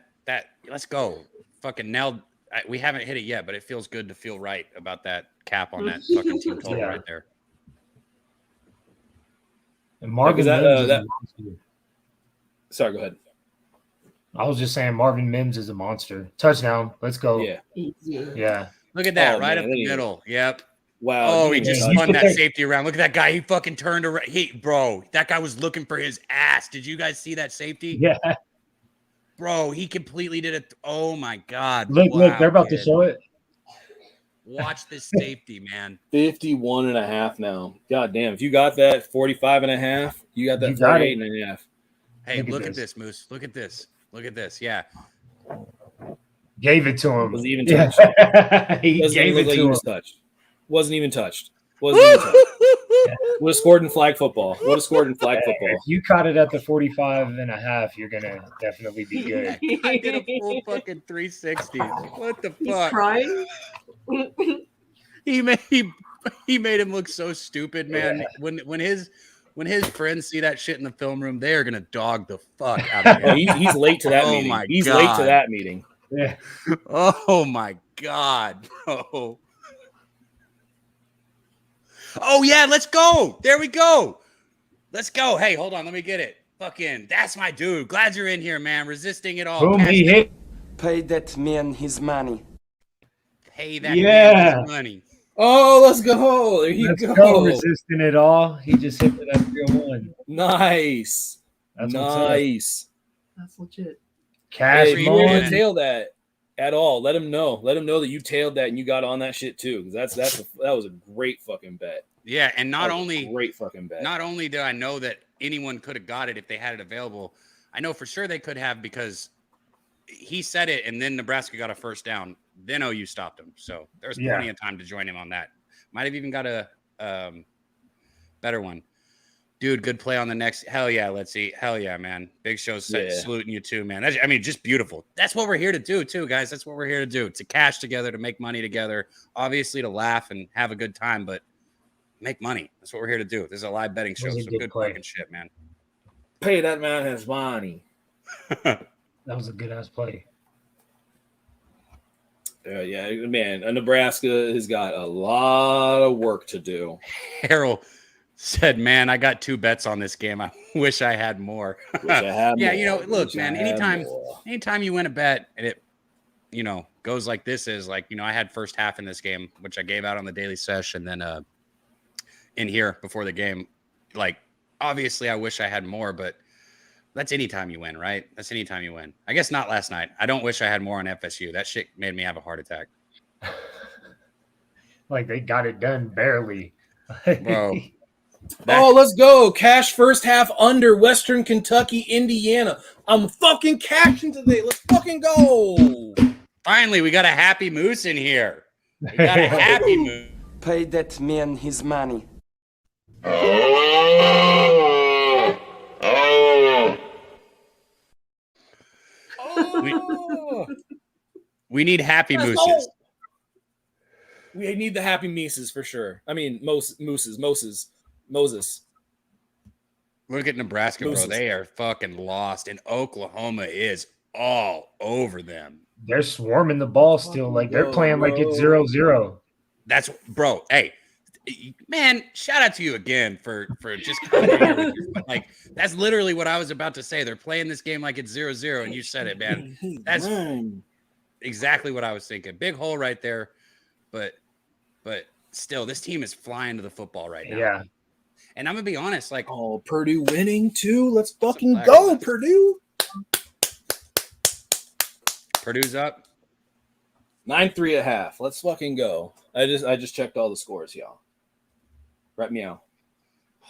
let's go. Fucking nailed. We haven't hit it yet, but it feels good to feel right about that cap on that fucking team total right there. And Marvin Sorry, go ahead. I was just saying Marvin Mims is a monster. Touchdown. Let's go. Yeah. Look at that, right up the middle. Yep. Wow. Oh, he just spun that safety around. Look at that guy. He fucking turned around. Bro, that guy was looking for his ass. Did you guys see that safety? Yeah. Bro, he completely did it. Oh, my God. Look, they're about to show it. Watch this safety, man. 51.5 now. God damn. If you got that 45.5, you got that 48.5. Hey, look at this, Moose. Look at this. Yeah. Gave it to him. Wasn't even touched. He gave it to him. Wasn't even touched. Would have scored in flag football. If you caught it at the 45.5, you're going to definitely be good. I did a full fucking 360. What the fuck? He's crying. He made him look so stupid, man. When his friends see that shit in the film room, they are gonna dog the fuck out of him. He's late to that meeting. He's late to that meeting. Yeah. Oh my God, bro. Oh yeah, let's go. There we go. Let's go. Hey, hold on, let me get it. Fucking, that's my dude. Glad you're in here, man. Resisting it all. Boom, he hit. Pay that man his money. Pay that man his money. Oh, let's go. There you go. Resisting it all. He just hit for that 301. Nice. That's nice. That's legit. Cash you didn't tail that at all. Let him know. Let him know that you tailed that and you got on that shit too. Because that was a great fucking bet. Yeah, and great fucking bet. Not only do I know that anyone could have got it if they had it available, I know for sure they could have because he said it, and then Nebraska got a first down. Then OU stopped him. So there's plenty of time to join him on that. Might have even got a better one. Dude, good play on the next. Hell yeah, let's see. Hell yeah, man. Big Show's saluting you too, man. Just beautiful. That's what we're here to do too, guys. That's what we're here to do. To cash together, to make money together. Obviously to laugh and have a good time, but make money. That's what we're here to do. This is a live betting show. So good fucking shit, man. Pay that man his money. That was a good ass play. Yeah, man. Nebraska has got a lot of work to do. Harold said, "Man, I got 2 bets on this game. I wish I had more." Look, man. Anytime you win a bet and it, goes like this is like, I had first half in this game, which I gave out on the daily sesh, and then in here before the game. Like, obviously, I wish I had more, but. That's anytime you win, right? That's anytime you win. I guess not last night. I don't wish I had more on FSU. That shit made me have a heart attack. Like they got it done barely. Bro, Oh, let's go. Cash first half under Western Kentucky, Indiana. I'm fucking cashing today. Let's fucking go. Finally, we got a happy moose in here. We got a happy moose. Pay that man his money. We need happy Let's mooses. go. We need the happy Mises for sure. I mean, Moses. Look at Nebraska, bro. Mooses. They are fucking lost, and Oklahoma is all over them. They're swarming the ball still. Like they're playing like it's 0-0. That's bro. Hey, man, shout out to you again for just coming in here with your, like that's literally what I was about to say. They're playing this game like it's 0-0, and you said it, man. That's exactly what I was thinking. Big hole right there, but still, this team is flying to the football right now. Yeah. And I'm gonna be honest, like, oh, Purdue winning too. Let's fucking go, Purdue. Purdue's up 9-3 at half. Let's fucking go. I just checked all the scores, y'all. Right meow.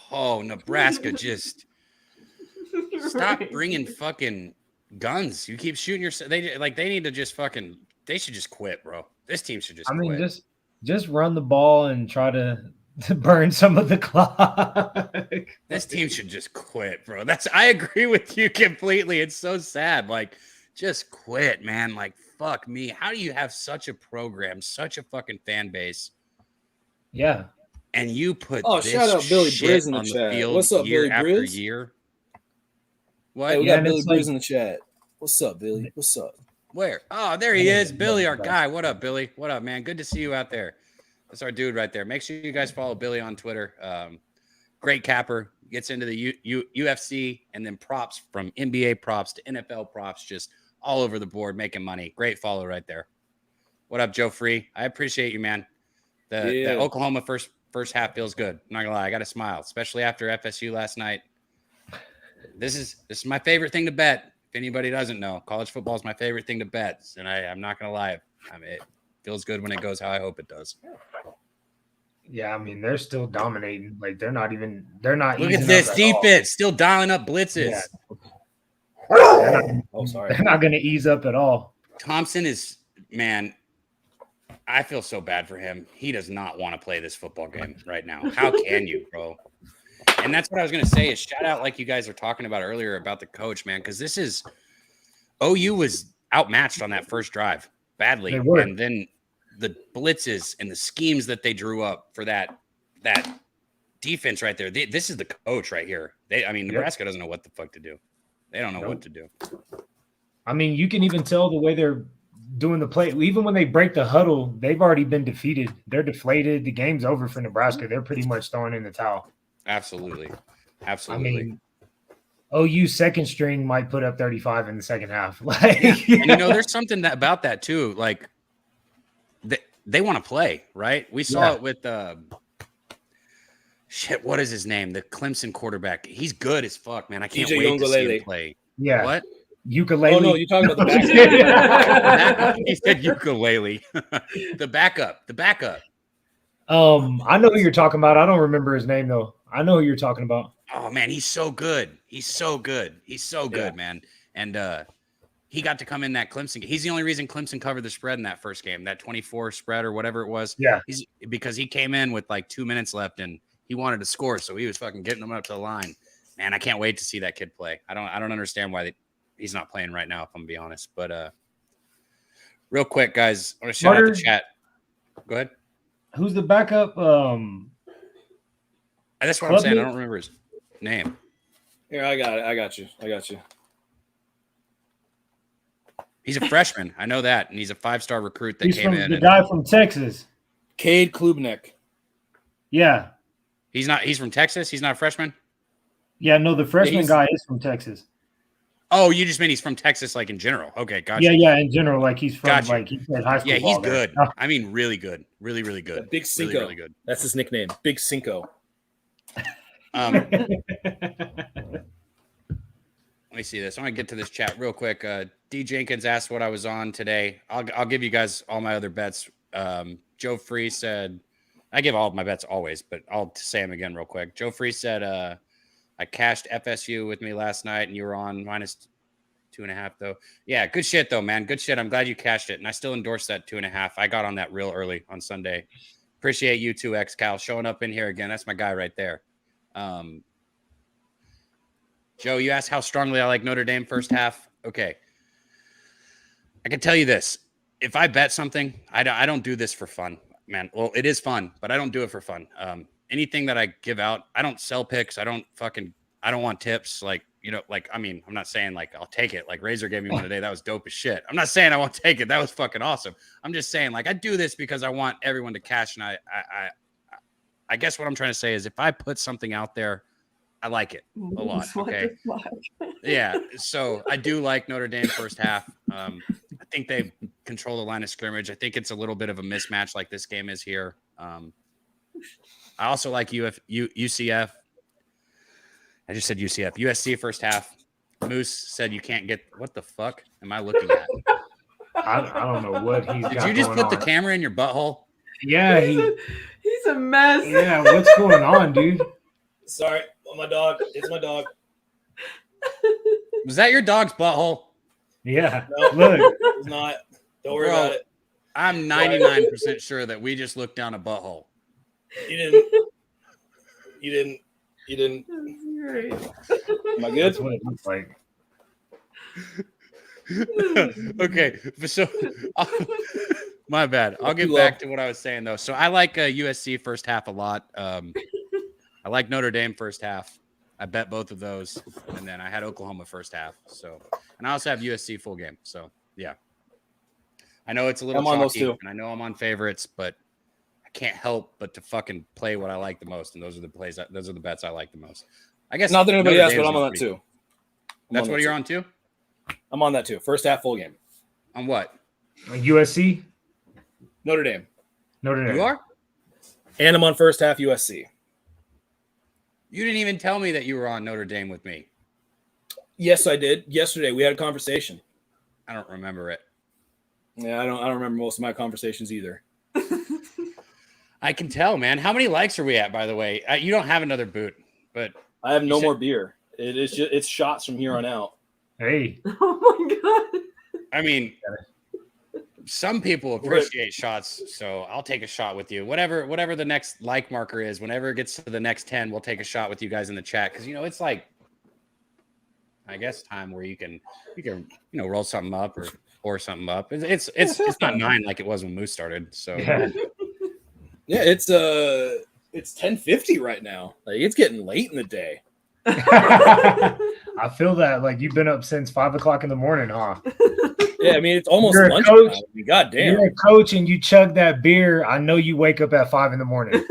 Oh, Nebraska just stop bringing fucking guns. You keep shooting yourself. They need to just fucking. They should just quit, bro. This team should just. I mean, quit. just run the ball and try to burn some of the clock. This team should just quit, bro. I agree with you completely. It's so sad. Like, just quit, man. Like, fuck me. How do you have such a program, such a fucking fan base? Yeah. And you put this shout out Billy shit Briz in the on the chat. field What's up, year Billy after Briz? year. What? Hey, we Yeah, got and Billy it's Briz like- in the chat. What's up, Billy? What's up? Where? Oh, there he is. Billy, our guy. What up, Billy? What up, man? Good to see you out there. That's our dude right there. Make sure you guys follow Billy on Twitter. Great capper. Gets into the UFC and then props from NBA props to NFL props, just all over the board, making money. Great follow right there. What up, Joe Free? I appreciate you, man. The Oklahoma first half feels good. I'm not gonna lie, I got a smile, especially after FSU last night. This is my favorite thing to bet. If anybody doesn't know, college football is my favorite thing to bet, and I'm not gonna lie. I mean, it feels good when it goes how I hope it does. Yeah, I mean, they're still dominating. Like they're not. Look easing at this up at defense, still dialing up blitzes. Yeah. Oh, sorry. They're not going to ease up at all. Thompson is, man, I feel so bad for him. He does not want to play this football game right now. How can you, bro? And that's what I was going to say is shout out like you guys were talking about earlier about the coach, man, because this is OU was outmatched on that first drive badly. They were. And then the blitzes and the schemes that they drew up for that defense right there. This is the coach right here. Nebraska doesn't know what the fuck to do. They don't know what to do. I mean, you can even tell the way they're doing the play. Even when they break the huddle, they've already been defeated. They're deflated. The game's over for Nebraska. They're pretty much throwing in the towel. Absolutely. I mean, OU second string might put up 35 in the second half. Like, and there's something about that too. Like they want to play, right? We saw it with what is his name? The Clemson quarterback. He's good as fuck, man. I can't wait to see him play. Yeah. What? Ukulele. Oh no, you're talking about the backup. He said ukulele. The backup. I know who you're talking about. I don't remember his name though. I know who you're talking about. Oh man, he's so good. He's so good, man. And he got to come in that Clemson. He's the only reason Clemson covered the spread in that first game, that 24 spread or whatever it was. Yeah. Because he came in with like 2 minutes left and he wanted to score, so he was fucking getting them up to the line. Man, I can't wait to see that kid play. I don't understand why he's not playing right now, if I'm gonna be honest. But real quick, guys, I want to shout out the chat. Go ahead. Who's the backup? That's what I'm saying. I don't remember his name. Here, I got it. I got you. He's a freshman. I know that. And he's a 5-star recruit that came in. The guy from Texas. Cade Klubnik. Yeah. He's from Texas? He's not a freshman? Yeah, no, the freshman guy is from Texas. Oh, you just mean he's from Texas, like in general. Okay, gotcha. Yeah, in general, like he's from like he played high school. Yeah, he's good. I mean, really good. Really, really good. Big Cinco. Really good. That's his nickname. Big Cinco. Let me see this. I want to get to this chat real quick. D. Jenkins asked what I was on today. I'll give you guys all my other bets. Joe Free said I give all of my bets always, but I'll say them again real quick. Joe Free said, I cashed FSU with me last night, and you were on -2.5 though. Yeah, good shit though, man. Good shit. I'm glad you cashed it, and I still endorse that 2.5. I got on that real early on Sunday. Appreciate you too, Cal, showing up in here again. That's my guy right there. Joe, you asked how strongly I like Notre Dame first half. Okay. I can tell you this. If I bet something, I don't do this for fun, man. Well, it is fun, but I don't do it for fun. Anything that I give out, I don't sell picks. I don't want tips. Like, I mean, I'm not saying like I'll take it. Like Razor gave me one today. That was dope as shit. I'm not saying I won't take it. That was fucking awesome. I'm just saying like I do this because I want everyone to cash. And I guess what I'm trying to say is if I put something out there, I like it a lot. Okay. Yeah. So I do like Notre Dame first half. I think they control the line of scrimmage. I think it's a little bit of a mismatch like this game is here. I also like UCF. I just said UCF. USC first half. Moose said you can't get. What the fuck am I looking at? I don't know what he's got. Did you just going put the on. camera in your butthole? Yeah, he's a mess. Yeah, what's going on, dude? Sorry, my dog. It's my dog. Was that your dog's butthole? Yeah. No, Look. it's not. Don't worry about it. I'm 99% sure that we just looked down a butthole. You didn't. That's great. Am I good? That's what it looks like. Okay, so my bad. I'll get back to what I was saying though. So I like USC first half a lot. I like Notre Dame first half. I bet both of those, and then I had Oklahoma first half. So, and I also have USC full game. So yeah, I know it's a little chalky, and I know I'm on favorites, but I can't help but to fucking play what I like the most, and those are the plays. Those are the bets I like the most. I guess not that anybody else, but I'm on that too. That's what you're on too. I'm on that too. First half full game. On what? USC? Notre Dame. Notre Dame. You are? And I'm on first half USC. You didn't even tell me that you were on Notre Dame with me. Yes, I did. Yesterday we had a conversation. I don't remember it. Yeah, I don't remember most of my conversations either. I can tell, man. How many likes are we at, by the way? You don't have another boot, but I have no more beer. It's shots from here on out. Hey. Oh my god. I mean, some people appreciate shots, so I'll take a shot with you. Whatever the next like marker is, whenever it gets to the next 10, we'll take a shot with you guys in the chat because it's like, I guess, time where you can roll something up or pour something up. It's not 9 like it was when Moose started. So yeah, it's 10:50 right now. Like it's getting late in the day. I feel that like you've been up since 5 o'clock in the morning, huh? Yeah, I mean it's almost You're lunch. coach. God damn. You're a coach and you chug that beer. I know you wake up at 5 in the morning.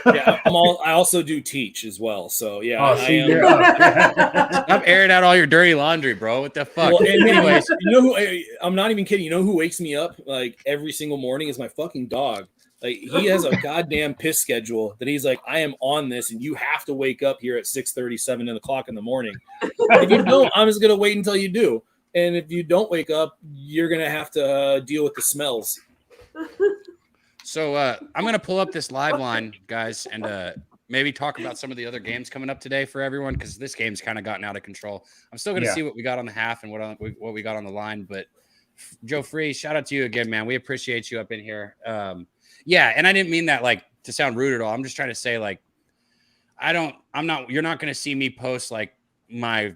Yeah, I also do teach as well. So yeah, Oh, see, you're up. Stop airing out all your dirty laundry, bro. What the fuck? Well, anyways, I'm not even kidding. You know who wakes me up like every single morning is my fucking dog. Like he has a goddamn piss schedule that he's like, I am on this, and you have to wake up here at 6:30, 7 o'clock in the morning. If you don't, I'm just gonna wait until you do. And if you don't wake up, you're gonna have to deal with the smells. So I'm gonna pull up this live line, guys, and maybe talk about some of the other games coming up today for everyone because this game's kind of gotten out of control. I'm still gonna see what we got on the half and what we got on the line, but Joe Free, shout out to you again, man. We appreciate you up in here. Yeah, and I didn't mean that like to sound rude at all. I'm just trying to say like you're not going to see me post like my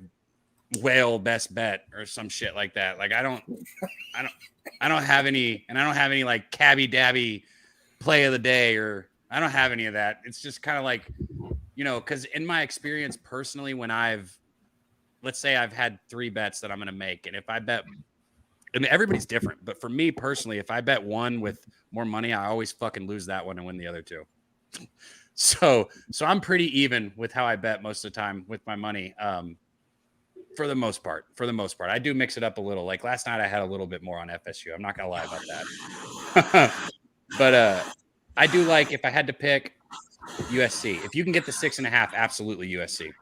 whale best bet or some shit like that. Like I don't have any, and I don't have any like cabby dabby play of the day, or I don't have any of that. It's just kind of like, because in my experience personally, when let's say I've had 3 bets that I'm going to make, and if I bet, I mean, everybody's different, but for me personally, if I bet one with more money, I always fucking lose that one and win the other 2. So I'm pretty even with how I bet most of the time with my money. For the most part, I do mix it up a little. Like last night I had a little bit more on FSU. I'm not going to lie about that. But I do like, if I had to pick, USC. If you can get the 6.5, absolutely USC.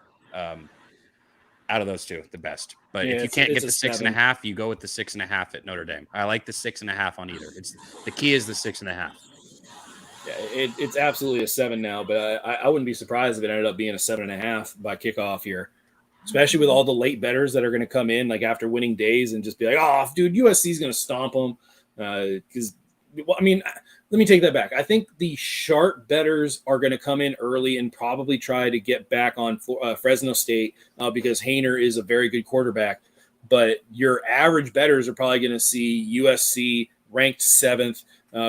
Out of those 2, the best. But if you can't get the 6.5, you go with the 6.5 at Notre Dame. I like the 6.5 on either. The key is the 6.5. Yeah, it's absolutely a 7 now, but I wouldn't be surprised if it ended up being a 7.5 by kickoff here, especially with all the late bettors that are going to come in like after winning days and just be like, oh, dude, USC is going to stomp them. Because, let me take that back. I think the sharp bettors are going to come in early and probably try to get back on Fresno State because Haener is a very good quarterback. But your average bettors are probably going to see USC ranked 7th,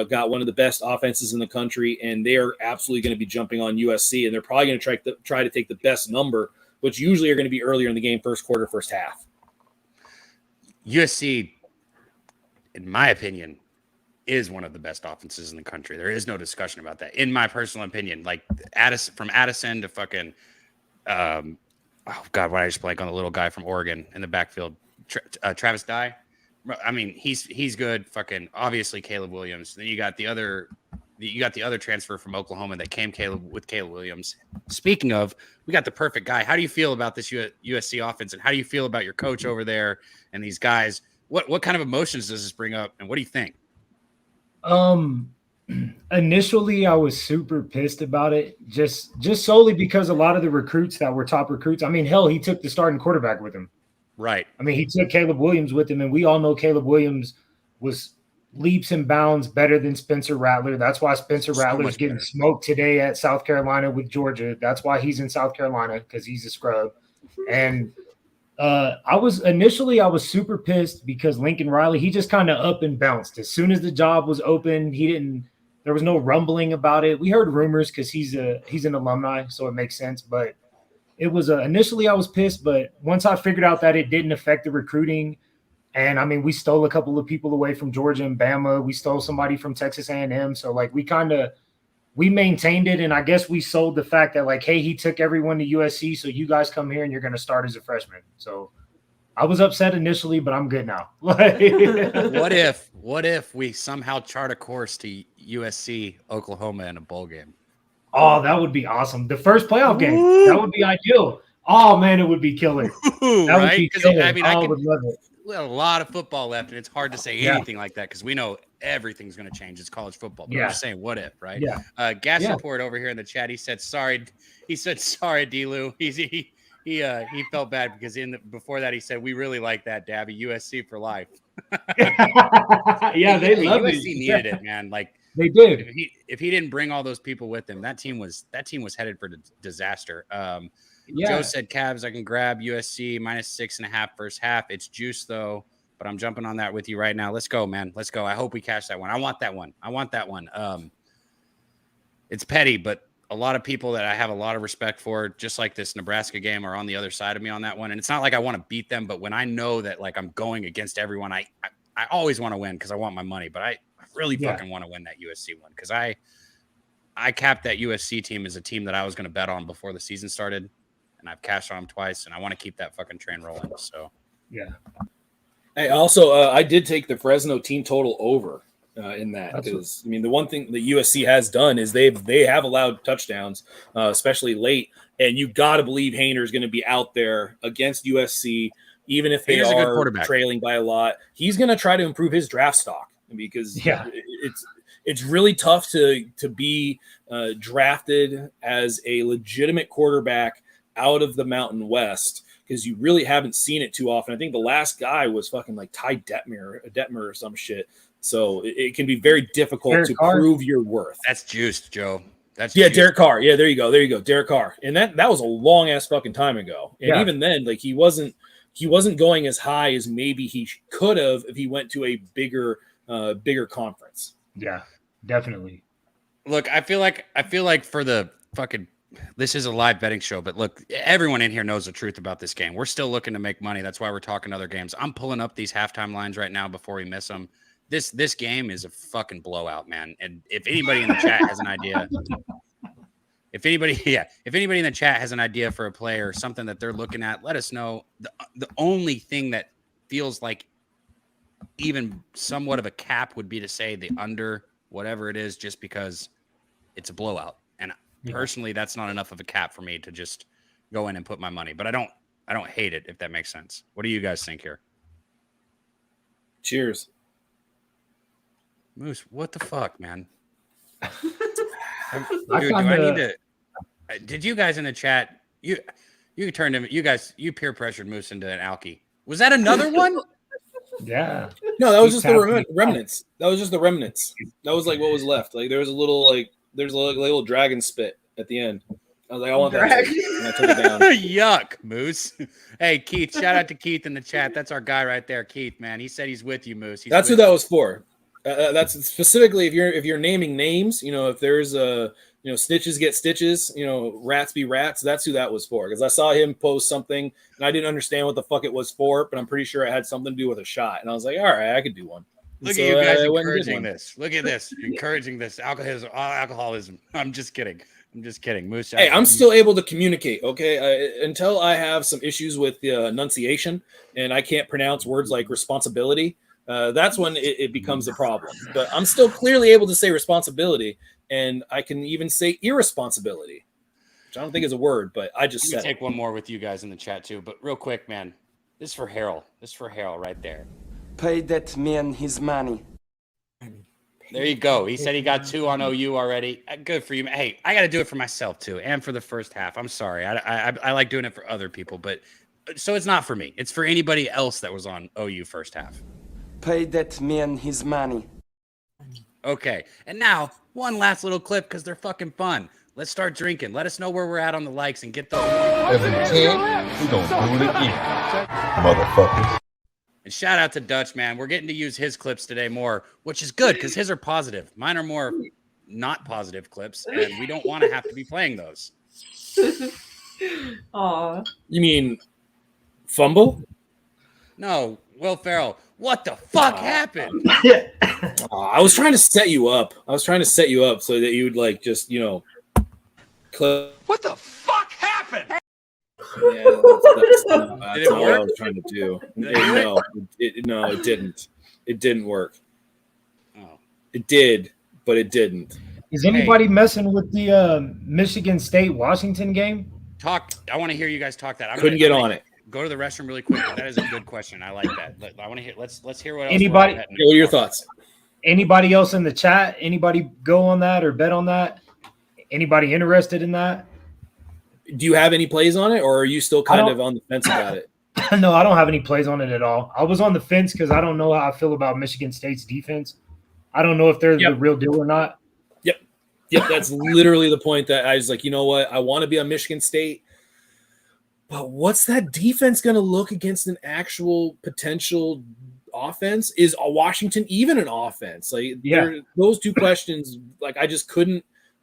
got one of the best offenses in the country, and they are absolutely going to be jumping on USC, and they're probably going to try to take the best number, which usually are going to be earlier in the game, first quarter, first half. USC, in my opinion, is one of the best offenses in the country. There is no discussion about that. In my personal opinion, like from Addison to fucking, oh God, why did I just blank on the little guy from Oregon in the backfield? Travis Dye. I mean, he's good. Fucking obviously Caleb Williams. Then you got the other transfer from Oklahoma that came with Caleb Williams. Speaking of, we got the perfect guy. How do you feel about this USC offense, and how do you feel about your coach over there and these guys? What kind of emotions does this bring up, and what do you think? Initially I was super pissed about it, just solely because a lot of the recruits that were top recruits. I mean, hell, he took the starting quarterback with him. Right. I mean, he took Caleb Williams with him, and we all know Caleb Williams was leaps and bounds better than Spencer Rattler. That's why Spencer Rattler's getting smoked today at South Carolina with Georgia. That's why he's in South Carolina, because he's a scrub. And I was super pissed because Lincoln Riley, he just kind of up and bounced. As soon as the job was open, there was no rumbling about it. We heard rumors because he's an alumni, so it makes sense. But it was initially I was pissed, but once I figured out that it didn't affect the recruiting, and I mean, we stole a couple of people away from Georgia and Bama. We stole somebody from Texas A&M. So like we maintained it, and I guess we sold the fact that like, hey, he took everyone to USC, so you guys come here and you're going to start as a freshman. So I was upset initially, but I'm good now. What if we somehow chart a course to USC Oklahoma in a bowl game? Oh, that would be awesome. The first playoff game. That would be ideal. Oh man, it would be killer. That would be killer. I mean, I would love it. We have a lot of football left, and it's hard to say anything like that because we know everything's going to change. It's college football. But I'm just saying, what if, right? Yeah. Gas Report over here in the chat. He said sorry. He said sorry, D-Lou. He felt bad because before that he said we really like that, Dabby. USC for life. Yeah, they love USC needed it, man. Like they did. If he didn't bring all those people with him, that team was headed for disaster. Joe said Cavs, I can grab USC -6.5 first half. It's juice though, but I'm jumping on that with you right now. Let's go, man. Let's go. I hope we cash that one. I want that one. It's petty, but a lot of people that I have a lot of respect for, just like this Nebraska game, are on the other side of me on that one. And it's not like I want to beat them, but when I know that like I'm going against everyone, I always want to win because I want my money, but I really fucking want to win that USC one because I capped that USC team as a team that I was going to bet on before the season started, and I've cashed on them twice, and I want to keep that fucking train rolling. So yeah. Hey, also, I did take the Fresno team total over in that because I mean the one thing that USC has done is they have allowed touchdowns, especially late, and you got to believe Haener is going to be out there against USC, even if they are trailing by a lot. He's going to try to improve his draft stock because it's really tough to be drafted as a legitimate quarterback out of the Mountain West because you really haven't seen it too often. I think the last guy was fucking like Ty Detmer or some shit. So it can be very difficult to prove your worth. That's juiced, Joe. Juiced. Derek Carr. Yeah, there you go, Derek Carr. And that was a long ass fucking time ago. And even then, like he wasn't going as high as maybe he could have if he went to a bigger conference. Yeah, definitely. Look, I feel like for the fucking, this is a live betting show, but look, everyone in here knows the truth about this game. We're still looking to make money. That's why we're talking other games. I'm pulling up these halftime lines right now before we miss them. This game is a fucking blowout, man. And if anybody in the chat has an idea, if anybody in the chat has an idea for a play or something that they're looking at, let us know. The only thing that feels like even somewhat of a cap would be to say the under whatever it is, just because it's a blowout. And personally, that's not enough of a cap for me to just go in and put my money. But I don't hate it, if that makes sense. What do you guys think here? Cheers. Moose, what the fuck, man? Dude, do I need to? Did you guys in the chat? You turned him. You peer pressured Moose into an alky. Was that another one? Yeah. No, that was just the remnants. That was just the remnants. That was like what was left. Like there was a little little dragon spit at the end. I was like, I want that. And I took it down. Yuck, Moose. Hey, Keith. Shout out to Keith in the chat. That's our guy right there, Keith. Man, he said he's with you, Moose. That's who that was for. That's specifically if you're naming names. If there's snitches get stitches. Rats be rats. That's who that was for. Because I saw him post something and I didn't understand what the fuck it was for, but I'm pretty sure it had something to do with a shot. And I was like, all right, I could do one. Look at you guys encouraging this. Look at this, encouraging this alcoholism. I'm just kidding. Moose. Hey, I'm still able to communicate, okay? Until I have some issues with the enunciation and I can't pronounce words like responsibility, that's when it becomes a problem. But I'm still clearly able to say responsibility, and I can even say irresponsibility, which I don't think is a word, but I just said take one more with you guys in the chat too. But real quick, man, this is for Harold. Right there. Pay that man his money. There you go. He said he got 2 on OU already. Good for you. Hey, I got to do it for myself too, and for the first half. I'm sorry. I like doing it for other people, but so it's not for me. It's for anybody else that was on OU first half. Pay that man his money. Okay, and now one last little clip because they're fucking fun. Let's start drinking. Let us know where we're at on the likes and get those. 17, we gonna do it again, motherfuckers. And shout out to Dutch, man. We're getting to use his clips today more, which is good because his are positive. Mine are more not positive clips, and we don't want to have to be playing those. Aw. You mean fumble? No, Will Ferrell. What the fuck happened? I was trying to set you up. So that you would like just clip. What the fuck happened? Yeah, that's all I was trying to do. No, it didn't. It didn't work. Oh. It did, but it didn't. Is anybody messing with the Michigan State-Washington game? I want to hear you guys talk that. Couldn't get on it. Go to the restroom really quick. That is a good question. I like that. I want to hear. Let's hear what else. Anybody? What are your thoughts? Anybody else in the chat? Anybody go on that or bet on that? Anybody interested in that? Do you have any plays on it, or are you still kind of on the fence about it? No, I don't have any plays on it at all. I was on the fence because I don't know how I feel about Michigan State's defense. I don't know if they're the real deal or not. Yep. That's literally the point that I was like, you know what? I want to be on Michigan State, but what's that defense going to look against an actual potential offense? Is Washington even an offense? Like, those two questions, like I just couldn't.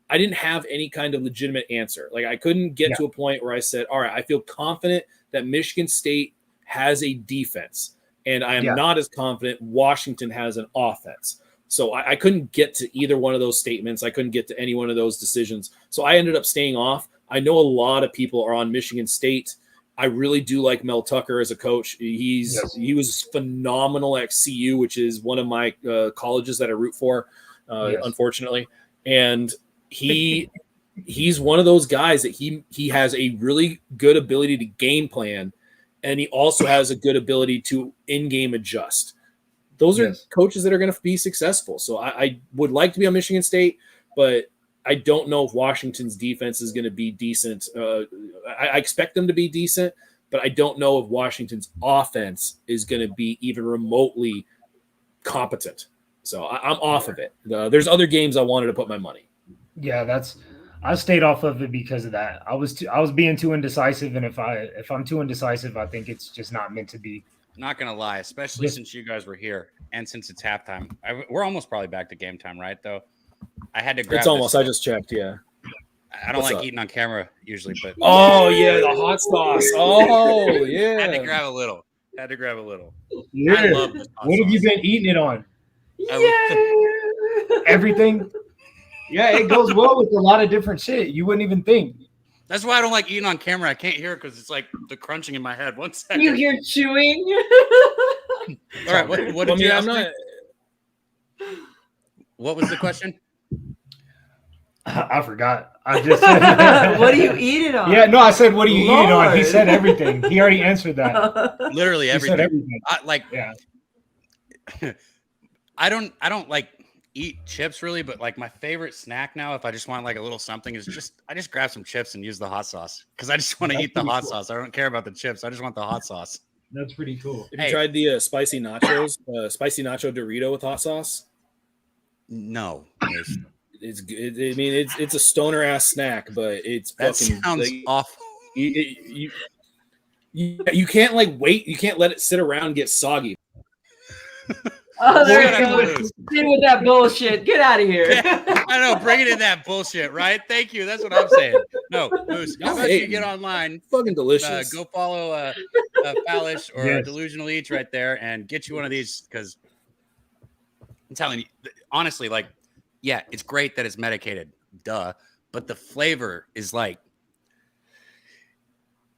I didn't have any kind of legitimate answer. Like I couldn't get to a point where I said, all right, I feel confident that Michigan State has a defense, and I am not as confident Washington has an offense. So I couldn't get to either one of those statements. I couldn't get to any one of those decisions. So I ended up staying off. I know a lot of people are on Michigan State. I really do like Mel Tucker as a coach. He was phenomenal at CU, which is one of my colleges that I root for, unfortunately. And he's one of those guys that he has a really good ability to game plan, and he also has a good ability to in-game adjust. Those are coaches that are going to be successful. So I would like to be on Michigan State, but I don't know if Washington's defense is going to be decent. I expect them to be decent, but I don't know if Washington's offense is going to be even remotely competent. So I'm off of it. There's other games I wanted to put my money. Yeah, I stayed off of it because of that. I was being too indecisive, and if I'm too indecisive, I think it's just not meant to be. Not gonna lie, especially since you guys were here and since it's halftime. We're almost probably back to game time, right? Though I had to grab. It's almost. I just checked. Yeah. I don't like eating on camera usually, but the hot sauce. Oh yeah. Had to grab a little. Yeah. I love this hot what have sauce. you been eating it on? Everything. Yeah, it goes well with a lot of different shit. You wouldn't even think. That's why I don't like eating on camera. I can't hear it because it's like the crunching in my head. 1 second. You hear chewing. All right. What did you ask me? What was the question? I forgot. I just said, what do you eat it on? Yeah, no, I said, what do you eat it on? He said everything. He already answered that. Literally everything. He said everything. I don't like. eat chips really, but like my favorite snack now, if I just want like a little something, is I just grab some chips and use the hot sauce because I just want to eat the hot sauce. I don't care about the chips. I just want the hot sauce. That's pretty cool. Have you tried the spicy nachos, spicy nacho Dorito with hot sauce? No. It's good. I mean, it's a stoner ass snack, but it's That fucking sounds awful. You can't like wait. You can't let it sit around and get soggy. Oh, there you go. Get with that bullshit. Get out of here. I know. Bring it in that bullshit, right? Thank you. That's what I'm saying. No, Moose. How about you get online? Fucking delicious. Go follow Fallish or Delusional Eats right there and get you one of these because I'm telling you, honestly, like, yeah, it's great that it's medicated, duh, but the flavor is like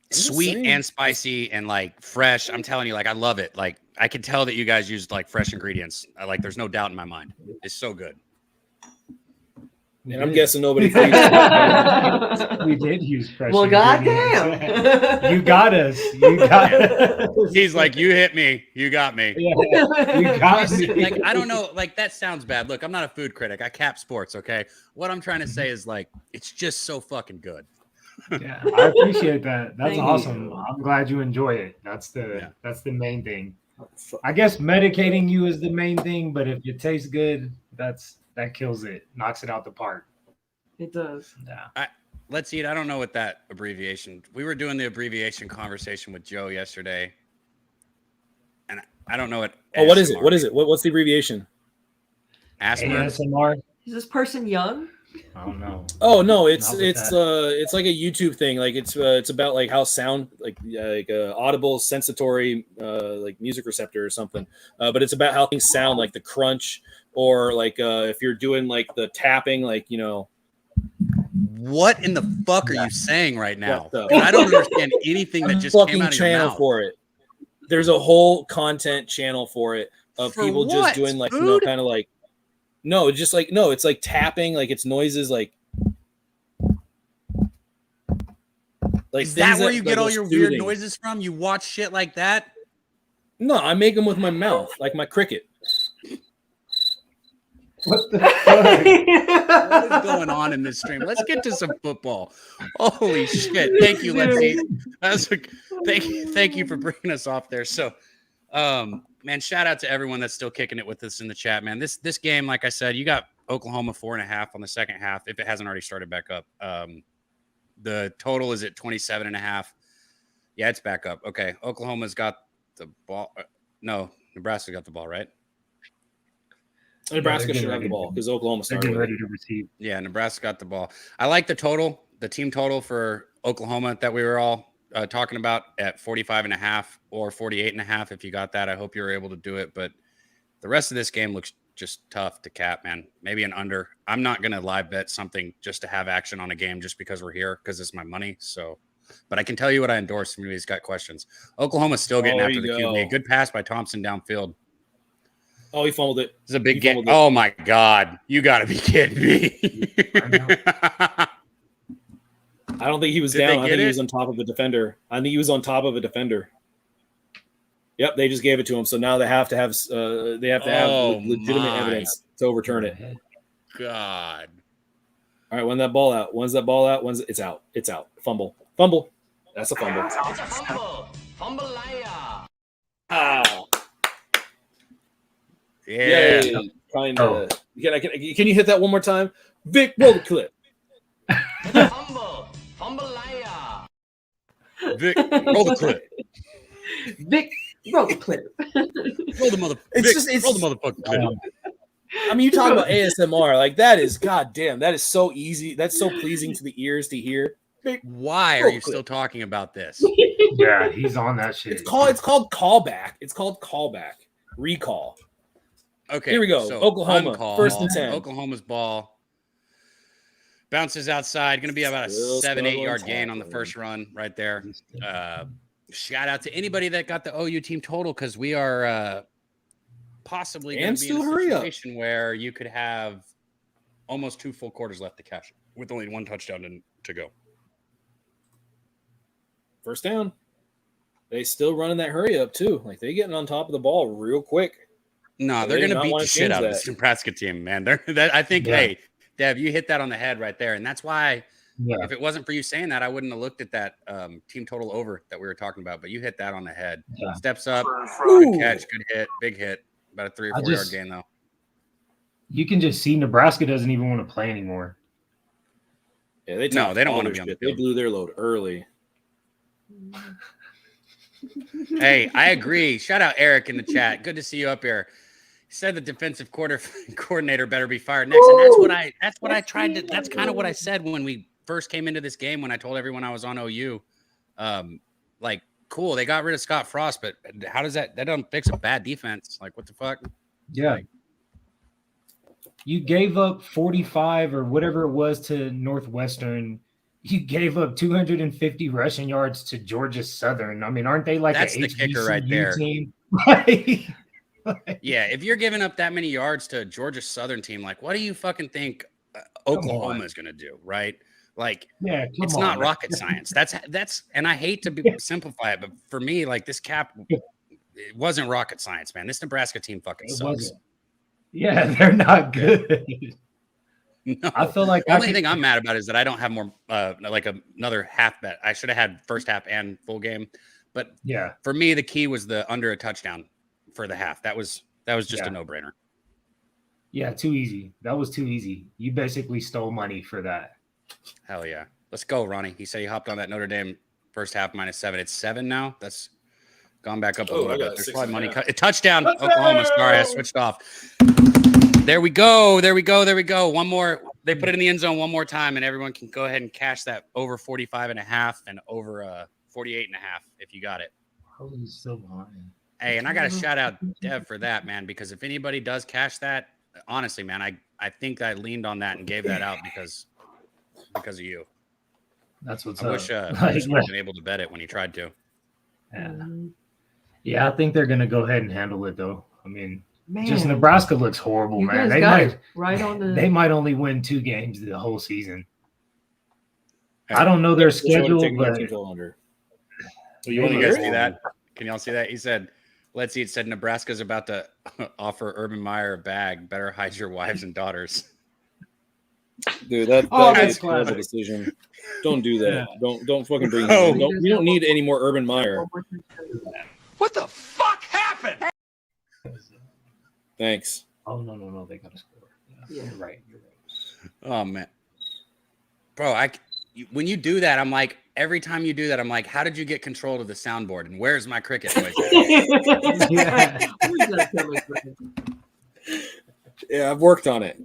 sweet and spicy and like fresh. I'm telling you, like, I love it. Like, I can tell that you guys used like fresh ingredients. There's no doubt in my mind. It's so good. And I'm guessing nobody. We did use fresh. Well, goddamn. You got us. You got us. He's like, you hit me. You got me. Yeah, you got me. Like, I don't know. Like, that sounds bad. Look, I'm not a food critic. I cap sports. Okay. What I'm trying to say is like, it's just so fucking good. Yeah, I appreciate that. That's Thank awesome. you. I'm glad you enjoy it. That's the main thing. I guess medicating you is the main thing, but if it tastes good, that kills it, knocks it out the park. It does. Yeah. Let's eat. I don't know what that abbreviation. We were doing the abbreviation conversation with Joe yesterday, and I don't know what. Oh, what is it? What is it? What's the abbreviation? ASMR. Is this person young? I don't know. Oh no, it's like a YouTube thing. Like it's about like how sound like audible sensatory like music receptor or something. But it's about how things sound, like the crunch or like if you're doing like the tapping, like What in the fuck are you saying right now? I don't understand anything that just came out of your mouth. For it. There's a whole content channel for it of For people what? just doing like kind of like. No, just like it's like tapping, like it's noises, like. Is that where you get all your weird noises from? You watch shit like that? No, I make them with my mouth, like my cricket. What the fuck? What is going on in this stream? Let's get to some football. Holy shit! Thank you, Lindsay. Thank you for bringing us off there. So, man, shout out to everyone that's still kicking it with us in the chat, man. This game, like I said, you got Oklahoma 4.5 on the second half, if it hasn't already started back up. The total is at 27.5. Yeah, it's back up. Okay, Oklahoma's got the ball. No, Nebraska got the ball, right? Nebraska should have the ball because Oklahoma started ready to receive. Yeah, Nebraska got the ball. I like the total, the team total for Oklahoma that we were all talking about at 45.5 or 48.5. If you got that, I hope you were able to do it. But the rest of this game looks just tough to cap, man. Maybe an under. I'm not going to live bet something just to have action on a game just because we're here because it's my money. So, but I can tell you what I endorse if anybody's got questions. Oklahoma's still getting after the QB. Good pass by Thompson downfield. Oh, he fumbled it. It's a big game. Oh my God. You got to be kidding me. I don't think he was down. I think he was on top of a defender. Yep, they just gave it to him. So now they have to have legitimate evidence to overturn it. God. All right, when's that ball out? It's out. It's out. Fumble. That's a fumble. It's a fumble. Fumble-aya. Ah. Yeah. Can you hit that one more time? Vic, roll the clip. Fumble-aya. Vic, roll the clip. Vic, roll the clip. Roll the motherfucking clip. I mean, you talk about ASMR, like that is goddamn. That is so easy. That's so pleasing to the ears to hear. Why are you still talking about this? Yeah, he's on that shit. It's called callback. It's called callback. Recall. Okay, here we go. So Oklahoma, first and 10. Oklahoma's ball bounces outside. Going to be about a 7-8 yard gain on the first run right there. Shout out to anybody that got the OU team total because we are possibly going to be in a situation where you could have almost 2 full quarters left to cash it with only 1 touchdown to go. First down. They still running that hurry up too. Like they getting on top of the ball real quick. No, they're going to beat the shit out of this Nebraska team, man. I think, hey, Dev, you hit that on the head right there. And that's why if it wasn't for you saying that, I wouldn't have looked at that team total over that we were talking about. But you hit that on the head. Yeah. Steps up, good catch, good hit, big hit. About a 3 or 4 yard gain, though. You can just see Nebraska doesn't even want to play anymore. Yeah, they don't want to be on the field. They blew their load early. Hey, I agree. Shout out Eric in the chat. Good to see you up here. He said the defensive coordinator better be fired next, and that's what I tried to. That's kind of what I said when we first came into this game. When I told everyone I was on OU, like, cool, they got rid of Scott Frost, but how does that doesn't fix a bad defense? Like, what the fuck? Yeah. Like, you gave up 45 or whatever it was to Northwestern. You gave up 250 rushing yards to Georgia Southern. I mean, aren't they like that's an the kicker right there? Team? Yeah, if you're giving up that many yards to a Georgia Southern team, like, what do you fucking think Oklahoma is going to do, right? Like, it's not rocket science. That's, and I hate to simplify it, but for me, like, this cap, it wasn't rocket science, man. This Nebraska team fucking sucks. Yeah, they're not good. No, I feel like the only thing I'm mad about is that I don't have more like another half bet. I should have had first half and full game, but for me the key was the under a touchdown for the half. That was just a no-brainer. Yeah, too easy. That was too easy. You basically stole money for that. Hell yeah. Let's go, Ronnie. He said he hopped on that Notre Dame first half -7. It's 7 now. That's gone back up a little bit. There's probably money cut. Touchdown, Oklahoma. Sorry, I switched off. There we go. One more. They put it in the end zone one more time, and everyone can go ahead and cash that over 45.5 and over 48.5 if you got it. Oh, he's so high. Hey, and I got to shout out Dev for that, man, because if anybody does cash that, honestly, man, I think I leaned on that and gave that out because of you. That's what's I up. wish I would have been able to bet it when he tried to. Yeah, I think they're going to go ahead and handle it, though. I mean, just Nebraska looks horrible, man. They might only win 2 games the whole season. I don't know their schedule, but you want to guys see that? Can y'all see that? He said, "Let's see." It said Nebraska's about to offer Urban Meyer a bag. Better hide your wives and daughters. Dude, that's a decision. Don't do that. Don't fucking bring him in. We don't need any more Urban Meyer. What the fuck happened? Thanks. Oh no, they gotta score. Yeah, you're right. Oh man, bro, when you do that, I'm like, every time you do that, I'm like, how did you get control of the soundboard? And where's my cricket noise? Yeah, I've worked on it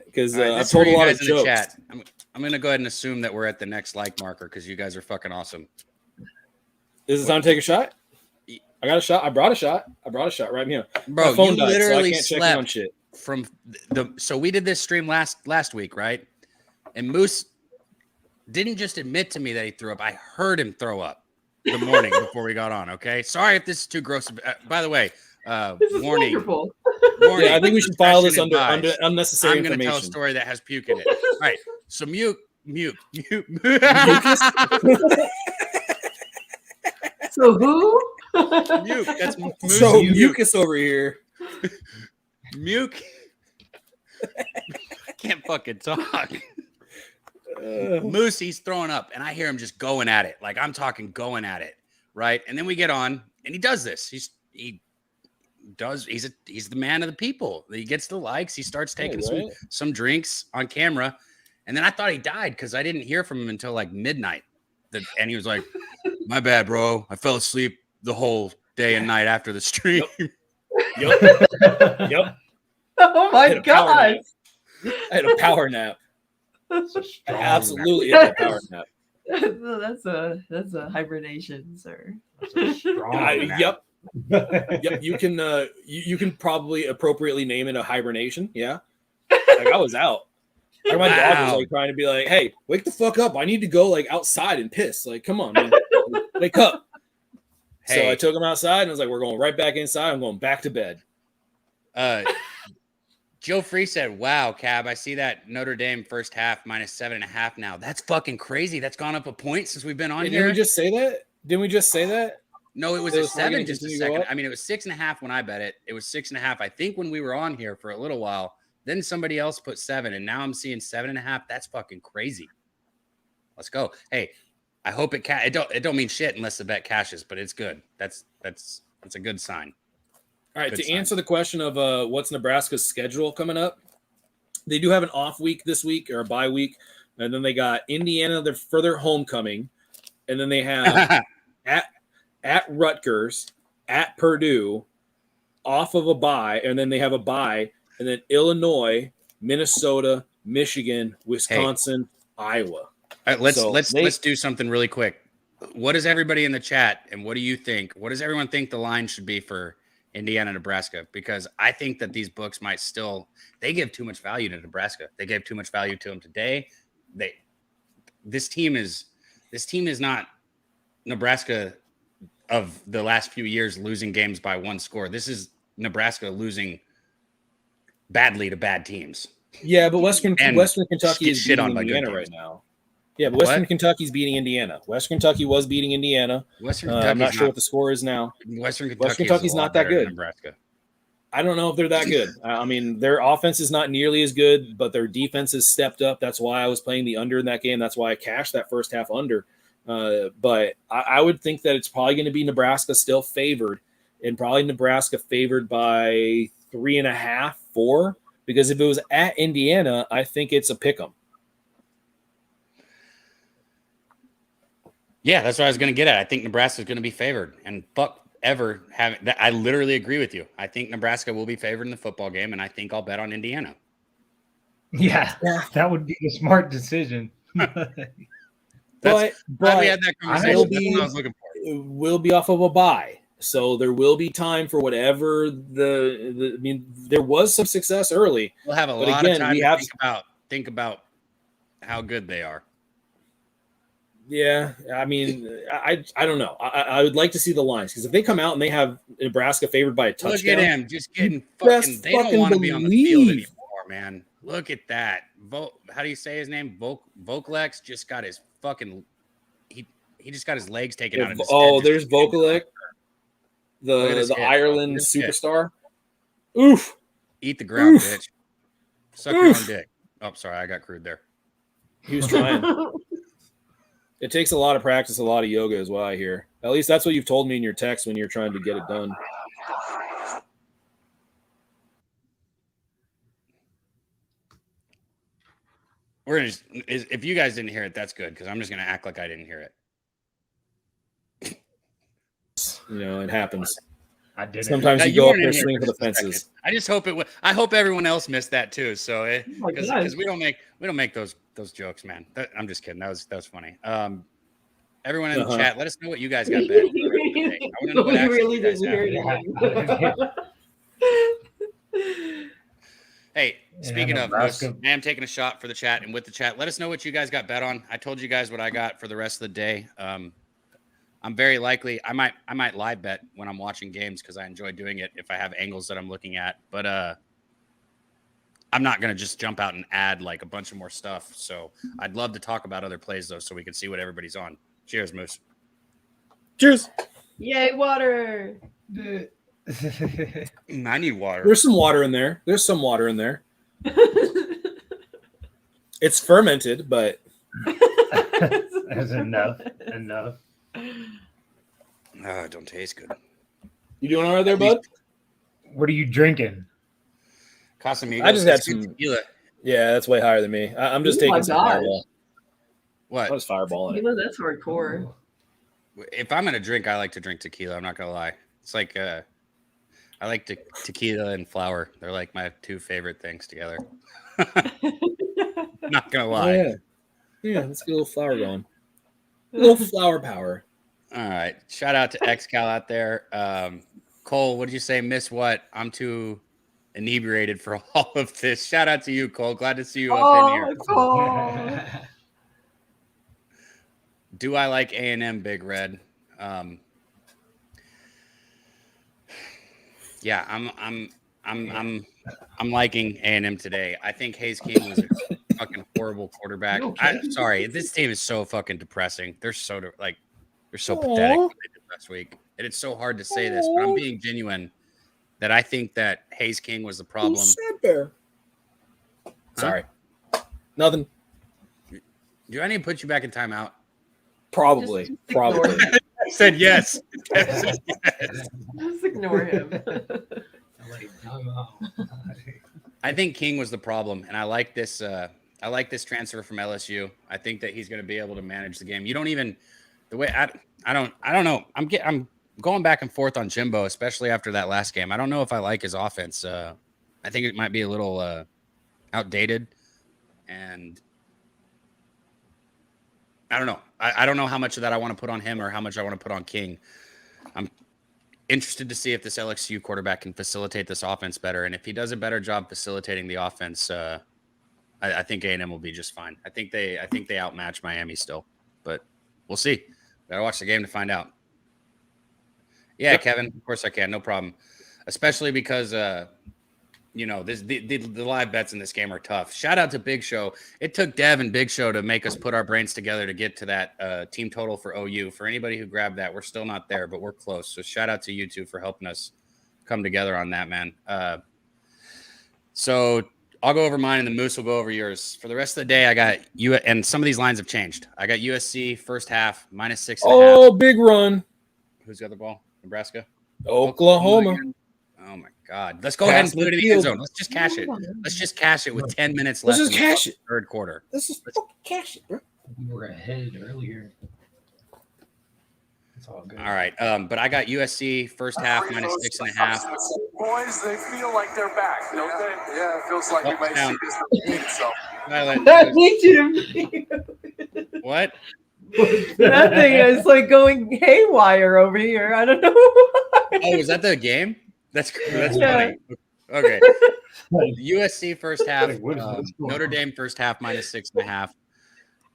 because I've told a lot of jokes. Chat. I'm gonna go ahead and assume that we're at the next like marker because you guys are fucking awesome. Is it time to take a shot? I got a shot. I brought a shot right here. Bro, my phone you died, literally so I can't slept check on shit. from the. So we did this stream last week, right? And Moose didn't just admit to me that he threw up. I heard him throw up the morning before we got on. Okay, sorry if this is too gross. By the way, this is warning. wonderful. Warning. Yeah, I think we should file this under unnecessary I'm going to information. tell a story that has puke in it. All right, so mute. So who? Muke. That's Moose. So mucus over here. Muke. I can't fucking talk. Moose, he's throwing up, and I hear him just going at it. Like, I'm talking going at it, right? And then we get on, and he does this. He's the man of the people. He gets the likes. He starts taking some drinks on camera, and then I thought he died because I didn't hear from him until like midnight. And he was like, "My bad, bro. I fell asleep the whole day and night after the stream." Yep. Oh my god! I had a power nap. I absolutely had a power nap. That's a hibernation, sir. Yep. You can probably appropriately name it a hibernation. Yeah. Like I was out. Like my dog was like trying to be like, "Hey, wake the fuck up! I need to go like outside and piss. Like, come on, man, wake up." Hey. So I took him outside and I was like, "We're going right back inside. I'm going back to bed." Joe Free said, "Wow, Cab, I see that Notre Dame first half -7.5 now. That's fucking crazy. That's gone up a point since we've been on here." Didn't we just say that? No, it was So a it's not gonna 7 just a continue to go second. up? I mean, it was 6.5 when I bet it. It was 6.5. I think when we were on here for a little while, then somebody else put 7, and now I'm seeing 7.5. That's fucking crazy. Let's go. Hey, I hope it don't mean shit unless the bet cashes, but it's good. That's a good sign. All right, Good to sign. answer the question of what's Nebraska's schedule coming up, they do have an off week this week or a bye week, and then they got Indiana for their homecoming, and then they have at Rutgers, at Purdue, off of a bye, and then they have a bye, and then Illinois, Minnesota, Michigan, Wisconsin, Iowa. All right, let's do something really quick. What does everybody in the chat and what do you think? What does everyone think the line should be for Indiana, Nebraska? Because I think that these books might they give too much value to Nebraska. They gave too much value to them today. This team is not Nebraska of the last few years losing games by one score. This is Nebraska losing badly to bad teams. Yeah, but Western Kentucky is shit beating on by good Indiana teams. right now. Yeah, but Western Kentucky's beating Indiana. Western Kentucky was beating Indiana. I'm not sure what the score is now. Western Kentucky's not that good. Nebraska. I don't know if they're that good. I mean, their offense is not nearly as good, but their defense has stepped up. That's why I was playing the under in that game. That's why I cashed that first half under. But I would think that it's probably going to be Nebraska still favored, and probably Nebraska favored by 3.5, 4. Because if it was at Indiana, I think it's a pick 'em. Yeah, that's what I was going to get at. I think Nebraska is going to be favored, and fuck ever having that. I literally agree with you. I think Nebraska will be favored in the football game, and I think I'll bet on Indiana. Yeah, that would be a smart decision. But we had that conversation. That's what I was looking for. It will be off of a bye, so there will be time for whatever I mean, there was some success early. We'll have a lot of time to think about how good they are. Yeah, I mean, I don't know. I would like to see the lines, because if they come out and they have Nebraska favored by a touchdown, look at him just getting fucking. They don't want to be on the field anymore, man. Look at that. How do you say his name? Vokalek just got his fucking. He just got his legs taken out of his head. There's Vokalek, the Ireland superstar. Oof! Eat the ground, bitch. Suck your own dick. Oh, sorry, I got crude there. He was trying. It takes a lot of practice, a lot of yoga is what I hear. At least that's what you've told me in your text when you're trying to get it done. We're gonna if you guys didn't hear it, that's good, because I'm just gonna act like I didn't hear it. It happens. I didn't. Sometimes you go up there swinging for the fences. I just hope I hope everyone else missed that too. So because we don't make those jokes, man. I'm just kidding. That was funny. Everyone in the chat, let us know what you guys got bet. I want to know what actually you guys have. Hey, speaking of, I am taking a shot for the chat, and with the chat, let us know what you guys got bet on. I told you guys what I got for the rest of the day. I'm very likely I might live bet when I'm watching games, because I enjoy doing it if I have angles that I'm looking at. But I'm not gonna just jump out and add like a bunch of more stuff. So I'd love to talk about other plays though, so we can see what everybody's on. Cheers, Moose. Cheers. Yay, water. I need water. There's some water in there. It's fermented, but that's enough. Oh, it don't taste good. You doing all right there, bud? What are you drinking? Casamigos. I just had some tequila. Yeah, that's way higher than me. I'm just taking some Fireball. What? I was Fireball in it. That's hardcore. If I'm gonna drink, I like to drink tequila. I'm not gonna lie. It's like I like tequila and flour. They're like my two favorite things together. Not gonna lie. Yeah, let's get a little flour going. A little flour power. All right. Shout out to XCal out there. Cole, what did you say? Miss what? I'm too inebriated for all of this. Shout out to you, Cole. Glad to see you up in here. Cole. Do I like A&M Big Red? Yeah, I'm liking A&M today. I think Hayes King was a fucking horrible quarterback. I'm sorry, this team is so fucking depressing. They're so pathetic what they did last week. and it's so hard to say this, but I'm being genuine that I think that Hayes King was the problem. Sorry. Nothing. Do I need to put you back in timeout? Probably. Just Probably. I said yes. Just ignore him. I think King was the problem, and I like this. I like this transfer from LSU. I think that he's going to be able to manage the game. You don't even the way I don't know. I'm going back and forth on Jimbo, especially after that last game. I don't know if I like his offense. I think it might be a little outdated, and I don't know. I don't know how much of that I want to put on him or how much I want to put on King. I'm interested to see if this LSU quarterback can facilitate this offense better, and if he does a better job facilitating the offense, I think A&M will be just fine. I think they outmatch Miami still, but we'll see. Gotta watch the game to find out. Yeah, yep. Kevin, of course I can, no problem. Especially because the live bets in this game are tough. Shout out to Big Show. It took Dev and Big Show to make us put our brains together to get to that team total for OU. For anybody who grabbed that, we're still not there, but we're close. So shout out to you two for helping us come together on that, man. So I'll go over mine and the Moose will go over yours. For the rest of the day, I got you, and some of these lines have changed. I got USC first half -6.5. Oh, big run. Who's got the ball? Nebraska? Oklahoma. Oh my God. Let's go ahead and put it in the end zone. Let's just cash it. Let's just cash it with 10 minutes left. Let's just cash it. Third quarter. Let's just fucking cash it, bro. We were ahead earlier. It's all good. All right. But I got USC first half -6.5. Boys, they feel like they're back, don't they? Yeah, it feels like we might see this. So. I need you to What? Nothing. It's like going haywire over here. I don't know why. Oh, is that the game? That's funny. Okay. USC first half, Notre Dame first half -6.5.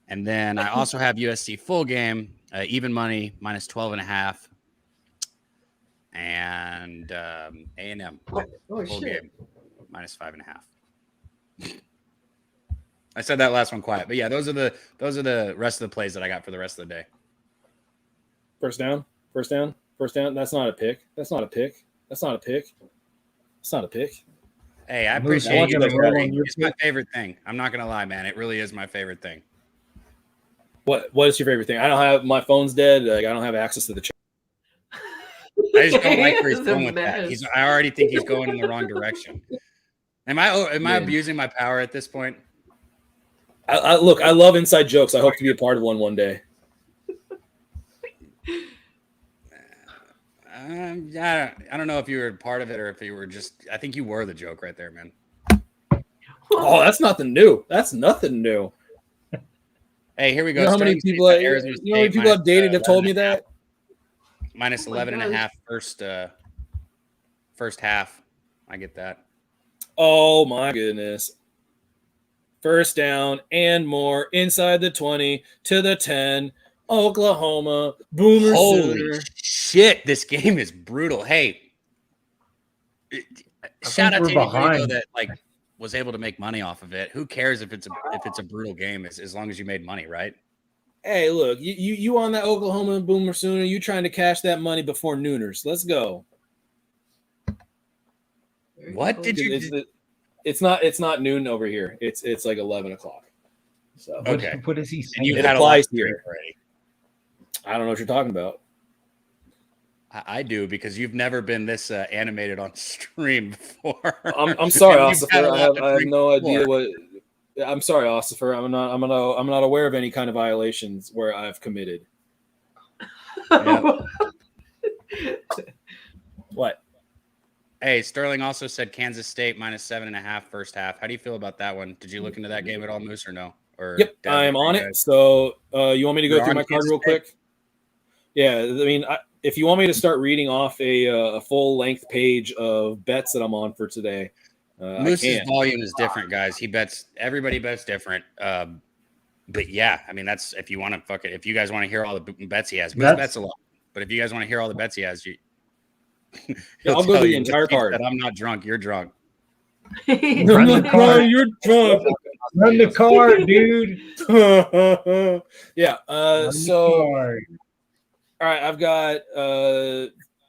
And then I also have USC full game, even money -12.5. And A&M full game -5.5. I said that last one quiet, but yeah, those are the rest of the plays that I got for the rest of the day. First down. That's not a pick. That's not a pick. Hey, I appreciate you. It's my favorite thing. I'm not gonna lie, man. It really is my favorite thing. What is your favorite thing? I don't have my phone's dead. Like, I don't have access to the chat. I just don't like where he's going with that. I already think he's going in the wrong direction. Am I abusing my power at this point? Look, I love inside jokes. I hope to be a part of one day. I don't know if you were part of it or if you were just. I think you were the joke right there, man. Oh, that's nothing new. Hey, here we go. You know how many people? I've dated have told me that? -11.5 first half. I get that. Oh my goodness. First down and more inside the 20 to the 10. Oklahoma Boomer. Holy shit! This game is brutal. Hey, shout out to anybody that was able to make money off of it. Who cares if it's a brutal game as long as you made money, right? Hey, look, you on that Oklahoma Boomer Sooner? You trying to cash that money before nooners? Let's go. What did you? It's not noon over here. It's like 11 o'clock. So okay, what is he saying? You it applies here already. I don't know what you're talking about. I do, because you've never been this animated on stream before. I'm sorry, Ossifer. I have no idea what. I'm sorry, Ossifer. I'm not aware of any kind of violations where I've committed. Yeah. What? Hey, Sterling also said Kansas State -7.5 first half. How do you feel about that one? Did you look into that game at all, Moose, or no? Or yep, I am on it. So you want me to go through my card real quick? Yeah, I mean, if you want me to start reading off a full-length page of bets that I'm on for today, Moose's volume is different, guys. Everybody bets different. But yeah, I mean, that's if you want to if you guys want to hear all the bets he has. Moose bets a lot, but if you guys want to hear all the bets he has, I'll go through the entire card. I'm not drunk. You're drunk. Run the car. You're drunk. Run the car, dude. Yeah. So All right, I've got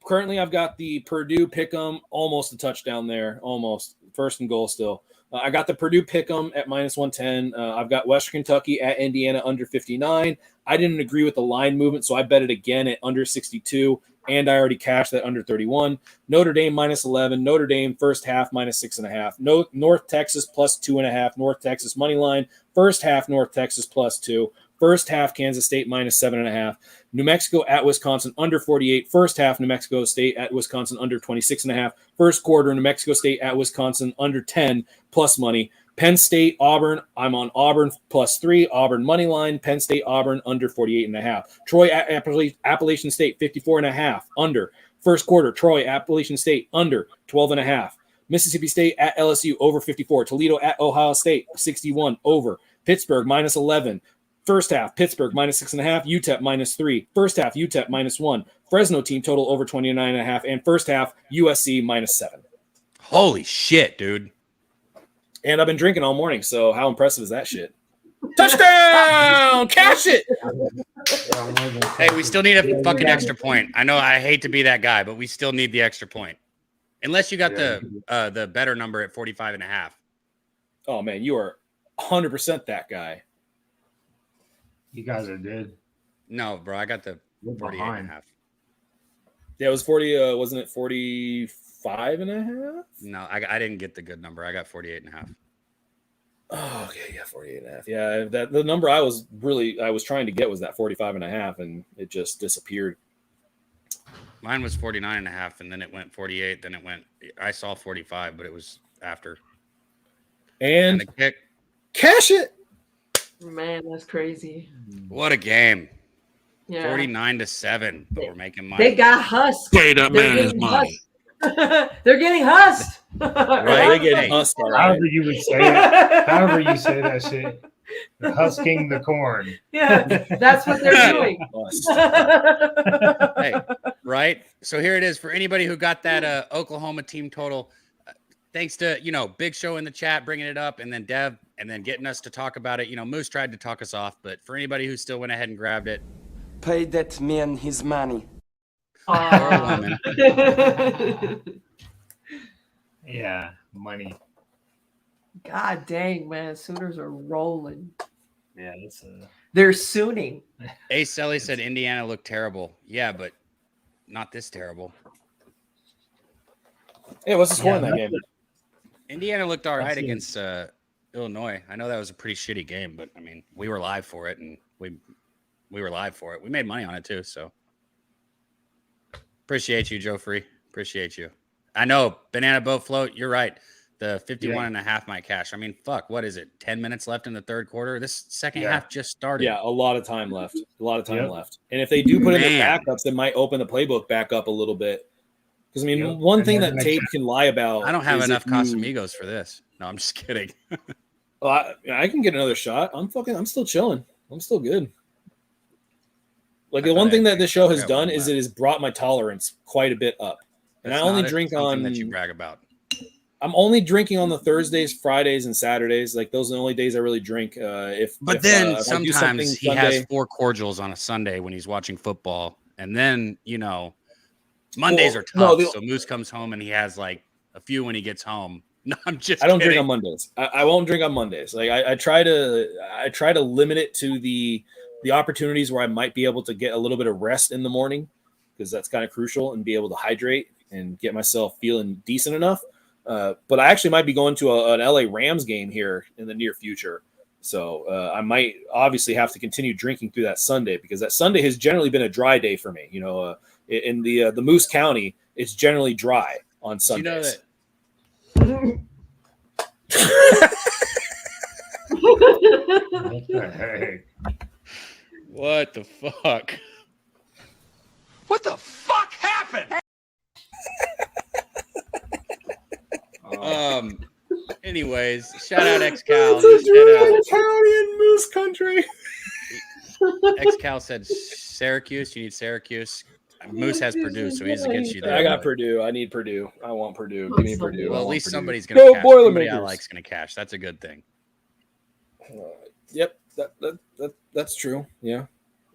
currently I've got the Purdue pick'em, almost a touchdown there, almost first and goal still. I got the Purdue pick'em at -110. I've got Western Kentucky at Indiana under 59. I didn't agree with the line movement, so I bet it again at under 62, and I already cashed that under 31. Notre Dame -11. Notre Dame first half -6.5. No, North Texas +2.5. North Texas money line. First half North Texas +2. First half Kansas State -7.5. New Mexico at Wisconsin under 48. First half New Mexico State at Wisconsin under 26.5. First quarter New Mexico State at Wisconsin under 10 plus money. Penn State Auburn. I'm on Auburn +3. Auburn money line. Penn State Auburn under 48.5. Troy at Appalachian State 54.5 under. First quarter Troy Appalachian State under 12.5. Mississippi State at LSU over 54. Toledo at Ohio State 61 over. Pittsburgh -11. First half, Pittsburgh -6.5, UTEP -3. First half, UTEP -1. Fresno team total over 29.5. And first half, USC -7. Holy shit, dude. And I've been drinking all morning, so how impressive is that shit? Touchdown! Cash it! Hey, we still need a fucking extra point. I know I hate to be that guy, but we still need the extra point. Unless you got the better number at 45.5. Oh, man, you are 100% that guy. You guys are good. No, bro, I got the 48.5. Yeah, it was 40. Wasn't it 45.5? No, I didn't get the good number. I got 48.5. Oh, okay, yeah, 48.5. Yeah, that the number I was trying to get was that 45.5, and it just disappeared. Mine was 49.5, and then it went 48. Then it went. I saw 45, but it was after. And the kick. Cash it. Man, that's crazy. What a game. Yeah. 49-7, but we're making money. They got husked. Paid up man is money. They're getting husked. Right? They're getting husked. However you would say it. However you say that shit. They're husking the corn. Yeah, that's what they're doing. Hey, right? So here it is for anybody who got that Oklahoma team total. Thanks to, Big Show in the chat bringing it up, and then Dev, and then getting us to talk about it. Moose tried to talk us off, but for anybody who still went ahead and grabbed it. Pay that man his money. Yeah, money. God dang, man. Sooners are rolling. Yeah, they're sooning. Ace Selly said Indiana looked terrible. Yeah, but not this terrible. Hey, what's the score in that game? Indiana looked all right against Illinois. I know that was a pretty shitty game, but I mean, we were live for it, and we were live for it. We made money on it too, so appreciate you, Joe Free. Appreciate you. I know Banana Boat Float. You're right. The 51.5 might cash. I mean, fuck. What is it? 10 minutes left in the third quarter. This second half just started. Yeah, a lot of time left. Left. And if they do put in the backups, it might open the playbook back up a little bit. Because I mean, one thing that tape can lie about. I don't have enough Casamigos for this. No, I'm just kidding. Well, I can get another shot. I'm still chilling. I'm still good. Like the one thing that this show has done is it has brought my tolerance quite a bit up. And I only drink on that you brag about. I'm only drinking on the Thursdays, Fridays, and Saturdays. Like those are the only days I really drink. Sometimes he has 4 cordials on a Sunday when he's watching football, and then Mondays are tough. So Moose comes home and he has like a few when he gets home. No, I'm just. I don't drink on Mondays. I won't drink on Mondays. Like I try to limit it to the opportunities where I might be able to get a little bit of rest in the morning, because that's kind of crucial, and be able to hydrate and get myself feeling decent enough. But I actually might be going to an LA Rams game here in the near future. So I might obviously have to continue drinking through that Sunday, because that Sunday has generally been a dry day for me. In the Moose County, it's generally dry on Sundays. What the fuck? What the fuck happened? Anyways, shout out XCal. It's a county in Moose Country. XCal said Syracuse. You need Syracuse. Moose has Purdue, so he's against you there. I got Purdue. I need Purdue. I want Purdue. Give me Purdue. Well, at least somebody's going to cash. Somebody I like's going to cash. That's a good thing. Yep, that's true. Yeah.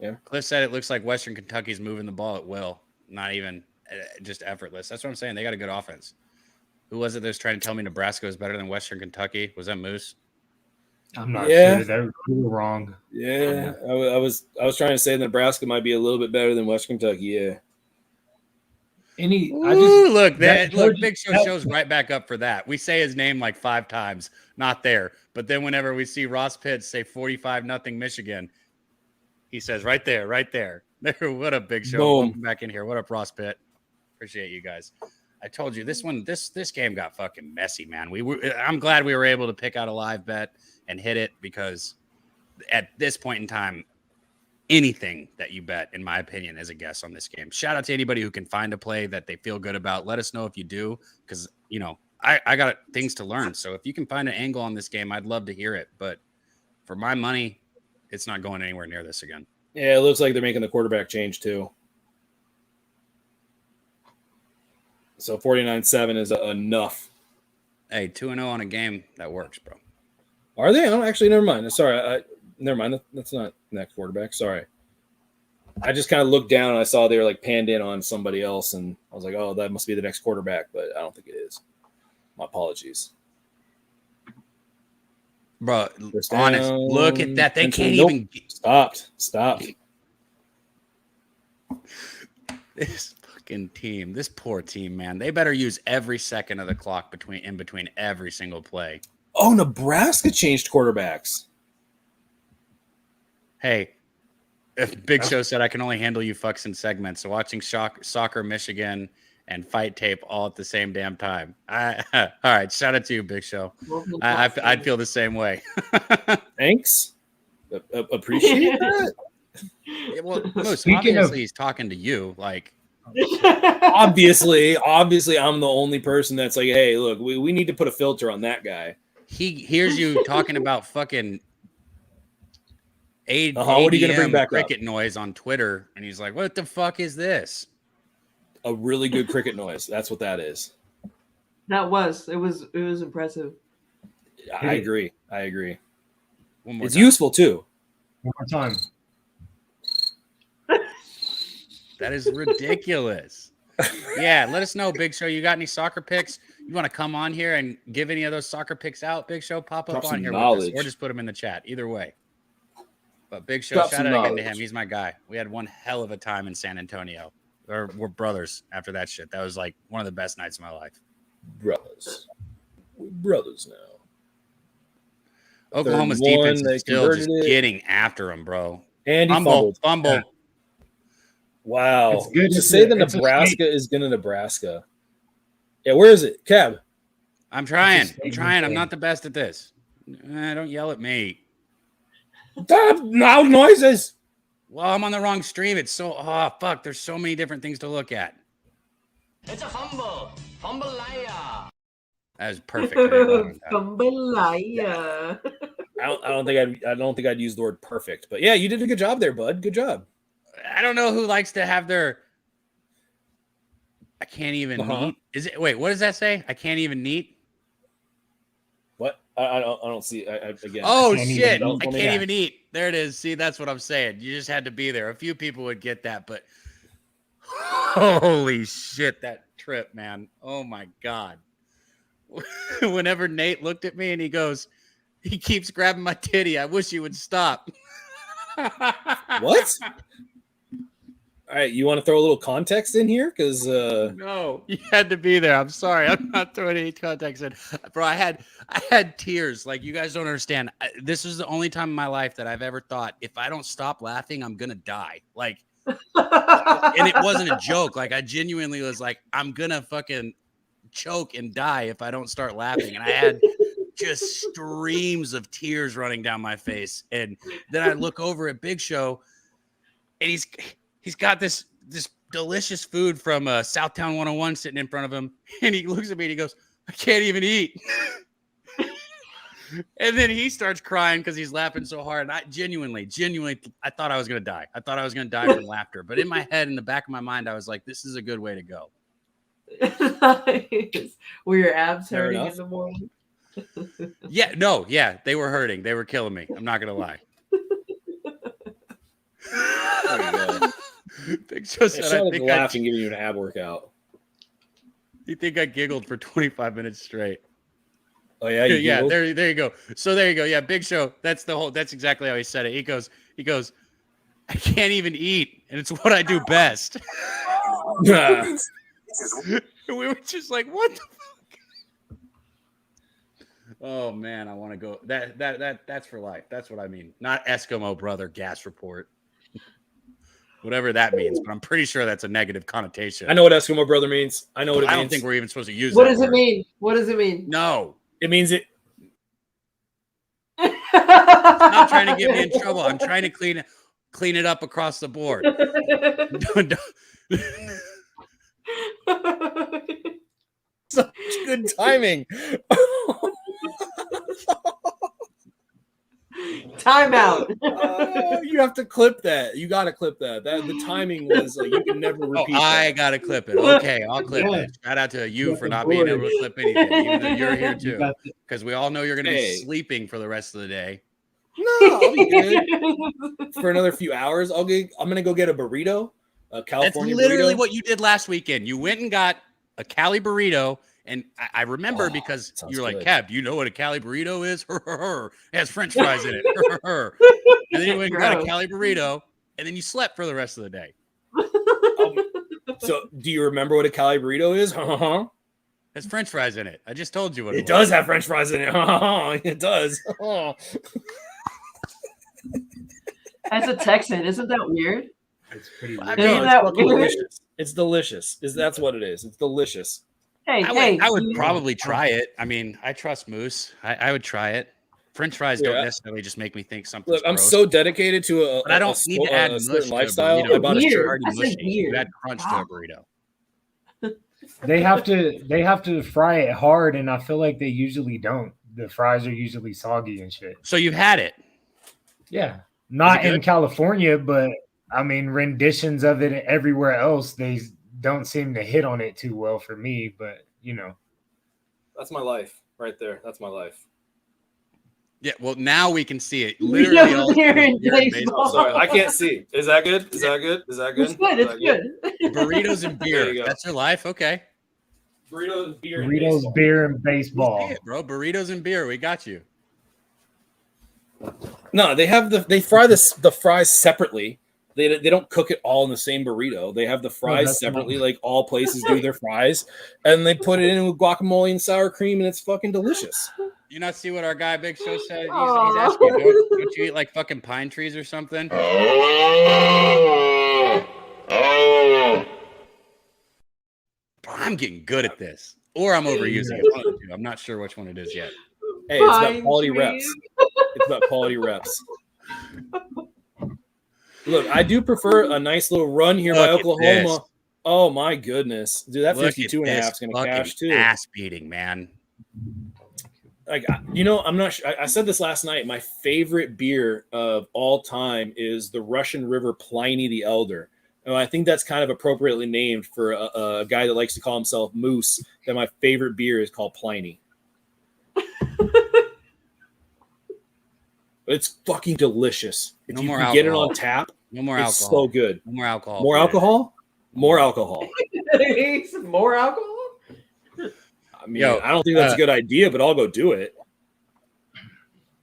Yeah. Cliff said it looks like Western Kentucky's moving the ball at will, not even just effortless. That's what I'm saying. They got a good offense. Who was it that was trying to tell me Nebraska was better than Western Kentucky? Was that Moose? I'm not sure. They were wrong. Yeah, I was trying to say Nebraska might be a little bit better than Western Kentucky. Yeah. Look, Big Show shows right back up for that. We say his name like 5 times, not there. But then whenever we see Ross Pitts say 45-0 Michigan, he says right there. What up, Big Show? Boom. Welcome back in here. What up, Ross Pitt? Appreciate you guys. I told you this game got fucking messy, man. I'm glad we were able to pick out a live bet and hit it, because at this point in time, anything that you bet, in my opinion, is a guess on this game. Shout out to anybody who can find a play that they feel good about. Let us know if you do, because, I got things to learn. So if you can find an angle on this game, I'd love to hear it. But for my money, it's not going anywhere near this again. Yeah, it looks like they're making the quarterback change too. So 49-7 is enough. Hey, 2-0 on a game, that works, bro. Are they? Oh, actually, never mind. Sorry, never mind. That's not next quarterback. Sorry. I just kind of looked down and I saw they were like panned in on somebody else, and I was like, oh, that must be the next quarterback, but I don't think it is. My apologies. Bro, honest, look at that. They can't even Stopped. This fucking team, this poor team, man. They better use every second of the clock in between every single play. Oh, Nebraska changed quarterbacks. Hey, if Big Show said I can only handle you fucks in segments, so watching soccer, Michigan, and fight tape all at the same damn time. All right, shout out to you, Big Show. I'd feel the same way. Thanks. Appreciate that. Well, obviously he's talking to you. Like, obviously, I'm the only person that's like, hey, look, we need to put a filter on that guy. He hears you talking about fucking what are you gonna bring back cricket up? Noise on Twitter, and he's like, "What the fuck is this?" A really good cricket noise. That's what that is. It was impressive. I agree. One more it's time. useful too. One more time. That is ridiculous. Yeah, let us know, Big Show. You got any soccer picks? You want to come on here and give any of those soccer picks out, Big Show? Pop up on here with us, or just put them in the chat. Either way. But Big Show, shout out again to him. He's my guy. We had one hell of a time in San Antonio. We're brothers after that shit. That was like one of the best nights of my life. Brothers. We're brothers now. Oklahoma's defense is still just getting after him, bro. And he fumbled. Yeah. Wow. It's good to say that Nebraska is going to Nebraska. Yeah, where is it? Cab. I'm trying. I'm not the best at this. Don't yell at me. Loud noises. Well, I'm on the wrong stream. It's so fuck. There's so many different things to look at. It's a fumble. Fumble-aya. That was perfect. Fumble-aya. I don't think I'd use the word perfect, but yeah, you did a good job there, bud. Good job. I don't know who likes to have their. I can't even neat. Is it? Wait, what does that say? I can't even neat. What? I don't see. Again. Oh shit! I can't even eat. There it is. See, that's what I'm saying. You just had to be there. A few people would get that, but holy shit, that trip, man! Oh my god! Whenever Nate looked at me and he goes, he keeps grabbing my titty. I wish you would stop. What? All right, you want to throw a little context in here? Because no, you had to be there. I'm sorry, I'm not throwing any context in, bro. I had tears. Like, you guys don't understand. This is the only time in my life that I've ever thought, if I don't stop laughing, I'm gonna die. Like, and it wasn't a joke. Like, I genuinely was like, I'm gonna fucking choke and die if I don't start laughing. And I had just streams of tears running down my face. And then I look over at Big Show, and he's got this delicious food from Southtown 101 sitting in front of him. And he looks at me and he goes, I can't even eat. And then he starts crying because he's laughing so hard. And I genuinely, I thought I was going to die. I thought I was going to die from laughter. But in my head, in the back of my mind, I was like, this is a good way to go. Nice. Were your abs hurting in the morning? Yeah, they were hurting. They were killing me. I'm not going to lie. Big Show said, I think laughing, giving you an ab workout. You think I giggled for 25 minutes straight? Oh yeah, yeah. There you go. So there you go. Yeah, Big Show. That's exactly how he said it. He goes, I can't even eat, and it's what I do best. We were just like, what the fuck? Oh man, I want to go. That's for life. That's what I mean. Not Eskimo brother gas report. Whatever that means, but I'm pretty sure that's a negative connotation. I know what Eskimo brother means. I know what it means. I don't think we're even supposed to use What that does word. it mean? What does it mean? No. It means it. Not trying to get me in trouble. I'm trying to clean it up across the board. Such good timing. Timeout. You have to clip that. You got to clip that. The timing was like you can never repeat. I got to clip it. Okay, I'll clip it. Shout out to you for not being able to clip anything, even though you're here too. Because we all know you're going to be sleeping for the rest of the day. No, I'll be good for another few hours. I'm going to go get a burrito, a California burrito. That's literally what you did last weekend. You went and got a Cali burrito. And I remember because you were like, Kev, do you know what a Cali burrito is? It has French fries in it. And then you went and got a Cali burrito, and then you slept for the rest of the day. So do you remember what a Cali burrito is? It has French fries in it. I just told you what it was. It does have French fries in it. It does. As a Texan, isn't that weird? It's pretty weird. I mean, it's delicious. It's delicious. That's what it is. It's delicious. Hey, I would probably try it. I mean, I trust Moose. I would try it. French fries don't necessarily just make me think something. Look, I'm so dedicated to but I don't need to add mush lifestyle. To a burrito. Weird. You add crunch to a burrito. They have to fry it hard, and I feel like they usually don't. The fries are usually soggy and shit. So you've had it? Yeah, not in California, but I mean renditions of it everywhere else. They don't seem to hit on it too well for me, but you know, that's my life right there. That's my life. Yeah, well, now we can see it. Literally, all sorry, I can't see. Is that good? Is that good? Is that good? It's good. It's good. Burritos and beer. That's your life. Okay. Burritos, beer, beer, and baseball. It, bro. Burritos and beer. We got you. No, they fry the fries separately. They don't cook it all in the same burrito. They have the fries separately, like all places do their fries, and they put it in with guacamole and sour cream, and it's fucking delicious. You not see what our guy Big Show said? He's asking, don't you eat like fucking pine trees or something? I'm getting good at this, or I'm overusing it. I'm not sure which one it is yet. Hey, it's about quality reps. It's about quality reps. Look, I do prefer a nice little run here by Oklahoma. Oh my goodness, dude, that 52.5 is going to cash too. Ass beating, man. Like, you know, I'm not sure. I said this last night. My favorite beer of all time is the Russian River Pliny the Elder. And I think that's kind of appropriately named for a guy that likes to call himself Moose. That my favorite beer is called Pliny. It's fucking delicious. If you can get it on tap, no more it's alcohol. So good. No more alcohol. More alcohol? More alcohol. More alcohol? I mean, I don't think that's a good idea, but I'll go do it.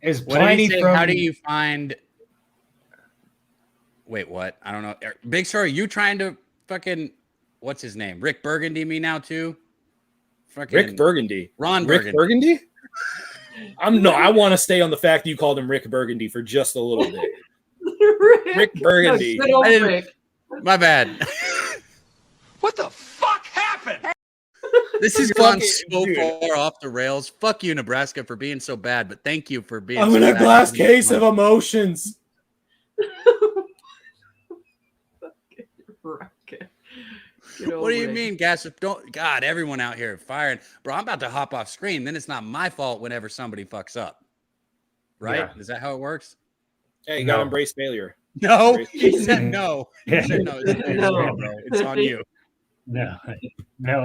Is Pliny from... How do you find... Wait, what? I don't know. Big Show, are you trying to fucking... What's his name? Rick Burgundy me now, too? Fucking Rick Burgundy. Ron Rick Burgundy? I want to stay on the fact that you called him Rick Burgundy for just a little bit. Rick Burgundy. Rick. My bad. What the fuck happened? This has gone so far off the rails. Fuck you, Nebraska, for being so bad, but thank you for being I'm in a glass case of emotions. What do you mean, Gas? God, everyone out here firing. Bro, I'm about to hop off screen. Then it's not my fault whenever somebody fucks up. Right? Yeah. Is that how it works? Hey, you got to embrace failure. No, he said no. He said no. It's on you. No,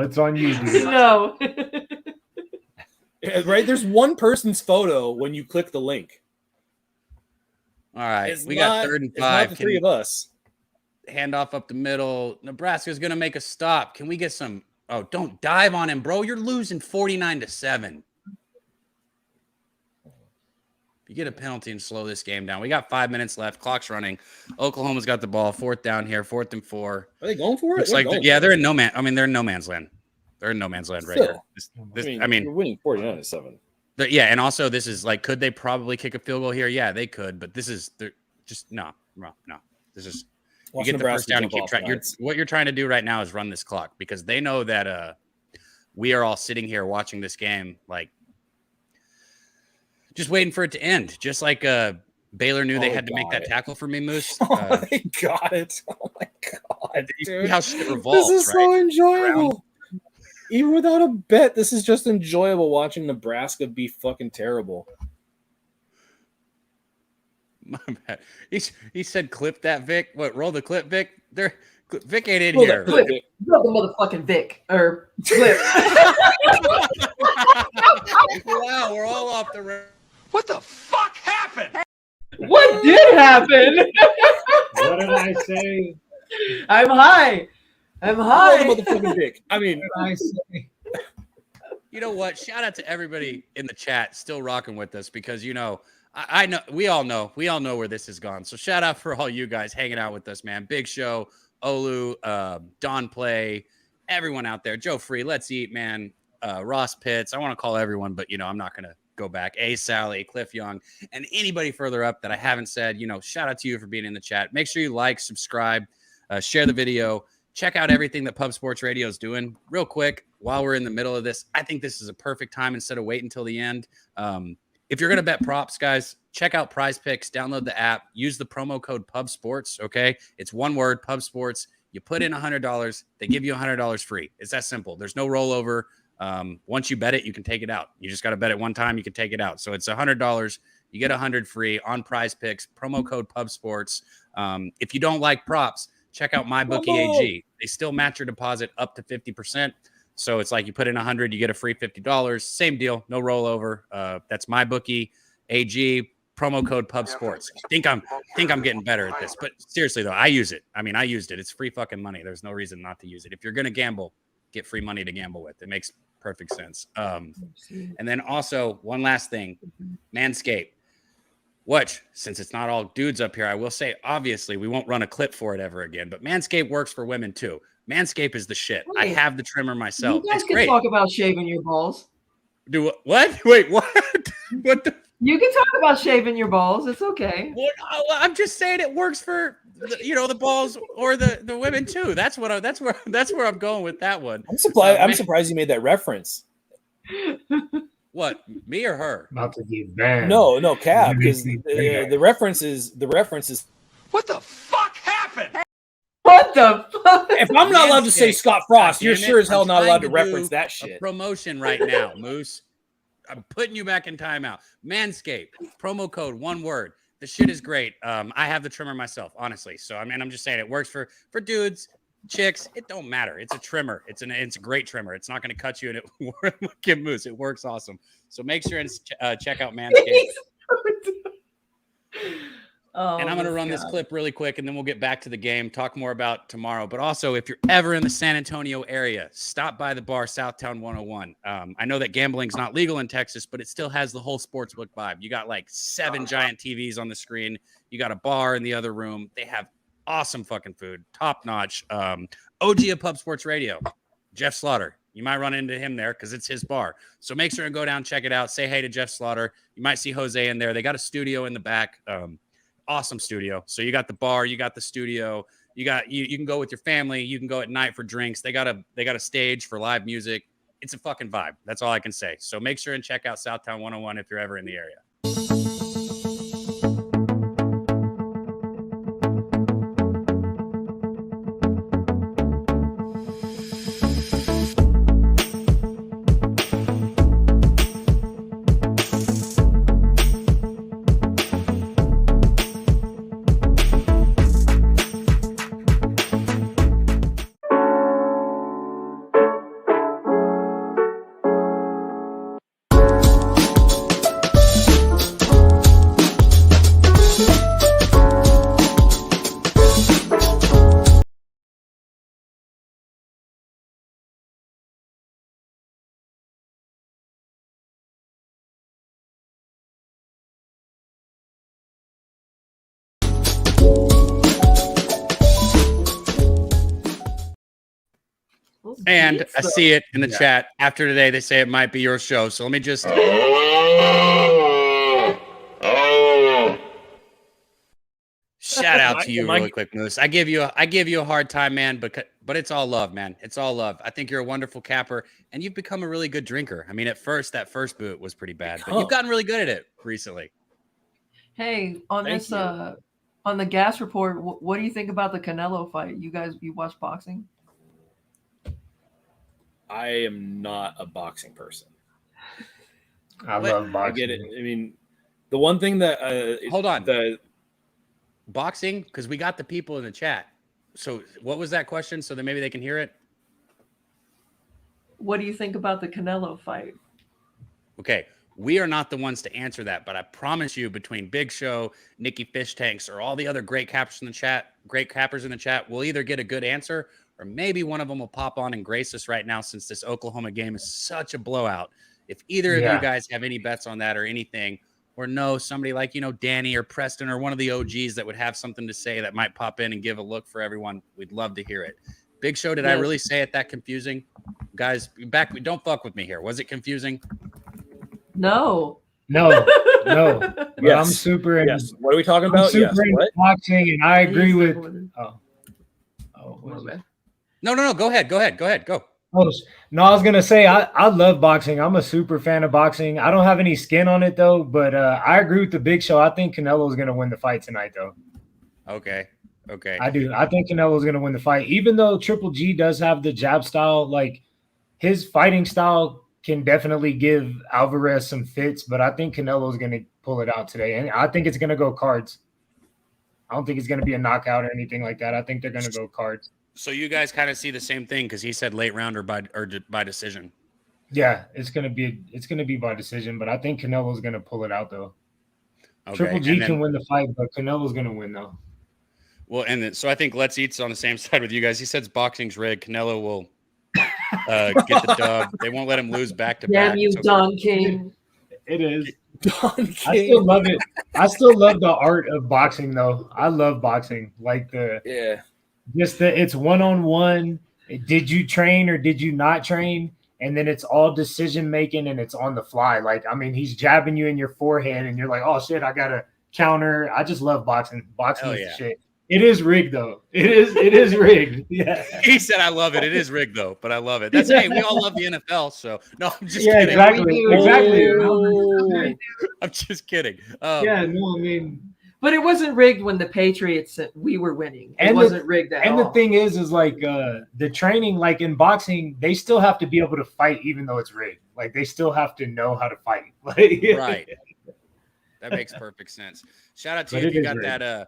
it's on you, dude. No. Right? There's one person's photo when you click the link. All right. We got 3rd and 5. It's not the three of us. handoff up the middle. Nebraska's going to make a stop. Can we get some? Oh, don't dive on him, bro. You're losing 49-7. You get a penalty and slow this game down. We got 5 minutes left. Clock's running. Oklahoma's got the ball. 4th down here. 4th and 4. Are they going for it? They're in no man. I mean, they're in no man's land. They're in no man's land right here. I mean, you're winning 49-7. Yeah, and also this is like, could they probably kick a field goal here? Yeah, they could, but this is just no. This is you get the first down and keep track. What you're trying to do right now is run this clock because they know that we are all sitting here watching this game, like just waiting for it to end. Just like Baylor knew they had to make that tackle for me, Moose. They got it. Oh my god, dude. How shit revolves. This is so enjoyable. Even without a bet, this is just enjoyable watching Nebraska be fucking terrible. My bad. He said, "Clip that, Vic." What? Roll the clip, Vic. Vic ain't in here. Clip the motherfucking Vic or clip. Wow, we're all off the rails. What the fuck happened? What did happen? What did I say? I'm high. Motherfucking Vic. I mean, you know what? Shout out to everybody in the chat still rocking with us because I know we all know where this has gone. So shout out for all you guys hanging out with us, man. Big Show, Olu, Don Play, everyone out there. Joe Free, Let's Eat, man. Ross Pitts. I want to call everyone, but I'm not gonna go back. A Sally, Cliff Young, and anybody further up that I haven't said. Shout out to you for being in the chat. Make sure you like, subscribe, share the video. Check out everything that Pub Sports Radio is doing real quick while we're in the middle of this. I think this is a perfect time instead of waiting until the end. If you're going to bet props, guys, check out Prize Picks, download the app, use the promo code Pub Sports. Okay. It's one word, Pub Sports. You put in $100, they give you $100 free. It's that simple. There's no rollover. Once you bet it, you can take it out. You just got to bet it one time. You can take it out. So it's $100. You get $100 free on Prize Picks, promo code Pub Sports. If you don't like props, check out MyBookieAG. They still match your deposit up to 50%. So it's like you put in $100, you get a free $50. Same deal, no rollover. That's MyBookieAG, promo code Pub Sports. Think I'm getting better at this, but seriously though, I use it. I mean, I used it. It's free fucking money. There's no reason not to use it. If you're gonna gamble, get free money to gamble with. It makes perfect sense. And then also one last thing, Manscaped. Since it's not all dudes up here, I will say, obviously, we won't run a clip for it ever again, but Manscaped works for women too. Manscaped is the shit. Wait, I have the trimmer myself. You guys it's can great. talk about shaving your balls. Do what? Wait, what? What the? You can talk about shaving your balls. It's okay. What? I'm just saying it works for the balls or the women too. That's where I'm going with that one. I'm surprised you made that reference. What, me or her? About to get banned. No, Cap, because the reference is What the fuck happened? What the fuck? If I'm not allowed to say Scott Frost, you're Damn it, sure as hell I'm not trying allowed to do reference that a shit. promotion right now, Moose. I'm putting you back in timeout. Manscaped, promo code, one word. The shit is great. I have the trimmer myself, honestly. So I'm just saying it works for dudes, chicks. It don't matter. It's a trimmer. It's a great trimmer. It's not going to cut you, and it give Moose. It works awesome. So make sure and check out Manscaped. And I'm going to run this clip really quick, and then we'll get back to the game, talk more about tomorrow. But also, if you're ever in the San Antonio area, stop by the bar, Southtown 101. I know that gambling's not legal in Texas, but it still has the whole sportsbook vibe. You got like 7 giant TVs on the screen. You got a bar in the other room. They have awesome fucking food, top notch. OG of Pub Sports Radio, Jeff Slaughter. You might run into him there because it's his bar. So make sure and go down, check it out. Say hey to Jeff Slaughter. You might see Jose in there. They got a studio in the back. Awesome studio. So you got the bar, you got the studio, you can go with your family, you can go at night for drinks. They got a stage for live music. It's a fucking vibe. That's all I can say. So make sure and check out Southtown 101 if you're ever in the area. And I see it in the chat. After today, they say it might be your show. So let me just. Shout out to you really quick, Moose. I give you a hard time, man, but it's all love, man. It's all love. I think you're a wonderful capper, and you've become a really good drinker. I mean, at first, that first boot was pretty bad, but you've gotten really good at it recently. Hey, on the gas report, what do you think about the Canelo fight? You watch boxing? I am not a boxing person. I love boxing. I get it. I mean, the one thing that hold on, boxing, because we got the people in the chat. So what was that question? So that maybe they can hear it. What do you think about the Canelo fight? Okay, we are not the ones to answer that, but I promise you, between Big Show, Nikki Fish Tanks, or all the other great cappers in the chat, we'll either get a good answer, or maybe one of them will pop on and grace us right now, since this Oklahoma game is such a blowout. If either of you guys have any bets on that or anything, or know somebody like, Danny or Preston or one of the OGs that would have something to say that might pop in and give a look for everyone, we'd love to hear it. Big Show, did I really say it that confusing? Guys, don't fuck with me here. Was it confusing? No. But I'm super in. Yes. What are we talking about? Super into boxing, and I agree with. No. Go ahead. Go. Oh, no, I was gonna say I love boxing. I'm a super fan of boxing. I don't have any skin on it though, but I agree with the Big Show. I think Canelo's gonna win the fight tonight though. Okay. I do. I think Canelo's gonna win the fight, even though Triple G does have the jab style. Like his fighting style can definitely give Alvarez some fits, but I think Canelo's gonna pull it out today, and I think it's gonna go cards. I don't think it's gonna be a knockout or anything like that. I think they're gonna go cards. So you guys kind of see the same thing, because he said late round or by decision. Yeah, it's gonna be by decision, but I think Canelo's gonna pull it out though. Okay. Triple G can win the fight, but Canelo's gonna win though. Well, so I think Let's Eat's on the same side with you guys. He says boxing's rigged. Canelo will get the dub. They won't let him lose back to back. Damn you, Don King. It is. Don King. I still love it. I still love the art of boxing though. I love boxing. Like it's one-on-one. Did you train or did you not train? And then it's all decision making and it's on the fly. Like, I mean, he's jabbing you in your forehead and you're like, oh shit, I gotta counter. I just love boxing. Boxing is the shit. It is rigged though. It is rigged. Yeah. He said, I love it. It is rigged though, but I love it. Hey, we all love the NFL. So no, I'm just kidding. Exactly. I'm just kidding. But it wasn't rigged when the Patriots said we were winning. It wasn't rigged at all. And the thing is like the training, like in boxing, they still have to be able to fight even though it's rigged. Like they still have to know how to fight. Right. That makes perfect sense. Shout out to you if you got rigged.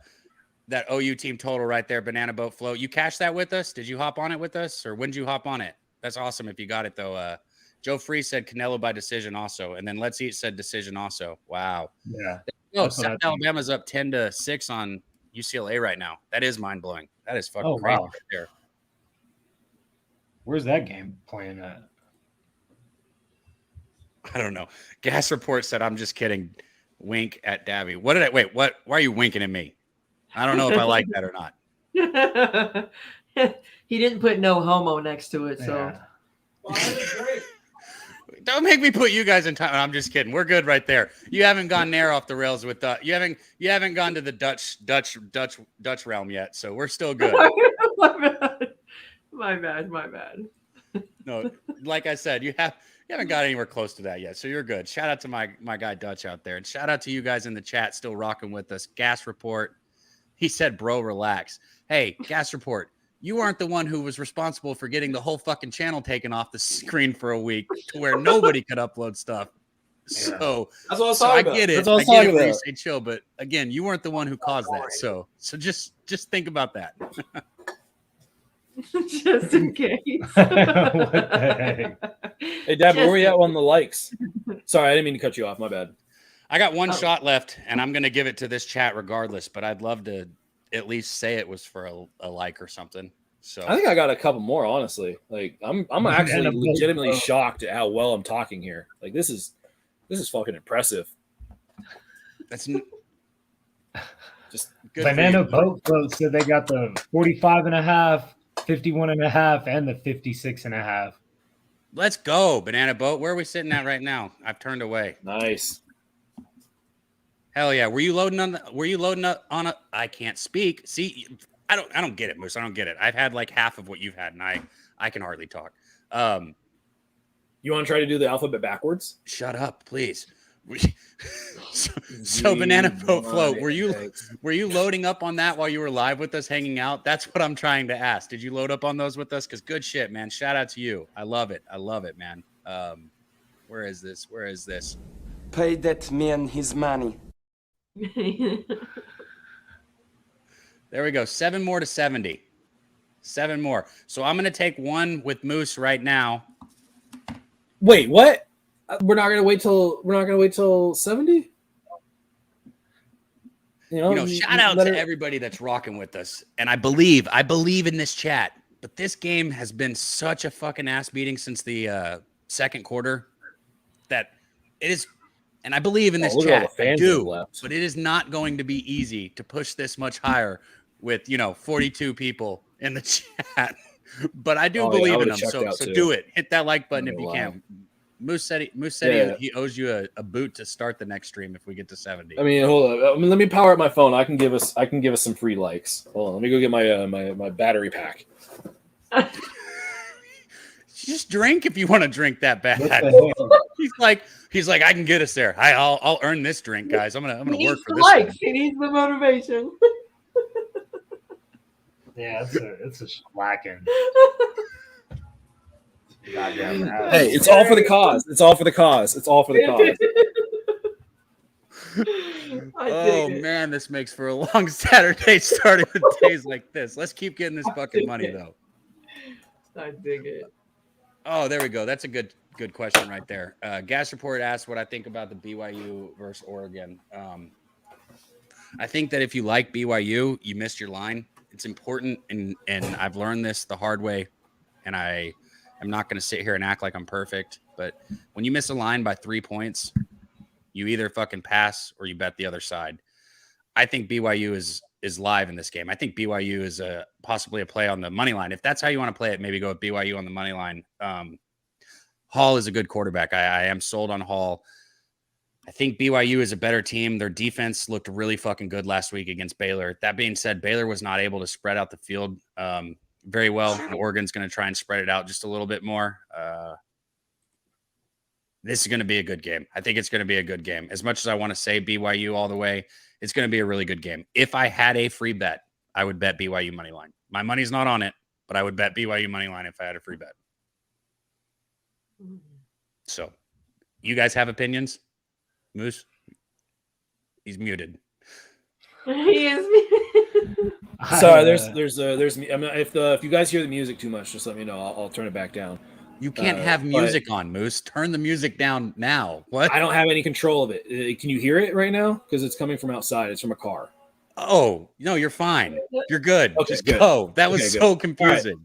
That OU team total right there, Banana Boat Float. You cashed that with us? Did you hop on it with us? Or when did you hop on it? That's awesome if you got it though. Joe Free said Canelo by decision also. And then Let's Eat said decision also. Wow. Yeah. Oh, South Alabama's up 10-6 on UCLA right now. That is mind-blowing. That is fucking crazy right there. Where's that game playing at? I don't know. Gas Report said, I'm just kidding. Wink at Davy. Why are you winking at me? I don't know if I like that or not. He didn't put no homo next to it, so. Don't make me put you guys in time. I'm just kidding. We're good right there. You haven't gone near off the rails with you haven't gone to the Dutch realm yet, so we're still good. My bad. No, like I said, you haven't got anywhere close to that yet, so you're good. Shout out to my guy Dutch out there, and shout out to you guys in the chat still rocking with us. Gas Report, he said, "Bro, relax." Hey, Gas Report. You aren't the one who was responsible for getting the whole fucking channel taken off the screen for a week to where nobody could upload stuff. So that's what I was talking about. I get it. That's what I was talking about. You say chill, but again, you weren't the one who caused that. So just think about that. Just in case. What the heck? Hey, Dad, where are we at on the likes? Sorry, I didn't mean to cut you off. My bad. I got one shot left, and I'm going to give it to this chat regardless, but I'd love to at least say it was for a like or something. So I think I got a couple more, honestly. Like I'm actually legitimately shocked at how well I'm talking here. Like this is fucking impressive. That's just good. Banana Boat Float said they got the 45.5. 51.5 and the 56.5. Let's go, Banana Boat. Where are we sitting at right now? I've turned away. Nice. Hell yeah. Were you loading on a I can't speak. See, I don't get it, Moose. I don't get it. I've had like half of what you've had, and I can hardly talk. You want to try to do the alphabet backwards? Shut up, please. So Banana Boat Float, were you loading up on that while you were live with us hanging out? That's what I'm trying to ask. Did you load up on those with us? Because good shit, man. Shout out to you. I love it, man. Where is this? Pay that man his money. There we go. 7 more to 70. 7 more. So I'm gonna take one with Moose right now. Wait, what? We're not gonna wait till 70. Shout out to everybody that's rocking with us. And I believe in this chat. But this game has been such a fucking ass beating since the second quarter that it is. And I believe in this chat. I do. But it is not going to be easy to push this much higher with 42 people in the chat. But I do believe in them. So do it. Hit that like button if you can. Moose said he owes you a boot to start the next stream if we get to 70. I mean, hold on. Let me power up my phone. I can give us some free likes. Hold on. Let me go get my battery pack. Just drink if you want to drink that bad. He's like I can get us there. I'll earn this drink, guys. I'm gonna work for this. Likes. He needs the motivation. Yeah, it's a slacking. Hey, it's all for the cause. Oh man, this makes for a long Saturday starting with days like this. Let's keep getting this fucking money though. I dig it. Oh, there we go. That's a good question right there. Gas Report asked what I think about the BYU versus Oregon. I think that if you like BYU, you missed your line. It's important, and I've learned this the hard way, and I'm not going to sit here and act like I'm perfect, but when you miss a line by 3 points, you either fucking pass or you bet the other side. I think BYU is live in this game. I think BYU is possibly a play on the money line. If that's how you want to play it, maybe go with BYU on the money line. Hall is a good quarterback. I am sold on Hall. I think BYU is a better team. Their defense looked really fucking good last week against Baylor. That being said, Baylor was not able to spread out the field very well, and Oregon's going to try and spread it out just a little bit more. This is going to be a good game. I think it's going to be a good game. As much as I want to say BYU all the way, it's going to be a really good game. If I had a free bet, I would bet BYU money line. My money's not on it, but I would bet BYU money line if I had a free bet. So, you guys have opinions? Moose? He's muted. He is muted. Sorry, there's I mean, if you guys hear the music too much, just let me know. I'll turn it back down. You can't have music on, Moose. Turn the music down now. What? I don't have any control of it. Can you hear it right now? Because it's coming from outside. It's from a car. Oh, no, you're fine. You're good. Okay, just good. Go. That was so confusing.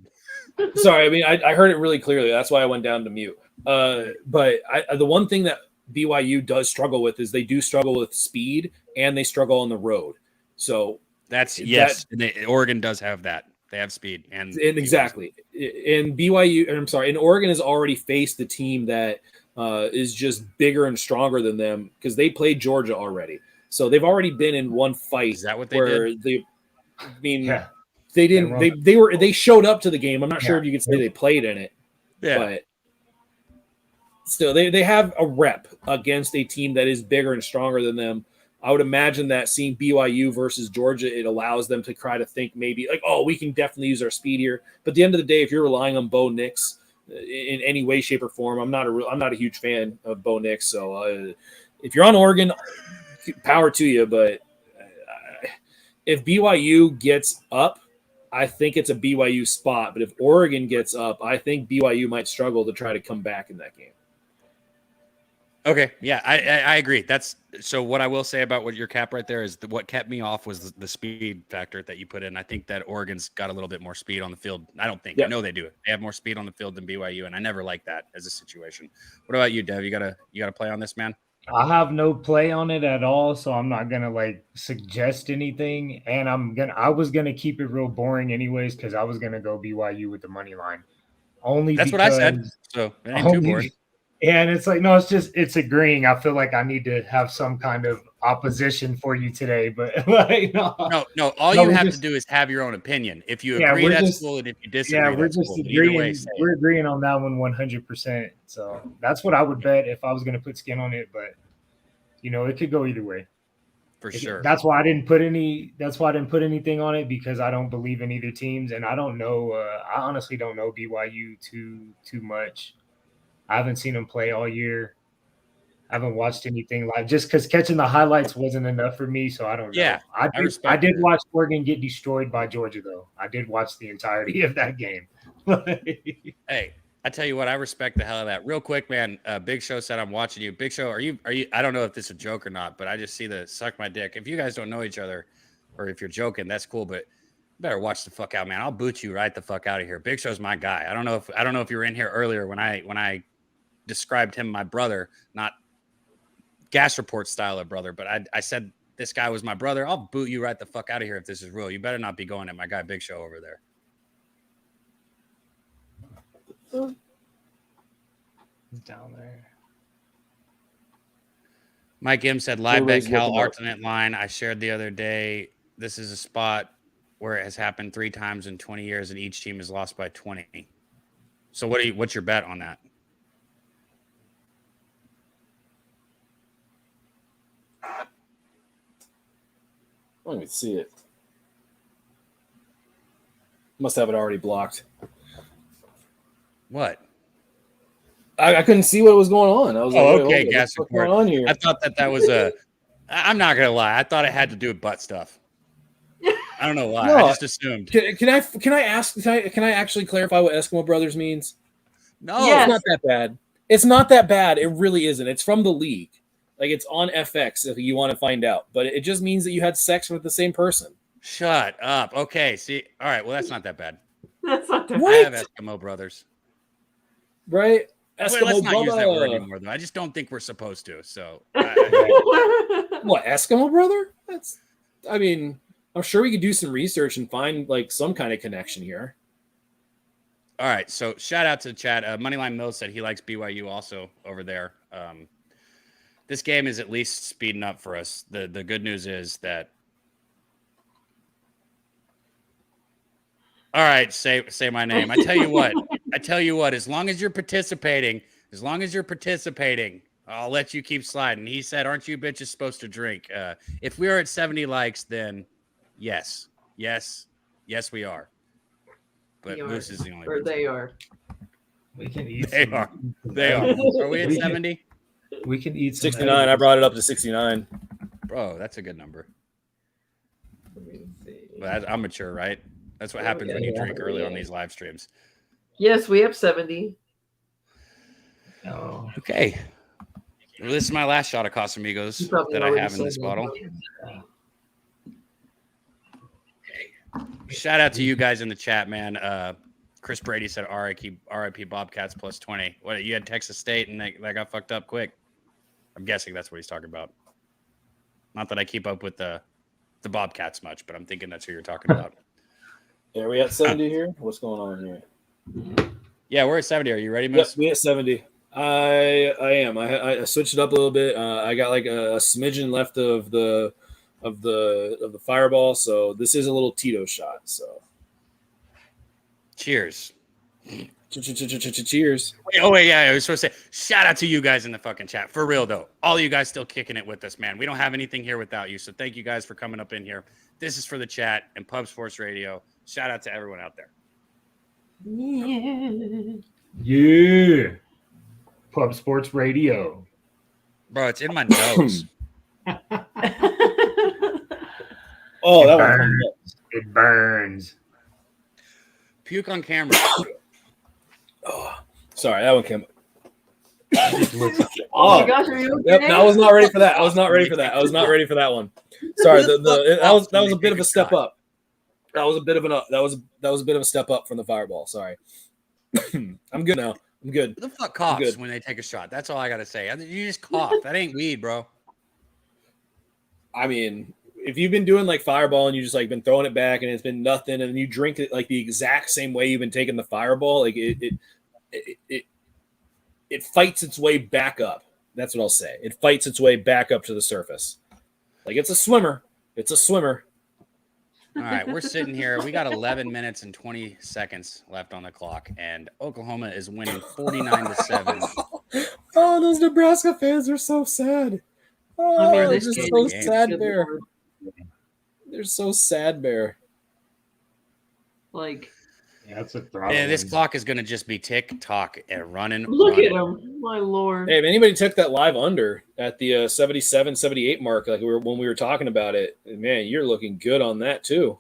Right. Sorry, I mean, I heard it really clearly. That's why I went down to mute. But the one thing that BYU does struggle with is they do struggle with speed and they struggle on the road. So Oregon does have that. They have speed and exactly. And and Oregon has already faced the team that is just bigger and stronger than them because they played Georgia already. So they've already been in one fight. Is that what they did? They didn't. They showed up to the game. I'm not sure if you could say they played in it. Yeah. But still, they have a rep against a team that is bigger and stronger than them. I would imagine that seeing BYU versus Georgia, it allows them to try to think maybe like, oh, we can definitely use our speed here. But at the end of the day, if you're relying on Bo Nix in any way, shape, or form, I'm not a huge fan of Bo Nix. So if you're on Oregon, power to you. But if BYU gets up, I think it's a BYU spot. But if Oregon gets up, I think BYU might struggle to try to come back in that game. Okay, yeah, I agree. That's so. What I will say about what your cap right there is what kept me off was the speed factor that you put in. I think that Oregon's got a little bit more speed on the field. I don't think. I know they do. They have more speed on the field than BYU, and I never like that as a situation. What about you, Dev? You got a play on this, man? I have no play on it at all, so I'm not gonna like suggest anything. And I was gonna keep it real boring anyways, because I was gonna go BYU with the money line. That's what I said. So it ain't too boring. And it's like, no, it's agreeing. I feel like I need to have some kind of opposition for you today, but like, no. All you have to do is have your own opinion. If you agree, that's cool, and if you disagree, we're that's just cool. agreeing. We're agreeing on that one 100%. So that's what I would bet if I was going to put skin on it. But it could go either way. For sure. That's why I didn't put anything on it, because I don't believe in either teams, and I don't know. I honestly don't know BYU too much. I haven't seen them play all year. I haven't watched anything live, just because catching the highlights wasn't enough for me. So I don't know. Yeah, I did watch Oregon get destroyed by Georgia, though. I did watch the entirety of that game. Hey, I tell you what, I respect the hell out of that. Real quick, man. Big Show said I'm watching you. Big Show, are you? I don't know if this is a joke or not, but I just see the suck my dick. If you guys don't know each other, or if you're joking, that's cool. But you better watch the fuck out, man. I'll boot you right the fuck out of here. Big Show's my guy. I don't know if you were in here earlier when I described him my brother, not gas report style of brother, but I said this guy was my brother. I'll boot you right the fuck out of here if this is real. You better not be going at my guy Big Show over there. He's down there. Mike M said live bet Cal alternate line I shared the other day. This is a spot where it has happened 3 times in 20 years and each team is lost by 20. So what's your bet on that? I don't even see it. Must have it already blocked. What? I couldn't see what was going on. I was okay, gas what's going on here? I thought that was a. I'm not gonna lie. I thought it had to do with butt stuff. I don't know why. No, I just assumed. Can I ask? Can I actually clarify what Eskimo Brothers means? No, It's not that bad. It's not that bad. It really isn't. It's from the league. Like, it's on FX if you want to find out. But it just means that you had sex with the same person. Shut up. Okay. See. All right. Well, that's not that bad. That's not that bad. I have Eskimo Brothers. Right. Well, let's not use that word anymore, though. I just don't think we're supposed to. So, what, Eskimo brother? I'm sure we could do some research and find like some kind of connection here. All right. So, shout out to the chat. Moneyline Mills said he likes BYU also over there. This game is at least speeding up for us. The good news is that. All right, say my name. I tell you what. As long as you're participating, I'll let you keep sliding. He said, "Aren't you bitches supposed to drink?" If we are at 70 likes, then yes, we are. But Moose is the only. Or they are. We can eat. They are. Are we at 70? We can eat 69. I brought it up to 69. Bro, that's a good number. But I'm mature, right? That's what happens when you drink early on these live streams. Yes, we have 70. Oh. Okay. Well, this is my last shot of Casamigos that I have in this bottle. Shout out to you guys in the chat, man. Chris Brady said RIP Bobcats plus 20. What, you had Texas State and that got fucked up quick? I'm guessing that's what he's talking about. Not that I keep up with the Bobcats much, but I'm thinking that's who you're talking about. Yeah, are we at 70 here? What's going on here? Yeah, we're at 70. Are you ready, Moose? Yep, we at 70. I am. I switched it up a little bit. I got like a smidgen left of the Fireball, so this is a little Tito shot. So, cheers. Cheers. Wait, yeah, I was supposed to say shout out to you guys in the fucking chat. For real though, all of you guys still kicking it with us, man. We don't have anything here without you, so thank you guys for coming up in here. This is for the chat and Pub Sports Radio. Shout out to everyone out there. Yeah. Pub Sports Radio. Bro, it's in my nose. Oh, that burns. It burns. Puke on camera. Oh, sorry, that one came. Oh my gosh, are you okay? Yep, I was not ready for that. I was not ready for that one. Sorry, that was a bit of a step up. That was a bit of a step up from the Fireball. Sorry. I'm good now. I'm good. Who the fuck coughs when they take a shot? That's all I gotta say. You just cough. That ain't weed, bro. I mean, if you've been doing like Fireball and you just like been throwing it back and it's been nothing, and then you drink it like the exact same way you've been taking the Fireball, like it fights its way back up. That's what I'll say. It fights its way back up to the surface. Like it's a swimmer. It's a swimmer. All right, we're sitting here. We got 11 minutes and 20 seconds left on the clock, and Oklahoma is winning 49-7. Oh, those Nebraska fans are so sad. Oh, they're just so sad, Bear. They're so sad, Bear. Like, yeah, that's a throttle. Yeah, this clock is going to just be tick-tock and running. Look at him, my lord. Hey, if anybody took that live under at the 77, 78 mark, like when we were talking about it, man, you're looking good on that too.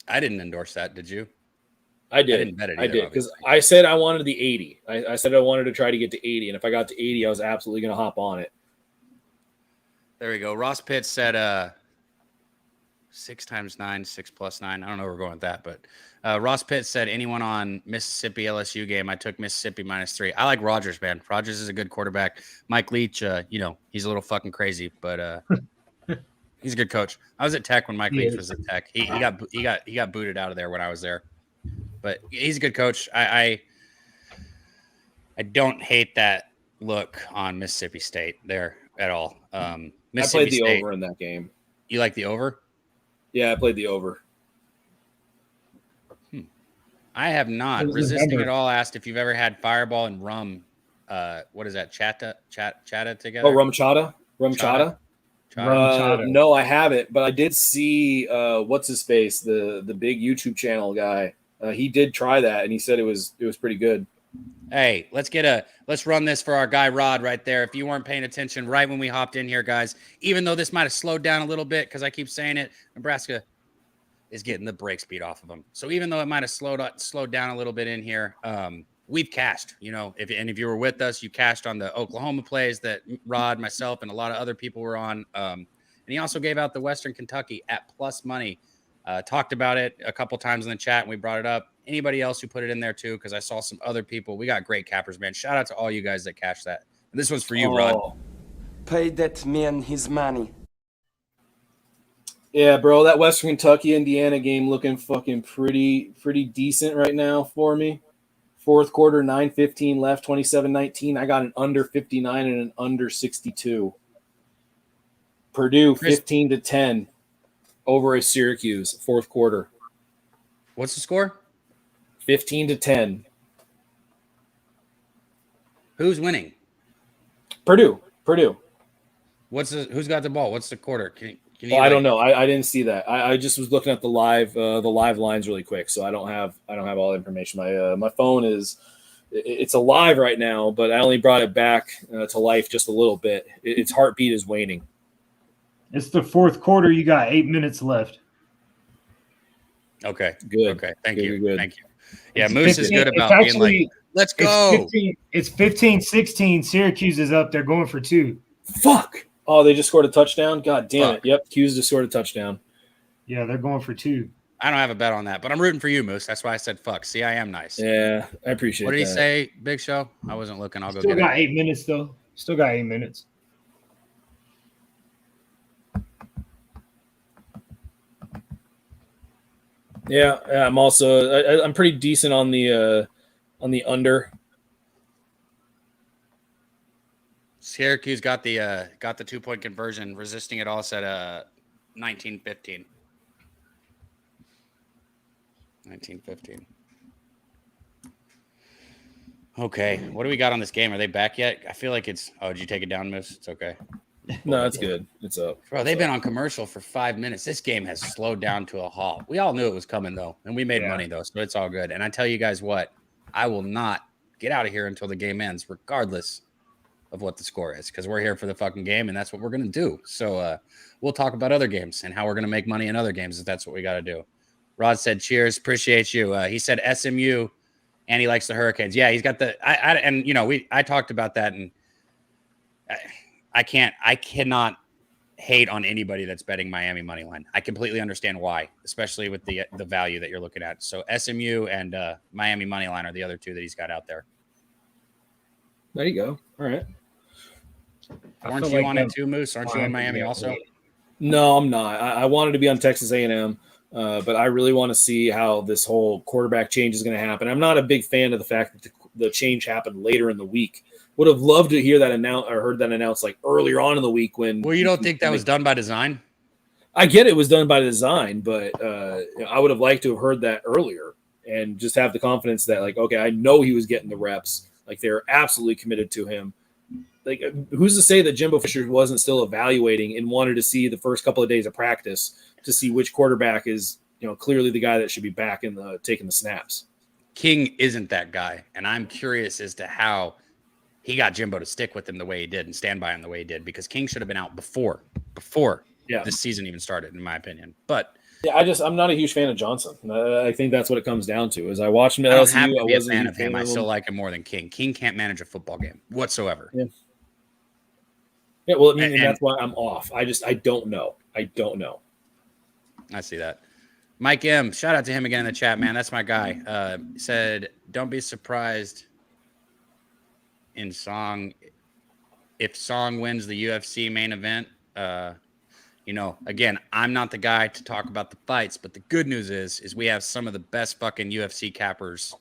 I didn't endorse that, did you? I did. I didn't bet it either, I did because I said I wanted the 80. I said I wanted to try to get to 80, and if I got to 80, I was absolutely going to hop on it. There we go. Ross Pitts said 6 times 9, 6 plus 9. I don't know where we're going with that, but Ross Pitts said anyone on Mississippi LSU game, I took Mississippi -3. I like Rogers, man. Rogers is a good quarterback. Mike Leach, he's a little fucking crazy, but he's a good coach. I was at Tech when Mike Leach was at Tech. He got booted out of there when I was there, but he's a good coach. I don't hate that look on Mississippi State there at all. I played the over in that game. You like the over? Yeah, I played the over. I have not. Resisting It All asked if you've ever had Fireball and rum. What is that? Chata together? Oh, rum chata? Rum chata? No, I haven't, but I did see what's his face, the big YouTube channel guy. He did try that, and he said it was pretty good. Hey, let's run this for our guy Rod right there. If you weren't paying attention right when we hopped in here, guys, even though this might have slowed down a little bit because I keep saying it, Nebraska is getting the brake speed off of them. So even though it might have slowed down a little bit in here, we've cashed. If you were with us, you cashed on the Oklahoma plays that Rod, myself, and a lot of other people were on. And he also gave out the Western Kentucky at plus money. Talked about it a couple times in the chat, and we brought it up. Anybody else who put it in there too, because I saw some other people. We got great cappers, man. Shout out to all you guys that cashed that. And this one's for you, Rod. Pay that man his money. Yeah, bro, that Western Kentucky Indiana game looking fucking pretty decent right now for me. Fourth quarter, 9:15 left, 27-19. I got an under 59 and an under 62. Purdue 15-10 over at Syracuse, fourth quarter. What's the score? 15-10. Who's winning? Purdue. Who's got the ball? What's the quarter? Can you I don't know. I didn't see that. I just was looking at the live lines really quick, so I don't have all the information. My phone it's alive right now, but I only brought it back to life just a little bit. Its heartbeat is waning. It's the fourth quarter. You got 8 minutes left. Okay. Good. Okay. Thank you. Good. Thank you. Yeah, Moose is good about being like, let's go. It's 15-16. Syracuse is up. They're going for 2. Fuck. Oh, they just scored a touchdown? God damn it. Yep, Q's just scored a touchdown. Yeah, they're going for 2. I don't have a bet on that, but I'm rooting for you, Moose. That's why I said fuck. See, I am nice. Yeah, I appreciate it. What did he say, Big Show? I wasn't looking. I'll go get it. Still got 8 minutes, though. Still got 8 minutes. Yeah, I'm also I'm pretty decent on the under. Syracuse got the 2-point conversion. Resisting It All said 19-15. 19-15. Okay, what do we got on this game? Are they back yet? I feel like it's. Oh, did you take it down, Moose? It's okay. No, it's good. It's up. Bro, they've been on commercial for 5 minutes. This game has slowed down to a halt. We all knew it was coming, though, and we made money, though, so it's all good. And I tell you guys what, I will not get out of here until the game ends, regardless of what the score is, because we're here for the fucking game, and that's what we're going to do. So we'll talk about other games and how we're going to make money in other games if that's what we got to do. Rod said, cheers, appreciate you. He said SMU, and he likes the Hurricanes. Yeah, he's got the – I talked about that, and I cannot hate on anybody that's betting Miami money line. I completely understand why, especially with the value that you're looking at. So SMU and Miami money line are the other two that he's got out there. There you go. All right. Aren't you on it too, Moose? Aren't you in Miami also? No, I'm not. I wanted to be on Texas A&M, but I really want to see how this whole quarterback change is going to happen. I'm not a big fan of the fact that the change happened later in the week. Would have loved to hear that heard that announced like earlier on in the week when. Well, you don't think that was done by design? I get it was done by design, but I would have liked to have heard that earlier and just have the confidence that like, okay, I know he was getting the reps. Like they're absolutely committed to him. Like, who's to say that Jimbo Fisher wasn't still evaluating and wanted to see the first couple of days of practice to see which quarterback is, clearly the guy that should be back in taking the snaps. King isn't that guy, and I'm curious as to how he got Jimbo to stick with him the way he did and stand by him the way he did, because King should have been out before this season even started, in my opinion. But yeah, I'm not a huge fan of Johnson. I think that's what it comes down to. Is I watched him at I don't LSU. have to be I a wasn't fan of him. I still like him more than King. King can't manage a football game whatsoever. Yeah. Yeah, well, and that's why I'm off. I don't know. I don't know. I see that. Mike M, shout out to him again in the chat, man. That's my guy. Said, don't be surprised if Song wins the UFC main event. Again, I'm not the guy to talk about the fights, but the good news is we have some of the best fucking UFC cappers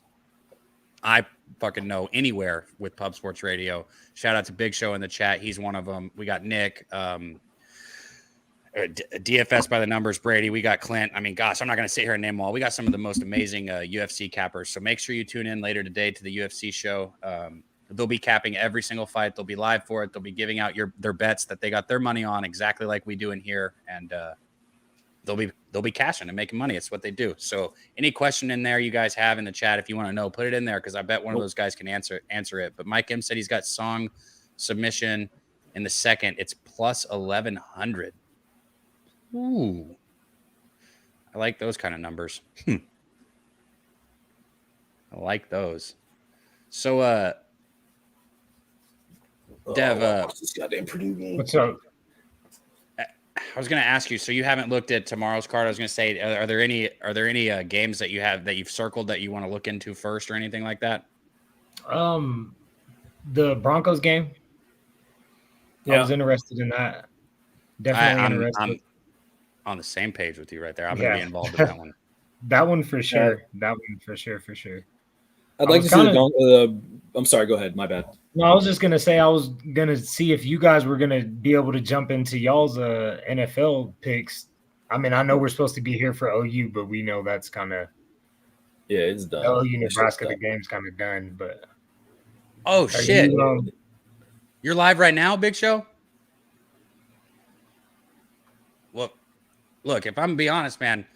I fucking know anywhere with Pub Sports Radio. Shout out to Big Show in the chat. He's one of them. We got Nick, DFS by the numbers, Brady. We got Clint. I mean, gosh, I'm not going to sit here and name them all. We got some of the most amazing UFC cappers. So make sure you tune in later today to the UFC show. They'll be capping every single fight. They'll be live for it. They'll be giving out their bets that they got their money on, exactly like we do in here. And they'll be cashing and making money. It's what they do. So any question in there you guys have in the chat, if you want to know, put it in there, because I bet one of those guys can answer it. But Mike M said he's got Song submission in the second. It's plus 1,100. Ooh, I like those kind of numbers. I like those. So, Dev, this goddamn Purdue game. What's up? I was going to ask you. So you haven't looked at tomorrow's card. I was going to say, are there any games that you've circled that you want to look into first or anything like that? The Broncos game. Yeah. I was interested in that. Definitely interested. I'm on the same page with you right there. I'm going to be involved in that one. That one for sure. That one for sure. I'd like to see I'm sorry. Go ahead. My bad. No, I was just going to say I was going to see if you guys were going to be able to jump into y'all's NFL picks. I mean, I know we're supposed to be here for OU, but we know that's kind of it's done. OU Nebraska, the game's kind of done. But shit, you're live right now, Big Show. Well, look, if I'm gonna be honest, man,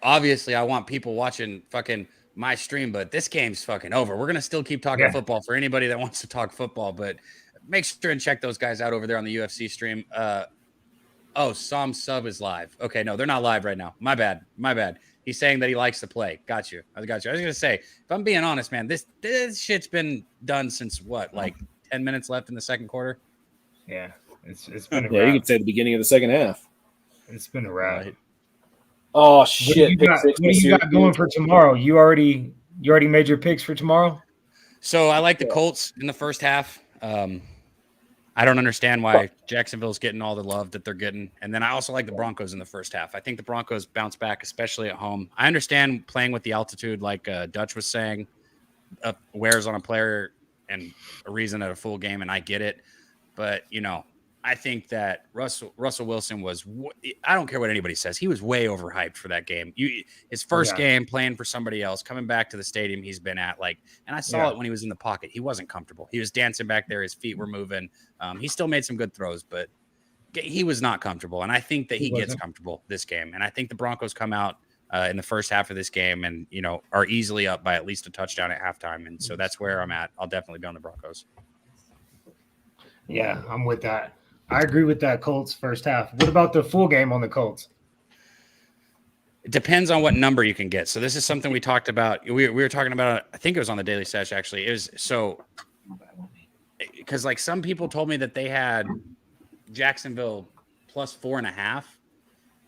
obviously I want people watching fucking my stream, but this game's fucking over. We're gonna still keep talking football for anybody that wants to talk football, but make sure and check those guys out over there on the UFC stream. Som Sub is live. Okay, no, they're not live right now. My bad. He's saying that he likes to play. Got you. I was gonna say, if I'm being honest, man, this shit's been done since what, 10 minutes left in the second quarter? Yeah, it's been a wrap. You could say the beginning of the second half. It's been a wrap. Right. Oh shit! What do you got going for tomorrow? You already made your picks for tomorrow? So I like the Colts in the first half. I don't understand why Jacksonville's getting all the love that they're getting. And then I also like the Broncos in the first half. I think the Broncos bounce back, especially at home. I understand playing with the altitude, like Dutch was saying, wears on a player and a reason at a full game, and I get it. But, I think that Russell Wilson was – I don't care what anybody says. He was way overhyped for that game. His first game playing for somebody else, coming back to the stadium he's been at. And I saw it when he was in the pocket. He wasn't comfortable. He was dancing back there. His feet were moving. He still made some good throws, but he was not comfortable. And I think that he gets comfortable this game. And I think the Broncos come out in the first half of this game and, are easily up by at least a touchdown at halftime. And so that's where I'm at. I'll definitely be on the Broncos. Yeah, I'm with that. I agree with that Colts first half. What about the full game on the Colts? It depends on what number you can get. So this is something we talked about. We were talking about, I think it was on the Daily Sesh, actually. It was so because some people told me that they had Jacksonville plus 4.5.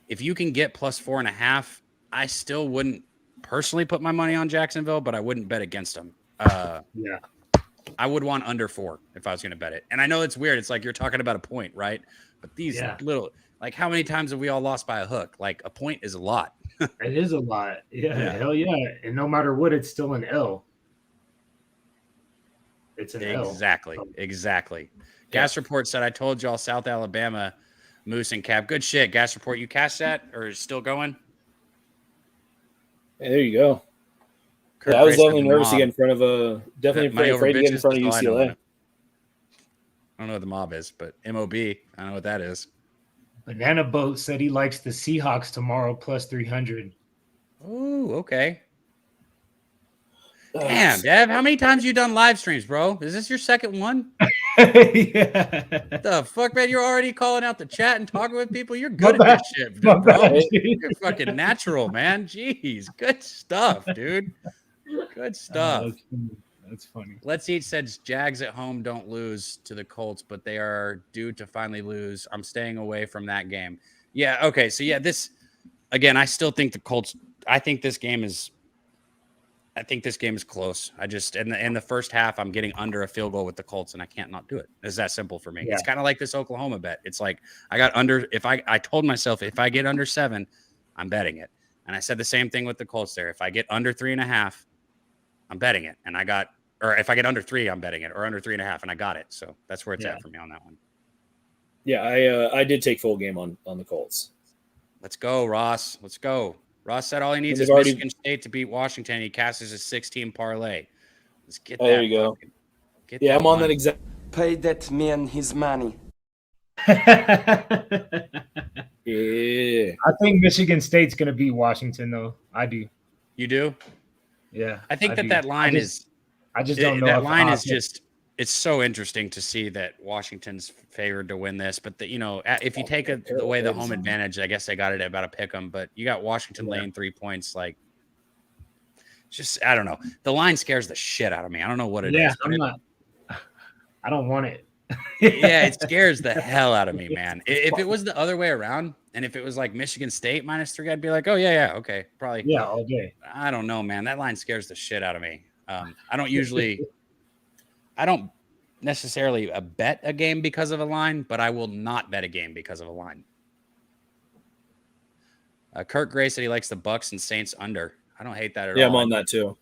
If you can get plus 4.5, I still wouldn't personally put my money on Jacksonville, but I wouldn't bet against them. I would want under 4 if I was going to bet it. And I know it's weird. It's like you're talking about a point, right? But these little, like, how many times have we all lost by a hook? Like, a point is a lot. It is a lot. Yeah, hell yeah. And no matter what, it's still an L. It's an L. Exactly. Gas Report said, I told y'all South Alabama, Moose and Cap. Good shit. Gas Report, you cashed that or is still going? Hey, there you go. Yeah, I was definitely nervous to get in front of afraid to get in front of UCLA. I don't know what the mob is, but MOB, I know what that is. Banana Boat said he likes the Seahawks tomorrow plus 300. Oh, okay. Damn, Dev, how many times you done live streams, bro? Is this your second one? Yeah. The fuck, man? You're already calling out the chat and talking with people. You're good at this shit, dude, bro. You're fucking natural, man. Jeez, good stuff, dude. Good stuff. That's funny. Let's Eat said Jags at home don't lose to the Colts, but they are due to finally lose. I'm staying away from that game. Yeah, okay. So yeah, this again, I still think the Colts. I think this game is close. I just in the first half, I'm getting under a field goal with the Colts, and I can't not do it. It's that simple for me. Yeah. It's kind of like this Oklahoma bet. It's like I got under. I told myself if I get under 7, I'm betting it, and I said the same thing with the Colts there. If I get under 3.5, I'm betting it, and or if I get under 3, I'm betting it, or under 3.5, and I got it. So that's where it's at for me on that one. Yeah, I did take full game on the Colts. Let's go, Ross. Let's go. Ross said all he needs is Michigan State to beat Washington. He casts his 6-team parlay. Let's get that. There you go. I'm on that exact. Pay that man his money. Yeah. I think Michigan State's going to beat Washington, though. I do. You do? Yeah. I think that line is. I just don't know. That line is just. It's so interesting to see that Washington's favored to win this, but if you take away the home advantage, I guess they got it about a pick 'em. But you got Washington laying 3 points. Like, just I don't know. The line scares the shit out of me. I don't know what it is. I don't want it. Yeah, it scares the hell out of me, man. If it was the other way around, and if it was like Michigan State -3, I'd be like, oh yeah, okay, probably. Yeah, all day. I don't know, man. That line scares the shit out of me. I don't necessarily bet a game because of a line, but I will not bet a game because of a line. Kurt Gray said he likes the Bucks and Saints under. I don't hate that at all. Yeah, I'm on that too.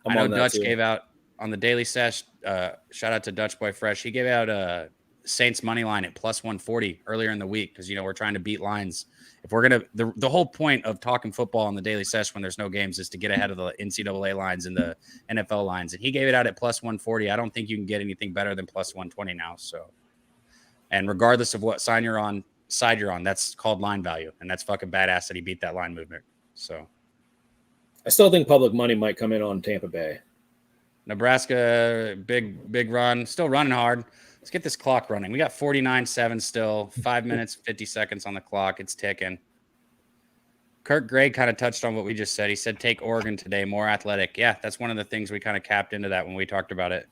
I know Dutch gave out on the Daily Sesh. Shout out to Dutch Boy Fresh. He gave out a Saints money line at plus 140 earlier in the week because we're trying to beat lines. If we're gonna, the whole point of talking football on the Daily Sesh when there's no games is to get ahead of the NCAA lines and the NFL lines. And he gave it out at plus 140. I don't think you can get anything better than plus 120 now. So, and regardless of what side you're on, that's called line value, and that's fucking badass that he beat that line movement. So, I still think public money might come in on Tampa Bay. Nebraska, big run, still running hard. Let's get this clock running. We got 49-7 still, 5 minutes, 50 seconds on the clock. It's ticking. Kirk Gray kind of touched on what we just said. He said, take Oregon today, more athletic. Yeah, that's one of the things we kind of capped into that when we talked about it.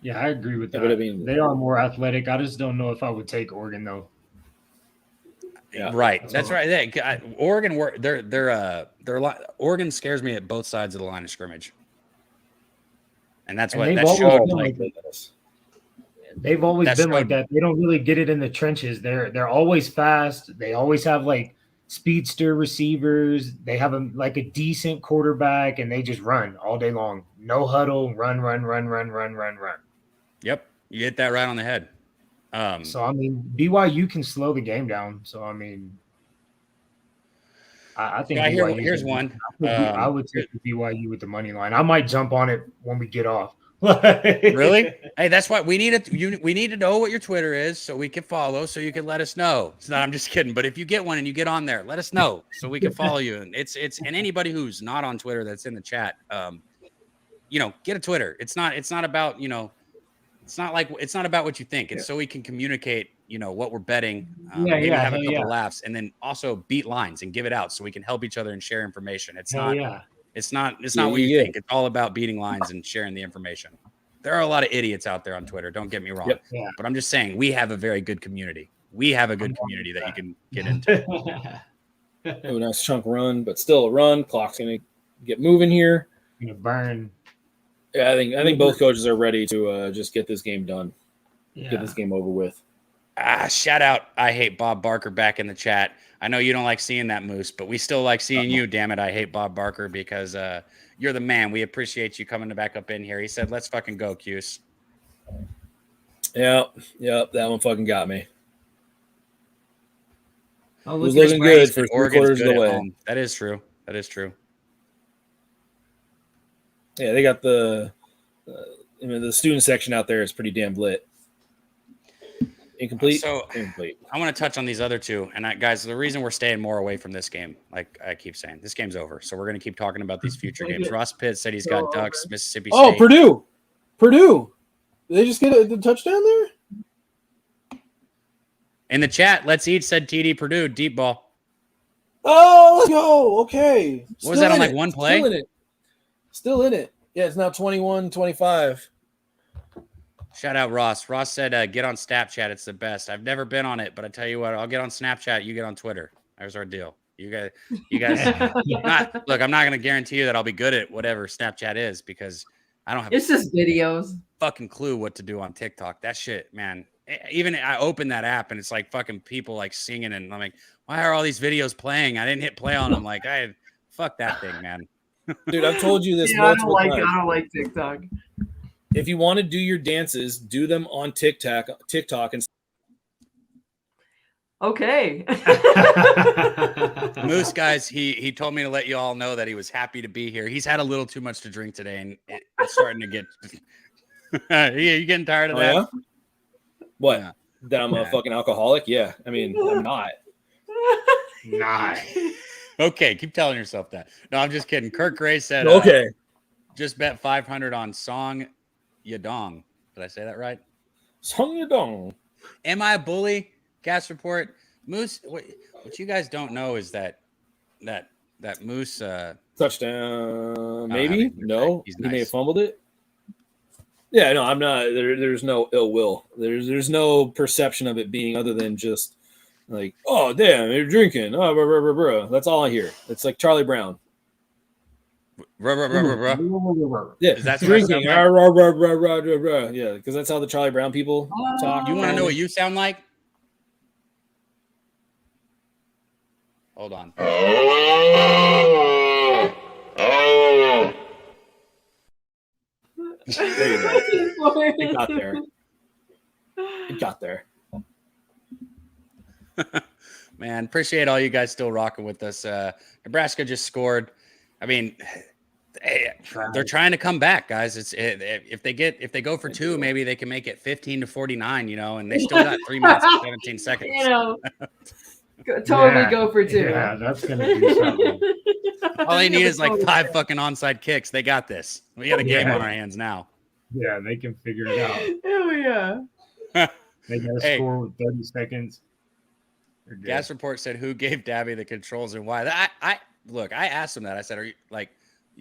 Yeah, I agree with that. They are more athletic. I just don't know if I would take Oregon, though. Yeah, right. That's right. Oregon, Oregon scares me at both sides of the line of scrimmage. And that's what that showed. They've always been like that. They don't really get it in the trenches. They're always fast. They always have like speedster receivers. They have a decent quarterback, and they just run all day long. No huddle, run. Yep, you hit that right on the head. So I mean, BYU can slow the game down. So I mean, I think here's one. I would take the BYU with the money line. I might jump on it when we get off. Really? Hey, that's why we need to know what your Twitter is so we can follow, so you can let us know. It's not. I'm just kidding. But if you get one and you get on there, let us know so we can follow you. And and anybody who's not on Twitter that's in the chat, get a Twitter. It's not about It's not about what you think. It's so we can communicate, what we're betting, maybe have a couple laughs, and then also beat lines and give it out so we can help each other and share information. It's not what you think. It's all about beating lines and sharing the information. There are a lot of idiots out there on Twitter. Don't get me wrong. Yep. Yeah. But I'm just saying we have a very good community. We have a good community that you can get into. Oh, nice chunk run, but still a run. Clock's going to get moving here. Going to burn. Yeah, I think both coaches are ready to just get this game done. Yeah. Get this game over with. Shout out, I hate Bob Barker back in the chat. I know you don't like seeing that, Moose, but we still like seeing you. Damn it, I hate Bob Barker because you're the man. We appreciate you coming back up in here. He said, "Let's fucking go, Cuse." Yep, that one fucking got me. Oh, it was looking good for Oregon's 3/4 of the way. home. That is true. That is true. Yeah, they got the student section out there is pretty damn lit. Incomplete. Incomplete. I want to touch on these other two. And guys, the reason we're staying more away from this game, like I keep saying, this game's over. So we're going to keep talking about these future games. Ross Pitt said he's got Ducks, Mississippi State. Oh, Purdue. Did they just get the touchdown there? In the chat, Let's Eat said TD Purdue, deep ball. Oh, let's go. Okay. What was that on like one play? Still in it. Yeah, it's now 21-25. Shout out Ross. Ross said, get on Snapchat. It's the best. I've never been on it, but I tell you what, I'll get on Snapchat. You get on Twitter. There's our deal. You guys look, I'm not going to guarantee you that I'll be good at whatever Snapchat is because I don't have it's just videos. Fucking clue what to do on TikTok. That shit, man. Even I open that app and it's like fucking people like singing and I'm like, why are all these videos playing? I didn't hit play on them. Like, fuck that thing, man. Dude, I've told you this. I don't like TikTok. If you want to do your dances, do them on TikTok and okay. Moose, guys, he told me to let you all know that he was happy to be here. He's had a little too much to drink today, and it's starting to get. You getting tired of that? Yeah? What? Yeah. That I'm a fucking alcoholic? Yeah. I mean, I'm not. Not. Okay, keep telling yourself that. No, I'm just kidding. Kirk Gray said, okay. Just bet 500 on Song Yadong. Did I say that right? Song Yadong. Am I a bully? Gas report. Moose, what you guys don't know is that Moose touchdown. Maybe no. He's he nice. may have fumbled it. Yeah, no, I'm not. There's no ill will. There's no perception of it being other than just like, oh damn, you're drinking. Oh, blah, blah, blah, blah. That's all I hear. It's like Charlie Brown. Yeah, is that drinking. Yeah, because that's how the Charlie Brown people talk. You want to know what you sound like? Hold on. There you go. It got there. It got there. Man, appreciate all you guys still rocking with us. Nebraska just scored. I mean, they're trying to come back, guys. If they go for two, maybe they can make it 15-49. And they still got 3 minutes and 17 seconds. Totally go for two. Yeah, that's gonna be something. All they need is like 5 fucking onside kicks. They got this. We got a game on our hands now. Yeah, they can figure it out. Oh yeah. They got to score with 30 seconds. Gas report said who gave Dabby the controls and why. I asked him that. I said, "Are you like,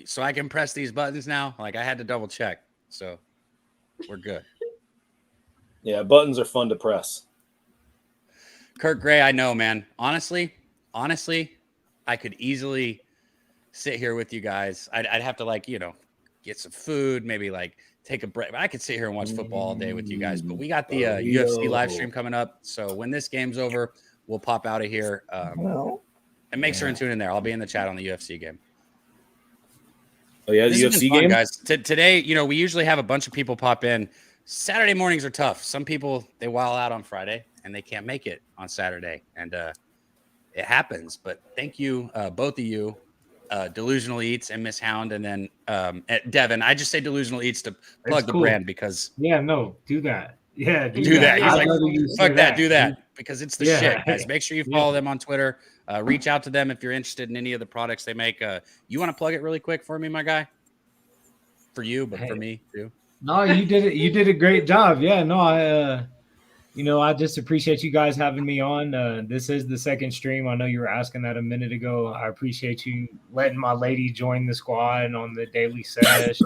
so I can press these buttons now?" Like I had to double check. So we're good. Yeah, buttons are fun to press. Kirk Gray, I know, man. Honestly, I could easily sit here with you guys. I'd have to get some food, maybe take a break. I could sit here and watch football all day with you guys. But we got the UFC live stream coming up. So when this game's over, we'll pop out of here. And make sure and tune in there. I'll be in the chat on the UFC game. Oh yeah, the UFC game, guys. Today, we usually have a bunch of people pop in. Saturday mornings are tough. Some people they wild out on Friday and they can't make it on Saturday, and it happens. But thank you, both of you, Delusional Eats and Miss Hound, and then Devin. I just say Delusional Eats to plug the brand because do that. Yeah, do that. He's like, fuck that, do that because it's the shit, guys. Make sure you follow them on Twitter. Reach out to them if you're interested in any of the products they make. You want to plug it really quick for me, my guy? For you, but for me too. No, you did it. You did a great job. Yeah, no, I just appreciate you guys having me on. This is the second stream. I know you were asking that a minute ago. I appreciate you letting my lady join the squad on the daily sesh.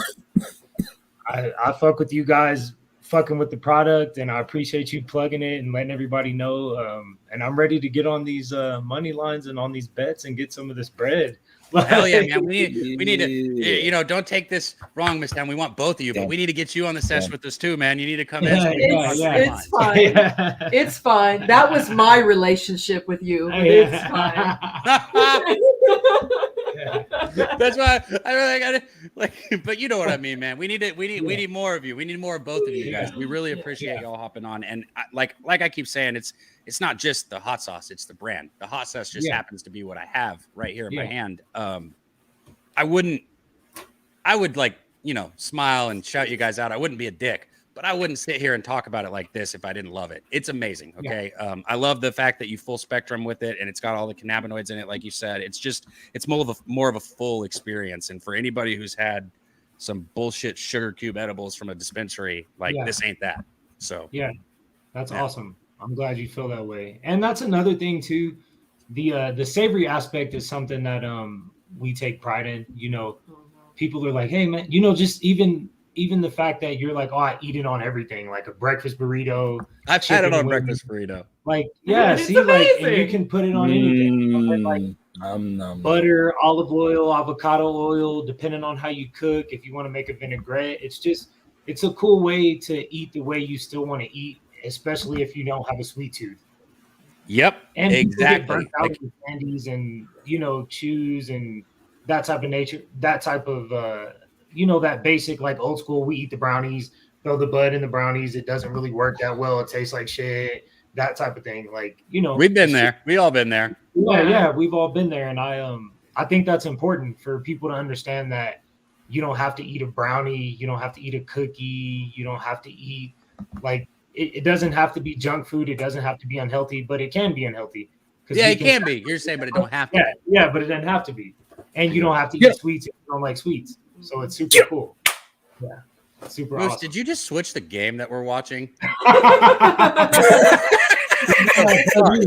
I fuck with you guys fucking with the product, and I appreciate you plugging it and letting everybody know. And I'm ready to get on these money lines and on these bets and get some of this bread. Hell yeah, man. We need to, you know, don't take this wrong, Miss Town. We want both of you, but we need to get you on the sesh with us too, man. You need to come in. It's fine. It's fine. That was my relationship with you. But it's fine. That's why I really got it. Like, but you know what I mean, man. We need more of you. We need more of both of you guys. We really appreciate y'all hopping on. And like I keep saying, it's not just the hot sauce, it's the brand. The hot sauce just happens to be what I have right here in my hand. I would like, you know, smile and shout you guys out. I wouldn't be a dick, but I wouldn't sit here and talk about it like this if I didn't love it. It's amazing. Okay. I love the fact that you full spectrum with it and it's got all the cannabinoids in it. Like you said, it's more of a full experience. And for anybody who's had some bullshit sugar cube edibles from a dispensary, like this ain't that. So that's awesome. I'm glad you feel that way. And that's another thing too. The savory aspect is something that we take pride in. You know, people are like, hey man, you know, just even the fact that you're like, oh, I eat it on everything, like a breakfast burrito. I've had it on breakfast burrito. Like, see, amazing. Like, and you can put it on anything. You know, like butter, olive oil, avocado oil, depending on how you cook. If you want to make a vinaigrette, it's a cool way to eat the way you still want to eat, especially if you don't have a sweet tooth. Yep, and exactly. Like candies and, you know, chews and that type of nature, that type of you know, that basic like old school. We eat the brownies, throw the bud in the brownies. It doesn't really work that well. It tastes like shit. That type of thing. Like, you know, we've been there. We all been there. Yeah, we've all been there. And I think that's important for people to understand that you don't have to eat a brownie. You don't have to eat a cookie. You don't have to eat like. It doesn't have to be junk food. It doesn't have to be unhealthy, but it can be unhealthy. Yeah, it can be. You're saying, but it don't have to. Yeah, but it doesn't have to be. And you don't have to eat sweets if you don't like sweets. So it's super cool. Yeah, super Moose, awesome. did you just switch the game that we're watching?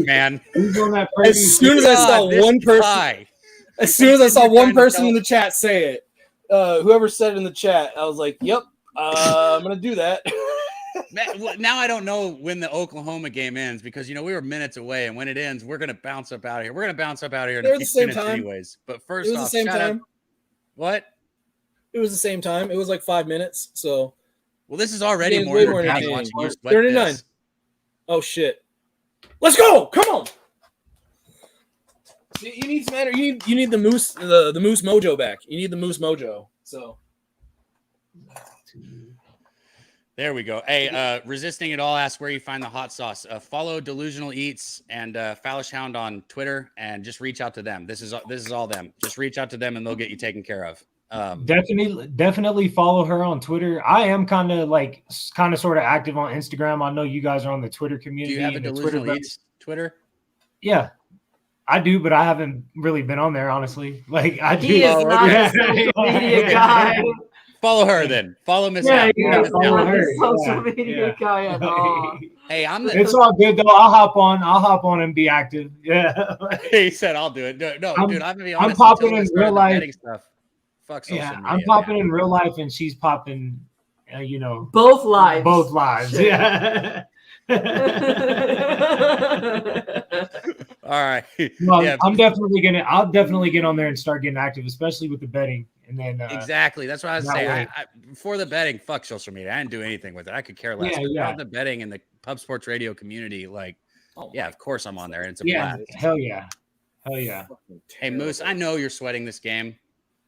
Man. As soon as I saw one person in the chat say it, whoever said it in the chat, I was like, "Yep, I'm gonna do that." Man, now I don't know when the Oklahoma game ends because, you know, we were minutes away, and when it ends, we're gonna bounce up out of here. We're gonna bounce up out of here in a few minutes, anyways. But first off, shout out. What? It was the same time. It was like 5 minutes. So, well, this is already more entertaining watching you sweat 39. this. Oh shit! Let's go! Come on! You need some energy. You need the moose, the moose mojo back. You need the moose mojo. So. There we go. Hey, Resisting It All asks where you find the hot sauce. Follow Delusional Eats and Fallish Hound on Twitter, and just reach out to them. This is all them. Just reach out to them, and they'll get you taken care of. Definitely follow her on Twitter. I am kind of sort of active on Instagram. I know you guys are on the Twitter community. Do you have a Delusional Eats Twitter? Yeah, I do, but I haven't really been on there, honestly. Like I do. He is not a social media guy. Follow her then. Follow Miss. Follow her. Social media guy at all. Hey, It's all good though. I'll hop on and be active. Yeah. He said I'll do it. No, dude, I'm gonna be honest. I'm popping in real life. Stuff. Fuck social media. I'm popping in real life, and she's popping. You know, both lives. Both lives. Yeah. All right. Well, I'll definitely get on there and start getting active, especially with the betting. And then exactly, that's what I was saying. Before the betting, fuck social media. I didn't do anything with it. I could care less. About the betting and the Pub Sports Radio community, like, of course I'm on there, and it's a blast. Hell yeah. Hey Moose, I know you're sweating this game.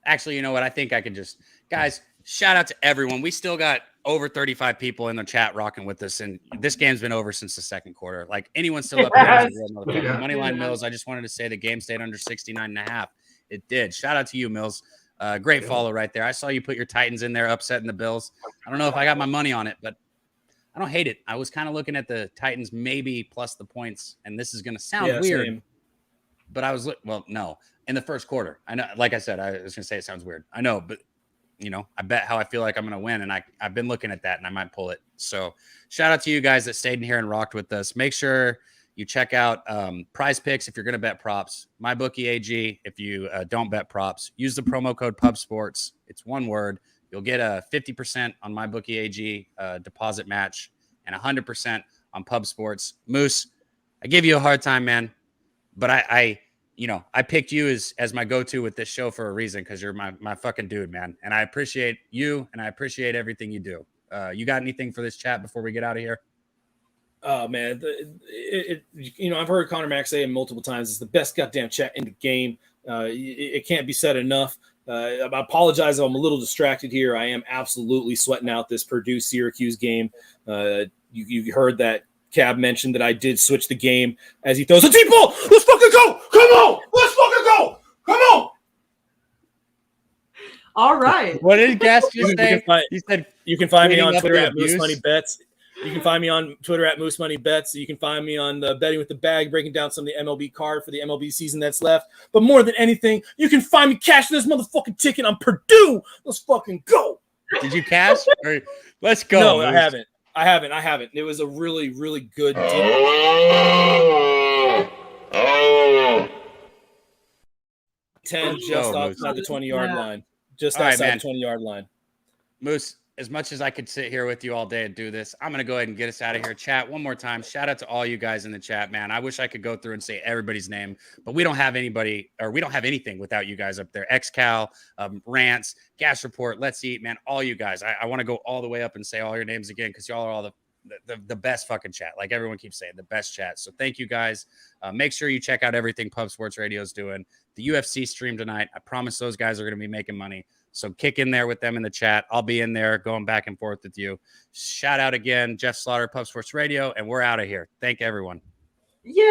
Actually, you know what? I think I could just, guys, shout out to everyone. We still got over 35 people in the chat rocking with us, and this game's been over since the second quarter. Like, anyone still up there? Moneyline Mills, I just wanted to say the game stayed under 69.5. It did. Shout out to you, Mills. Great follow right there. I saw you put your Titans in there, upsetting the Bills. I don't know if I got my money on it, but I don't hate it. I was kind of looking at the Titans maybe plus the points, and this is going to sound weird. Same. But I was no, in the first quarter. I know, like I said, I was going to say it sounds weird. I know, but you know, I bet how I feel like I'm going to win, and I've been looking at that, and I might pull it. So shout out to you guys that stayed in here and rocked with us. Make sure you check out Prize Picks if you're going to bet props. MyBookie AG if you don't bet props. Use the promo code PubSports. It's one word. You'll get a 50% on MyBookie AG deposit match and 100% on PubSports. Moose, I give you a hard time, man, but I I picked you as my go-to with this show for a reason, because you're my fucking dude, man. And I appreciate you, and I appreciate everything you do. You got anything for this chat before we get out of here? Oh man, I've heard Connor Mack say it multiple times. It's the best goddamn chat in the game. It can't be said enough. I apologize if I'm a little distracted here. I am absolutely sweating out this Purdue-Syracuse game. You heard that Cab mentioned that I did switch the game as he throws a deep ball. Let's fucking go! Come on! Let's fucking go! Come on! All right. What did Gas just say? He said you can find me on Twitter at Moose Money Bets. You can find me on Twitter at Moose Money Bets. You can find me on Betting with the Bag, breaking down some of the MLB card for the MLB season that's left. But more than anything, you can find me cashing this motherfucking ticket on Purdue. Let's fucking go. Did you cash? Let's go. No, Moose. I haven't. It was a really, really good deal. 10 just outside the 20-yard line. Just outside the 20-yard line. Moose, as much as I could sit here with you all day and do this, I'm going to go ahead and get us out of here. Chat, one more time. Shout out to all you guys in the chat, man. I wish I could go through and say everybody's name, but we don't have anybody, or we don't have anything without you guys up there. XCal, Rants, Gas Report, Let's Eat, man, all you guys. I want to go all the way up and say all your names again, because y'all are all the best fucking chat. Like everyone keeps saying, the best chat. So thank you guys. Make sure you check out everything Pub Sports Radio is doing. The UFC stream tonight. I promise those guys are going to be making money. So kick in there with them in the chat. I'll be in there going back and forth with you. Shout out again, Jeff Slaughter, Pub Sports Radio, and we're out of here. Thank everyone. Yay!